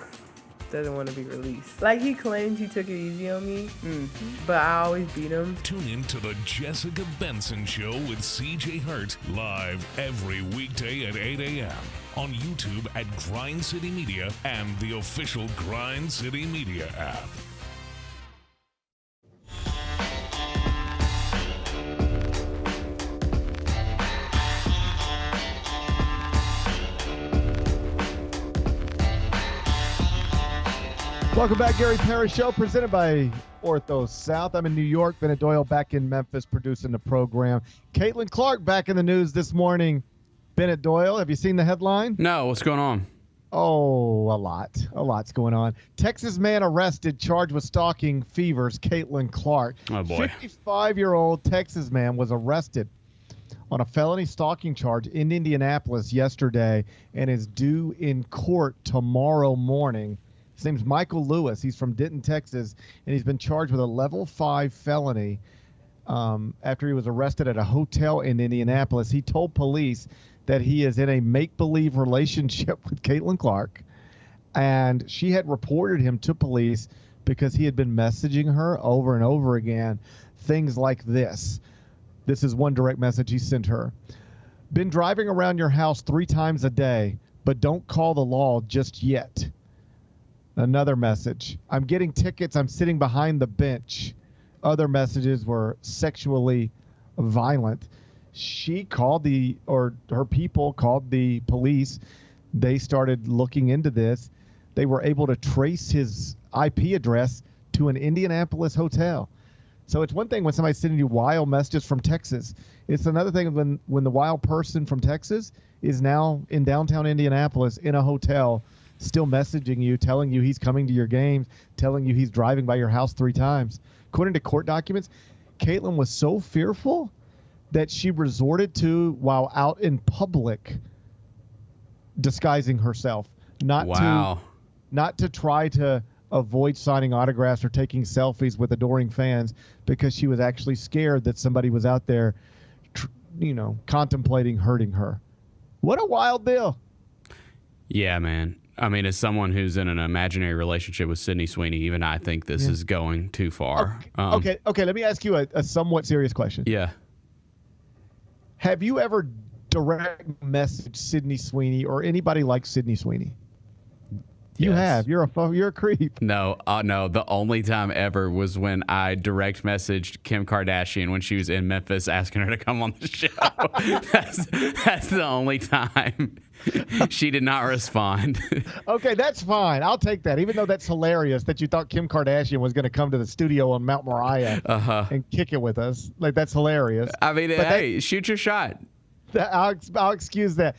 Speaker 15: doesn't want to be released. Like, he claims he took it easy on me, but I always beat him.
Speaker 1: Tune in to the Jessica Benson Show with CJ Hurt, live every weekday at 8 a.m. on YouTube at Grind City Media and the official Grind City Media app.
Speaker 2: Welcome back, Gary Parrish Show, presented by OrthoSouth. I'm in New York. Bennett Doyle back in Memphis producing the program. Caitlyn Clark back in the news this morning. Bennett Doyle, have you seen the headline?
Speaker 3: No, what's going on?
Speaker 2: Oh, a lot. A lot's going on. Texas man arrested, charged with stalking Fever's Caitlyn Clark.
Speaker 3: Oh, boy.
Speaker 2: 55-year-old Texas man was arrested on a felony stalking charge in Indianapolis yesterday and is due in court tomorrow morning. His name's Michael Lewis. He's from Denton, Texas, and he's been charged with a level 5 felony after he was arrested at a hotel in Indianapolis. He told police that he is in a make-believe relationship with Caitlyn Clark, and she had reported him to police because he had been messaging her over and over again, things like this. This is one direct message he sent her. Been driving around your house 3 times a day, but don't call the law just yet. Another message. I'm getting tickets. I'm sitting behind the bench. Other messages were sexually violent. She called her people called the police. They started looking into this. They were able to trace his IP address to an Indianapolis hotel. So it's one thing when somebody's sending you wild messages from Texas. It's another thing when the wild person from Texas is now in downtown Indianapolis in a hotel, still messaging you, telling you he's coming to your games, telling you he's driving by your house 3 times. According to court documents, Caitlyn was so fearful that she resorted to, while out in public, disguising herself, not to try to avoid signing autographs or taking selfies with adoring fans, because she was actually scared that somebody was out there, contemplating hurting her. What a wild deal.
Speaker 3: Yeah, man. I mean, as someone who's in an imaginary relationship with Sydney Sweeney, even I think this is going too far.
Speaker 2: Okay. Let me ask you a somewhat serious question.
Speaker 3: Yeah.
Speaker 2: Have you ever direct messaged Sydney Sweeney or anybody like Sydney Sweeney? You have. You're a creep.
Speaker 3: No, no. The only time ever was when I direct messaged Kim Kardashian when she was in Memphis, asking her to come on the show. That's the only time. She did not respond.
Speaker 2: Okay, that's fine. I'll take that. Even though that's hilarious that you thought Kim Kardashian was going to come to the studio on Mount Moriah and kick it with us. Like, that's hilarious.
Speaker 3: I mean, hey, shoot your shot.
Speaker 2: I'll excuse that.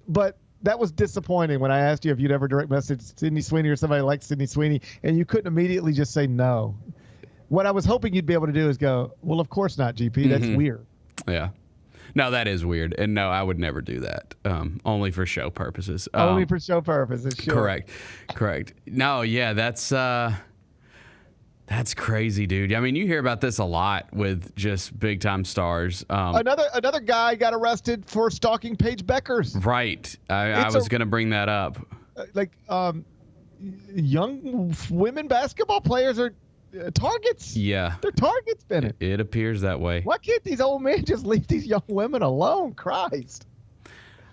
Speaker 2: But that was disappointing when I asked you if you'd ever direct message Sydney Sweeney or somebody like Sydney Sweeney, and you couldn't immediately just say no. What I was hoping you'd be able to do is go, well, of course not, GP. That's weird.
Speaker 3: Yeah. No, that is weird. And no, I would never do that. Only for show purposes.
Speaker 2: Only for show purposes, sure.
Speaker 3: Correct. No, yeah, that's crazy, dude. I mean, you hear about this a lot with just big-time stars.
Speaker 2: Another guy got arrested for stalking Paige Beckers.
Speaker 3: Right. I was going to bring that up.
Speaker 2: Young women basketball players are targets.
Speaker 3: Yeah.
Speaker 2: They're targets, Bennett.
Speaker 3: It appears that way.
Speaker 2: Why can't these old men just leave these young women alone? Christ.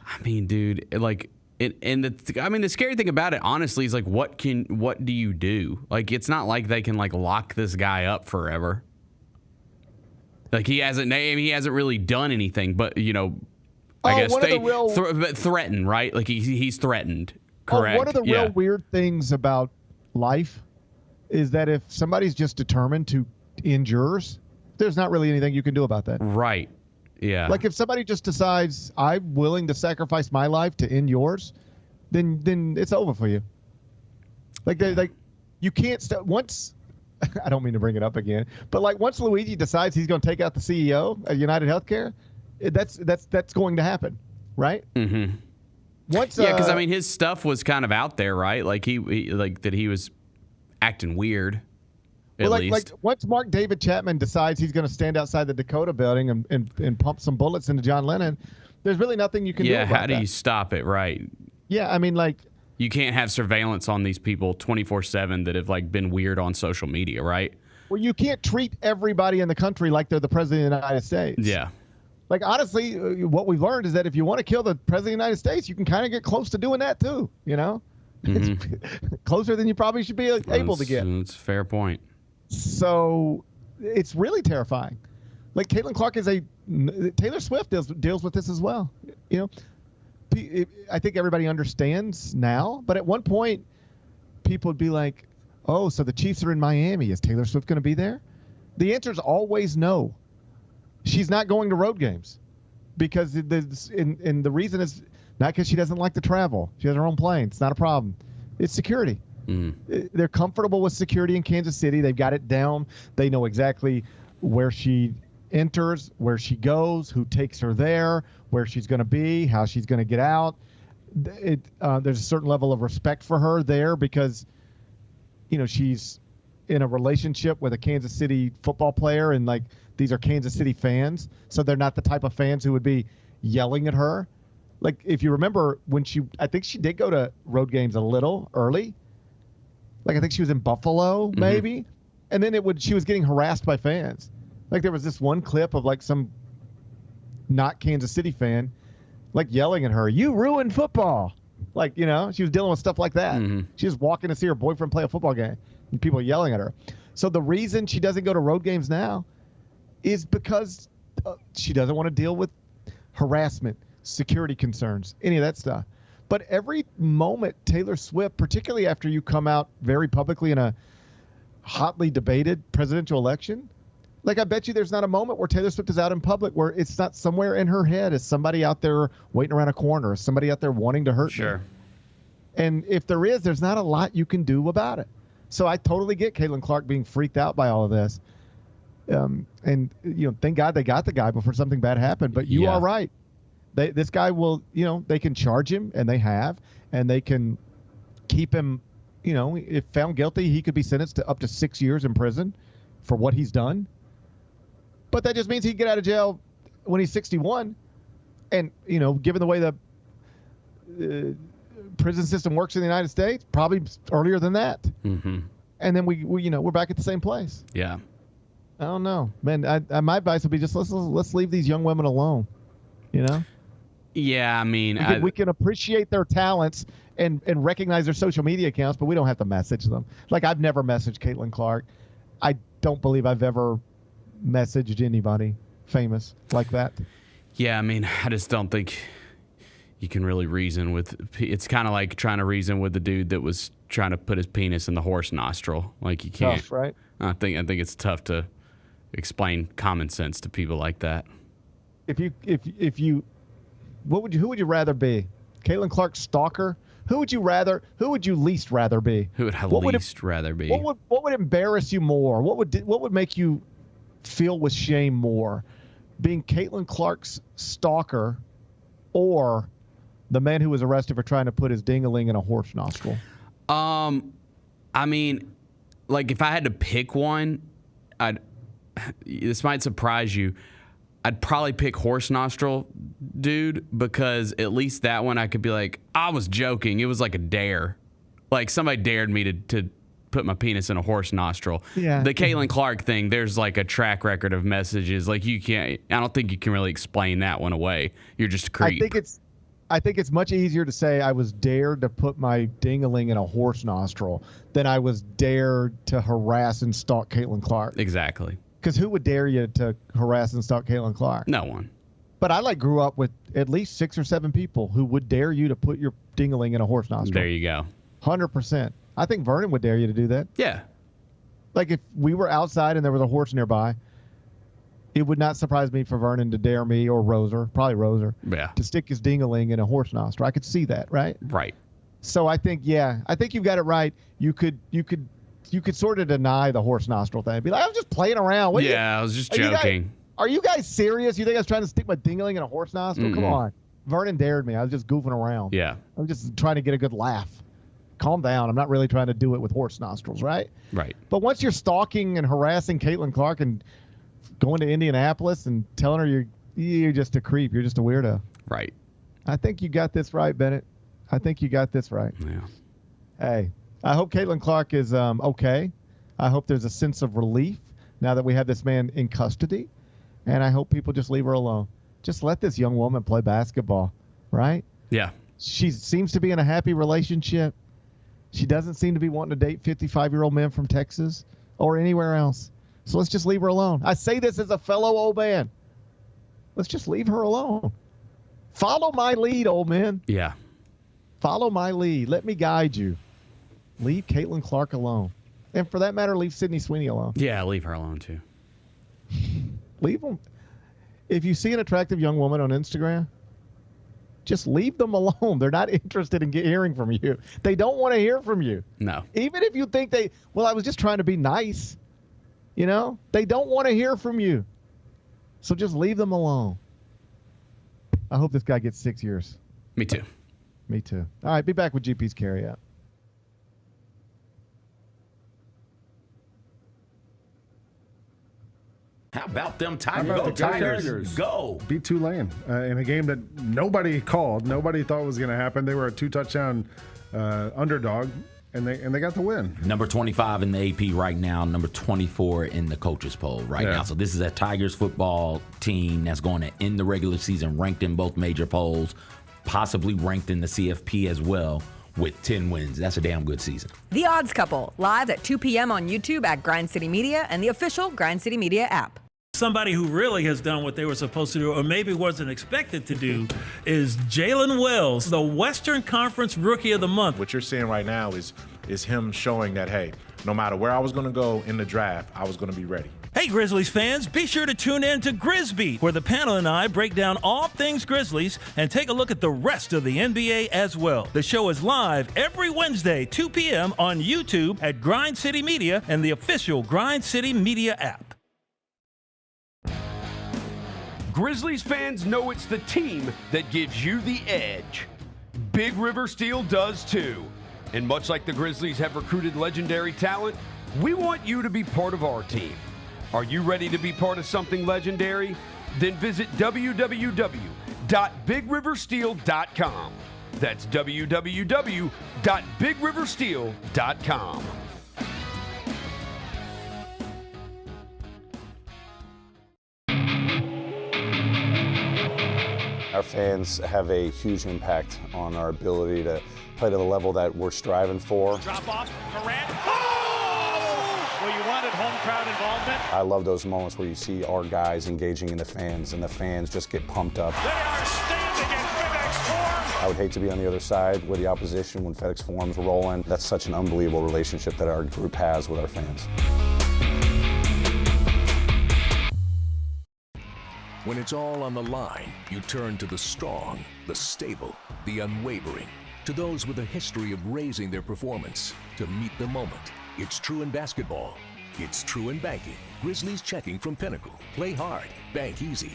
Speaker 3: I mean, dude, like... the scary thing about it, honestly, is like, what do you do? Like, it's not like they can like lock this guy up forever. Like, he hasn't really done anything, but I guess threaten, right? Like he's threatened. Correct.
Speaker 2: One of the real weird things about life is that if somebody's just determined to end yours, there's not really anything you can do about that.
Speaker 3: Right. Yeah.
Speaker 2: Like if somebody just decides I'm willing to sacrifice my life to end yours, then it's over for you. Like you can't once. I don't mean to bring it up again, but like once Luigi decides he's going to take out the CEO of United Healthcare, that's going to happen, right?
Speaker 3: Mm-hmm. Because I mean his stuff was kind of out there, right? Like he was acting weird.
Speaker 2: Like once Mark David Chapman decides he's going to stand outside the Dakota building and pump some bullets into John Lennon, there's really nothing you can do about that.
Speaker 3: Yeah, how do you stop it, right?
Speaker 2: Yeah, I mean, like...
Speaker 3: You can't have surveillance on these people 24/7 that have, like, been weird on social media, right?
Speaker 2: Well, you can't treat everybody in the country like they're the president of the United States.
Speaker 3: Yeah.
Speaker 2: Like, honestly, what we've learned is that if you want to kill the president of the United States, you can kind of get close to doing that, too,
Speaker 3: Mm-hmm.
Speaker 2: It's closer than you probably should be able to get.
Speaker 3: That's a fair point.
Speaker 2: So it's really terrifying. Like Caitlyn Clark Taylor Swift deals with this as well. I think everybody understands now, but at one point people would be like, oh, so the Chiefs are in Miami. Is Taylor Swift going to be there? The answer is always no. She's not going to road games because and the reason is not because she doesn't like to travel. She has her own plane. It's not a problem. It's security. They're comfortable with security in Kansas City. They've got it down. They know exactly where she enters, where she goes, who takes her there, where she's going to be, how she's going to get out. There's a certain level of respect for her there because, she's in a relationship with a Kansas City football player, and like these are Kansas City fans, so they're not the type of fans who would be yelling at her. Like if you remember when I think she did go to road games a little early. Like I think she was in Buffalo maybe, and then she was getting harassed by fans. Like there was this one clip of like some not Kansas City fan like yelling at her, "You ruined football." Like, you know, she was dealing with stuff like that. She was walking to see her boyfriend play a football game and people yelling at her. So the reason she doesn't go to road games now is because she doesn't want to deal with harassment, security concerns, any of that stuff. But every moment Taylor Swift, particularly after you come out very publicly in a hotly debated presidential election, like I bet you there's not a moment where Taylor Swift is out in public where it's not somewhere in her head is somebody out there waiting around a corner, or somebody out there wanting to hurt me. And if there is, there's not a lot you can do about it. So I totally get Caitlyn Clark being freaked out by all of this. And, you know, thank God they got the guy before something bad happened. But you are right. This guy will, you know, they can charge him, and they have, and they can keep him, you know, if found guilty, he could be sentenced to up to 6 years in prison for what he's done. But that just means he can get out of jail when he's 61. And, you know, given the way the prison system works in the United States, probably earlier than that. And then we you know, we're back at the same place.
Speaker 3: Yeah.
Speaker 2: I don't know, man. My advice would be just let's leave these young women alone. You know.
Speaker 3: Yeah, I mean,
Speaker 2: we can appreciate their talents and recognize their social media accounts, but we don't have to message them. Like I've never messaged Caitlyn Clark. I don't believe I've ever messaged anybody famous like that.
Speaker 3: Yeah, I mean, I just don't think you can really reason with. It's kind of like trying to reason with the dude that was trying to put his penis in the horse nostril. Like you can't.
Speaker 2: Tough, right?
Speaker 3: I think it's tough to explain common sense to people like that.
Speaker 2: If you, who would you rather be? Caitlyn Clark stalker? Who would you least rather be?
Speaker 3: Who would I rather be?
Speaker 2: What would embarrass you more? What would make you feel with shame more? Being Caitlyn Clark's stalker or the man who was arrested for trying to put his ding-a-ling in a horse nostril?
Speaker 3: I mean, like if I had to pick one, this might surprise you. I'd probably pick horse nostril dude, because at least that one I could be like, I was joking. It was like a dare. Like somebody dared me to put my penis in a horse nostril.
Speaker 2: Yeah.
Speaker 3: The Caitlyn Clark thing, there's like a track record of messages. Like I don't think you can really explain that one away. You're just a creep.
Speaker 2: I think it's much easier to say I was dared to put my ding-a-ling in a horse nostril than I was dared to harass and stalk Caitlyn Clark.
Speaker 3: Exactly.
Speaker 2: Because who would dare you to harass and stalk Caitlyn Clark?
Speaker 3: No one.
Speaker 2: But I grew up with at least 6 or 7 people who would dare you to put your ding-a-ling in a horse nostril.
Speaker 3: There you go.
Speaker 2: 100%. I think Vernon would dare you to do that.
Speaker 3: Yeah.
Speaker 2: Like if we were outside and there was a horse nearby, it would not surprise me for Vernon to dare me or Roser, probably Roser, to stick his ding-a-ling in a horse nostril. I could see that, right?
Speaker 3: Right.
Speaker 2: So I think you've got it right. You could sort of deny the horse nostril thing. Be like, I was just playing around.
Speaker 3: I was just joking.
Speaker 2: Are you guys serious? You think I was trying to stick my ding-a-ling in a horse nostril? Come on. Vernon dared me. I was just goofing around.
Speaker 3: Yeah.
Speaker 2: I'm just trying to get a good laugh. Calm down. I'm not really trying to do it with horse nostrils, right?
Speaker 3: Right.
Speaker 2: But once you're stalking and harassing Caitlyn Clark and going to Indianapolis and telling her you're just a creep, you're just a weirdo.
Speaker 3: Right.
Speaker 2: I think you got this right, Bennett. I think you got this right.
Speaker 3: Yeah.
Speaker 2: Hey, I hope Caitlyn Clark is okay. I hope there's a sense of relief now that we have this man in custody. And I hope people just leave her alone. Just let this young woman play basketball, right?
Speaker 3: Yeah.
Speaker 2: She seems to be in a happy relationship. She doesn't seem to be wanting to date 55-year-old men from Texas or anywhere else. So let's just leave her alone. I say this as a fellow old man. Let's just leave her alone. Follow my lead, old man.
Speaker 3: Yeah.
Speaker 2: Follow my lead. Let me guide you. Leave Caitlyn Clark alone. And for that matter, leave Sydney Sweeney alone.
Speaker 3: Yeah, leave her alone too.
Speaker 2: Leave them. If you see an attractive young woman on Instagram, just leave them alone. They're not interested in hearing from you. They don't want to hear from you.
Speaker 3: No.
Speaker 2: Even if you think I was just trying to be nice. You know, they don't want to hear from you. So just leave them alone. I hope this guy gets 6 years.
Speaker 3: Me too.
Speaker 2: Me too. All right, be back with GP's carryout.
Speaker 9: How about them
Speaker 8: How
Speaker 9: Tigers?
Speaker 8: about
Speaker 9: Go
Speaker 8: the
Speaker 9: Tigers. Go.
Speaker 8: Beat Tulane in a game that nobody called. Nobody thought was going to happen. They were a 2-touchdown underdog, and they got the win.
Speaker 9: Number 25 in the AP right now, number 24 in the coaches poll right now. So this is a Tigers football team that's going to end the regular season ranked in both major polls, possibly ranked in the CFP as well, with 10 wins. That's a damn good season.
Speaker 13: The Odds Couple, live at 2 p.m. on YouTube at Grind City Media and the official Grind City Media app.
Speaker 17: Somebody who really has done what they were supposed to do, or maybe wasn't expected to do, is Jalen Wells, the Western Conference Rookie of the Month.
Speaker 18: What you're seeing right now is him showing that, hey, no matter where I was going to go in the draft, I was going to be ready.
Speaker 17: Hey, Grizzlies fans, be sure to tune in to Grizzbeat, where the panel and I break down all things Grizzlies and take a look at the rest of the NBA as well. The show is live every Wednesday, 2 p.m. on YouTube at Grind City Media and the official Grind City Media app.
Speaker 11: Grizzlies fans know it's the team that gives you the edge. Big River Steel does too. And much like the Grizzlies have recruited legendary talent, we want you to be part of our team. Are you ready to be part of something legendary? Then visit www.bigriversteel.com. That's www.bigriversteel.com.
Speaker 19: Our fans have a huge impact on our ability to play to the level that we're striving for.
Speaker 7: Drop off, Morant. Oh! Well, you wanted home crowd involvement.
Speaker 19: I love those moments where you see our guys engaging in the fans and the fans just get pumped up.
Speaker 7: They are standing in FedEx Forum.
Speaker 19: I would hate to be on the other side with the opposition when FedEx Forum's rolling. That's such an unbelievable relationship that our group has with our fans.
Speaker 1: When it's all on the line, you turn to the strong, the stable, the unwavering. To those with a history of raising their performance, to meet the moment. It's true in basketball. It's true in banking. Grizzlies Checking from Pinnacle. Play hard, bank easy.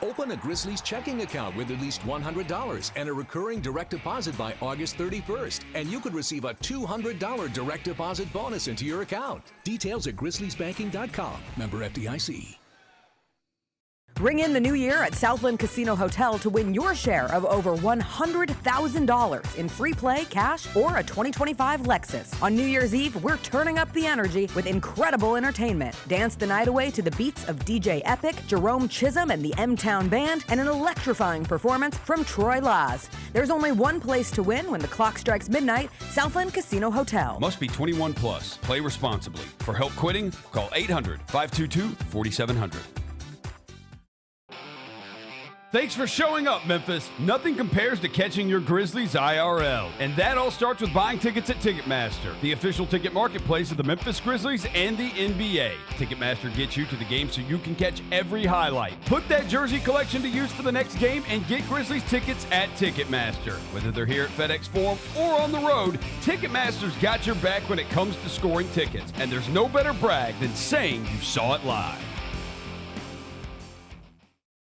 Speaker 10: Open a Grizzlies checking account with at least $100 and a recurring direct deposit by August 31st, and you could receive a $200 direct deposit bonus into your account. Details at grizzliesbanking.com. Member FDIC.
Speaker 13: Ring in the new year at Southland Casino Hotel to win your share of over $100,000 in free play, cash, or a 2025 Lexus. On New Year's Eve, we're turning up the energy with incredible entertainment. Dance the night away to the beats of DJ Epic, Jerome Chisholm and the M-Town Band, and an electrifying performance from Troy Laz. There's only one place to win when the clock strikes midnight, Southland Casino Hotel.
Speaker 11: Must be 21 plus. Play responsibly. For help quitting, call 800-522-4700. Thanks for showing up, Memphis. Nothing compares to catching your Grizzlies IRL. And that all starts with buying tickets at Ticketmaster, the official ticket marketplace of the Memphis Grizzlies and the NBA. Ticketmaster gets you to the game so you can catch every highlight. Put that jersey collection to use for the next game and get Grizzlies tickets at Ticketmaster. Whether they're here at FedEx Forum or on the road, Ticketmaster's got your back when it comes to scoring tickets. And there's no better brag than saying you saw it live.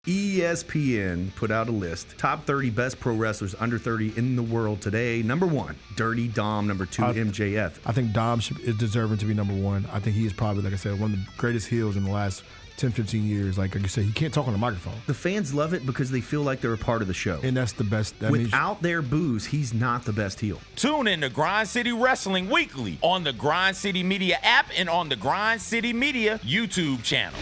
Speaker 14: ESPN put out a list. Top 30 best pro wrestlers under 30 in the world today. Number 1, Dirty Dom. Number 2, MJF.
Speaker 12: I think Dom is deserving to be number 1. I think he is probably, like I said, one of the greatest heels in the last 10, 15 years. Like you said, he can't talk on the microphone.
Speaker 14: The fans love it because they feel like they're a part of the show.
Speaker 12: And that's the best.
Speaker 14: Without their booze, he's not the best heel.
Speaker 9: Tune in to Grind City Wrestling weekly on the Grind City Media app and on the Grind City Media YouTube channel.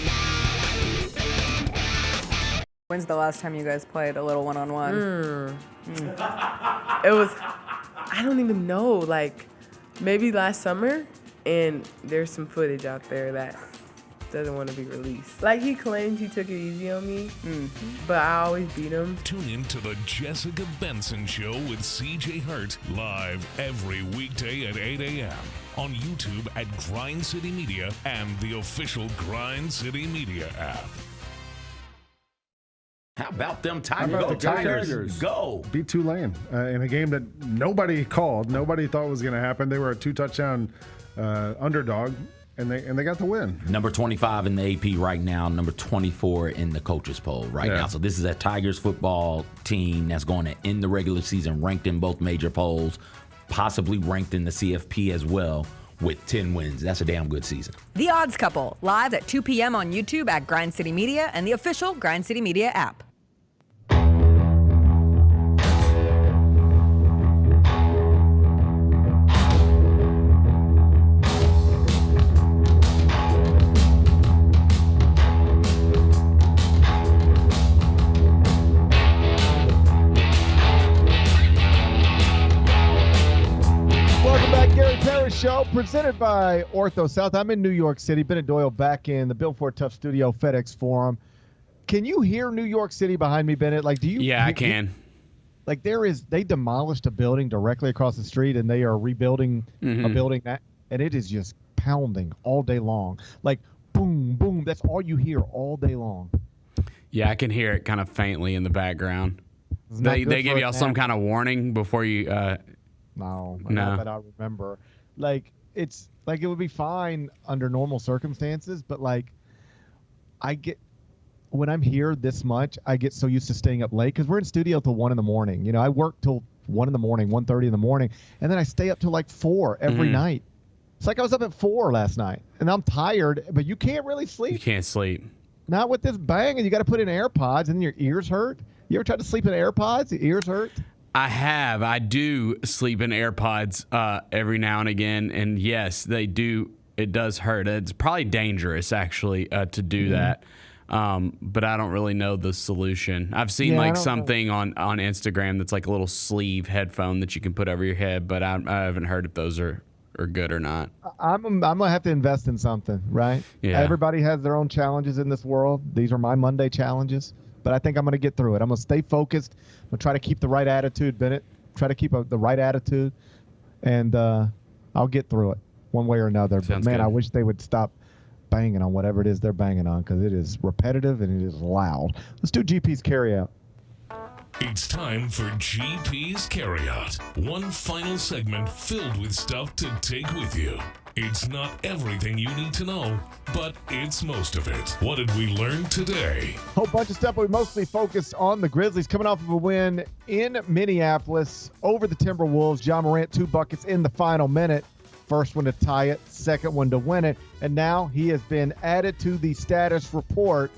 Speaker 13: When's the last time you guys played a little one-on-one?
Speaker 15: It was, I don't even know, like maybe last summer, and there's some footage out there that doesn't want to be released. Like he claims he took it easy on me, but I always beat him.
Speaker 1: Tune in to the Jessica Benson Show with CJ Hurt, live every weekday at 8 a.m. on YouTube at Grind City Media and the official Grind City Media app.
Speaker 9: How about them
Speaker 8: How
Speaker 9: Tigers?
Speaker 8: about
Speaker 9: Go
Speaker 8: the
Speaker 9: Tigers. Go.
Speaker 8: Beat Tulane in a game that nobody called. Nobody thought was going to happen. They were a 2-touchdown underdog, and they got the win.
Speaker 9: Number 25 in the AP right now, number 24 in the coaches poll right now. So this is a Tigers football team that's going to end the regular season ranked in both major polls, possibly ranked in the CFP as well, with 10 wins. That's a damn good season.
Speaker 13: The Odds Couple, live at 2 p.m. on YouTube at Grind City Media and the official Grind City Media app.
Speaker 2: Show presented by OrthoSouth. I'm in New York City. Bennett Doyle back in the Bill Ford Tough Studio, FedEx Forum. Can you hear New York City behind me, Bennett? Like, do you?
Speaker 3: Yeah, I can.
Speaker 2: Like, they demolished a building directly across the street, and they are rebuilding a building and it is just pounding all day long. Like, boom, boom. That's all you hear all day long.
Speaker 3: Yeah, I can hear it kind of faintly in the background. They give y'all some kind of warning before you.
Speaker 2: No, not that I remember. Like, it's like it would be fine under normal circumstances, but like when I'm here this much, I get so used to staying up late because we're in studio till 1 a.m. You know, I work till 1 a.m, 1:30 in the morning, and then I stay up till like 4 every night. It's like I was up at 4 last night, and I'm tired, but you can't really sleep.
Speaker 3: You can't sleep.
Speaker 2: Not with this bang, and you got to put in AirPods, and your ears hurt. You ever tried to sleep in AirPods? The ears hurt.
Speaker 3: I have. I do sleep in AirPods every now and again, and yes, they do. It does hurt. It's probably dangerous, actually, to do that. But I don't really know the solution. I've seen something on Instagram that's like a little sleeve headphone that you can put over your head, but I haven't heard if those are good or not.
Speaker 2: I'm gonna have to invest in something, right?
Speaker 3: Yeah.
Speaker 2: Everybody has their own challenges in this world. These are my Monday challenges. But I think I'm going to get through it. I'm going to stay focused. I'm going to try to keep the right attitude, Bennett. Try to keep the right attitude, and I'll get through it one way or another.
Speaker 3: Sounds
Speaker 2: but, man,
Speaker 3: good.
Speaker 2: I wish they would stop banging on whatever it is they're banging on because it is repetitive and it is loud. Let's do GP's carryout.
Speaker 1: It's time for GP's Carryout. One final segment filled with stuff to take with you. It's not everything you need to know, but it's most of it. What did we learn today?
Speaker 2: Whole bunch of stuff. We mostly focused on the Grizzlies coming off of a win in Minneapolis over the Timberwolves. Ja Morant, 2 buckets in the final minute. First one to tie it, second one to win it. And now he has been added to the status report.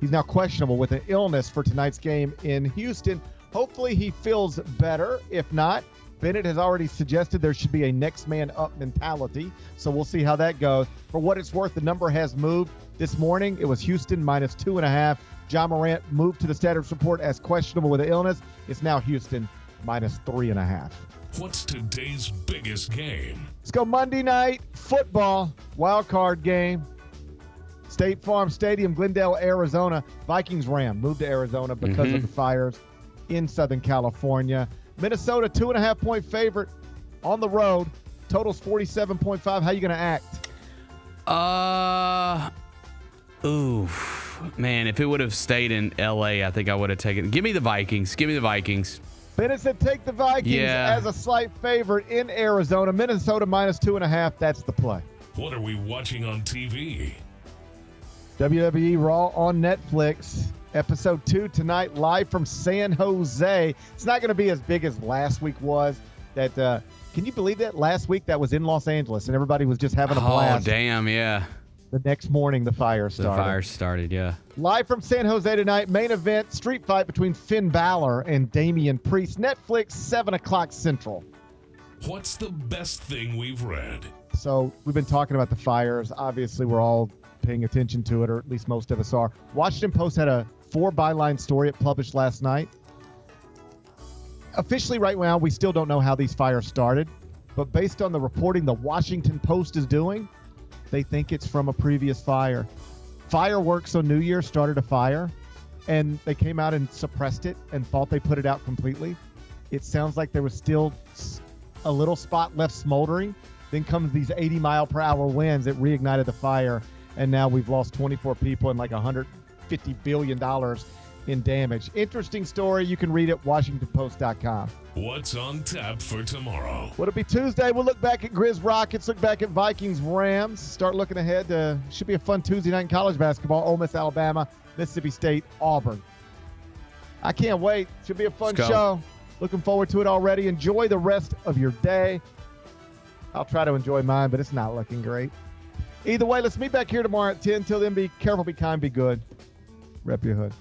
Speaker 2: He's now questionable with an illness for tonight's game in Houston. Hopefully he feels better. If not, Bennett has already suggested there should be a next man up mentality. So we'll see how that goes. For what it's worth, the number has moved. This morning, it was Houston minus 2.5. Ja Morant moved to the status report as questionable with an illness. It's now Houston minus 3.5.
Speaker 1: What's today's biggest game?
Speaker 2: Let's go Monday night football, wild card game. State Farm Stadium, Glendale, Arizona. Vikings-Ram moved to Arizona because of the fires in Southern California. Minnesota, 2.5-point favorite on the road. Total's 47.5. How you going to act?
Speaker 3: Man, if it would have stayed in L.A., I think I would have taken it. Give me the Vikings. Give me the Vikings.
Speaker 2: Bennett said take the Vikings as a slight favorite in Arizona. Minnesota minus 2.5. That's the play.
Speaker 1: What are we watching on TV?
Speaker 2: WWE Raw on Netflix. Episode 2 tonight, live from San Jose. It's not going to be as big as last week was. That can you believe that? Last week that was in Los Angeles, and everybody was just having a blast.
Speaker 3: Oh, damn, yeah.
Speaker 2: The next morning, the fire started.
Speaker 3: The fire started, yeah.
Speaker 2: Live from San Jose tonight, main event, street fight between Finn Balor and Damian Priest. Netflix, 7 o'clock Central.
Speaker 1: What's the best thing we've read?
Speaker 2: So we've been talking about the fires. Obviously, we're all paying attention to it, or at least most of us are. Washington Post had a 4-byline story it published last night. Officially right now, we still don't know how these fires started, but based on the reporting the Washington Post is doing, they think it's from a previous fire. Fireworks on New Year started a fire, and they came out and suppressed it and thought they put it out completely. It sounds like there was still a little spot left smoldering. Then comes these 80-mile-per-hour winds that reignited the fire, and now we've lost 24 people and like $150 billion in damage. Interesting story. You can read it, WashingtonPost.com.
Speaker 1: What's on tap for tomorrow?
Speaker 2: It'll be Tuesday. We'll look back at Grizz-Rockets, look back at Vikings-Rams, start looking ahead to, should be a fun Tuesday night in college basketball. Ole Miss, Alabama, Mississippi State, Auburn. I can't wait. Should be a fun show. Looking forward to it already. Enjoy the rest of your day. I'll try to enjoy mine, but it's not looking great. Either way, let's meet back here tomorrow at 10. Till then, be careful, be kind, be good. Rep your hood.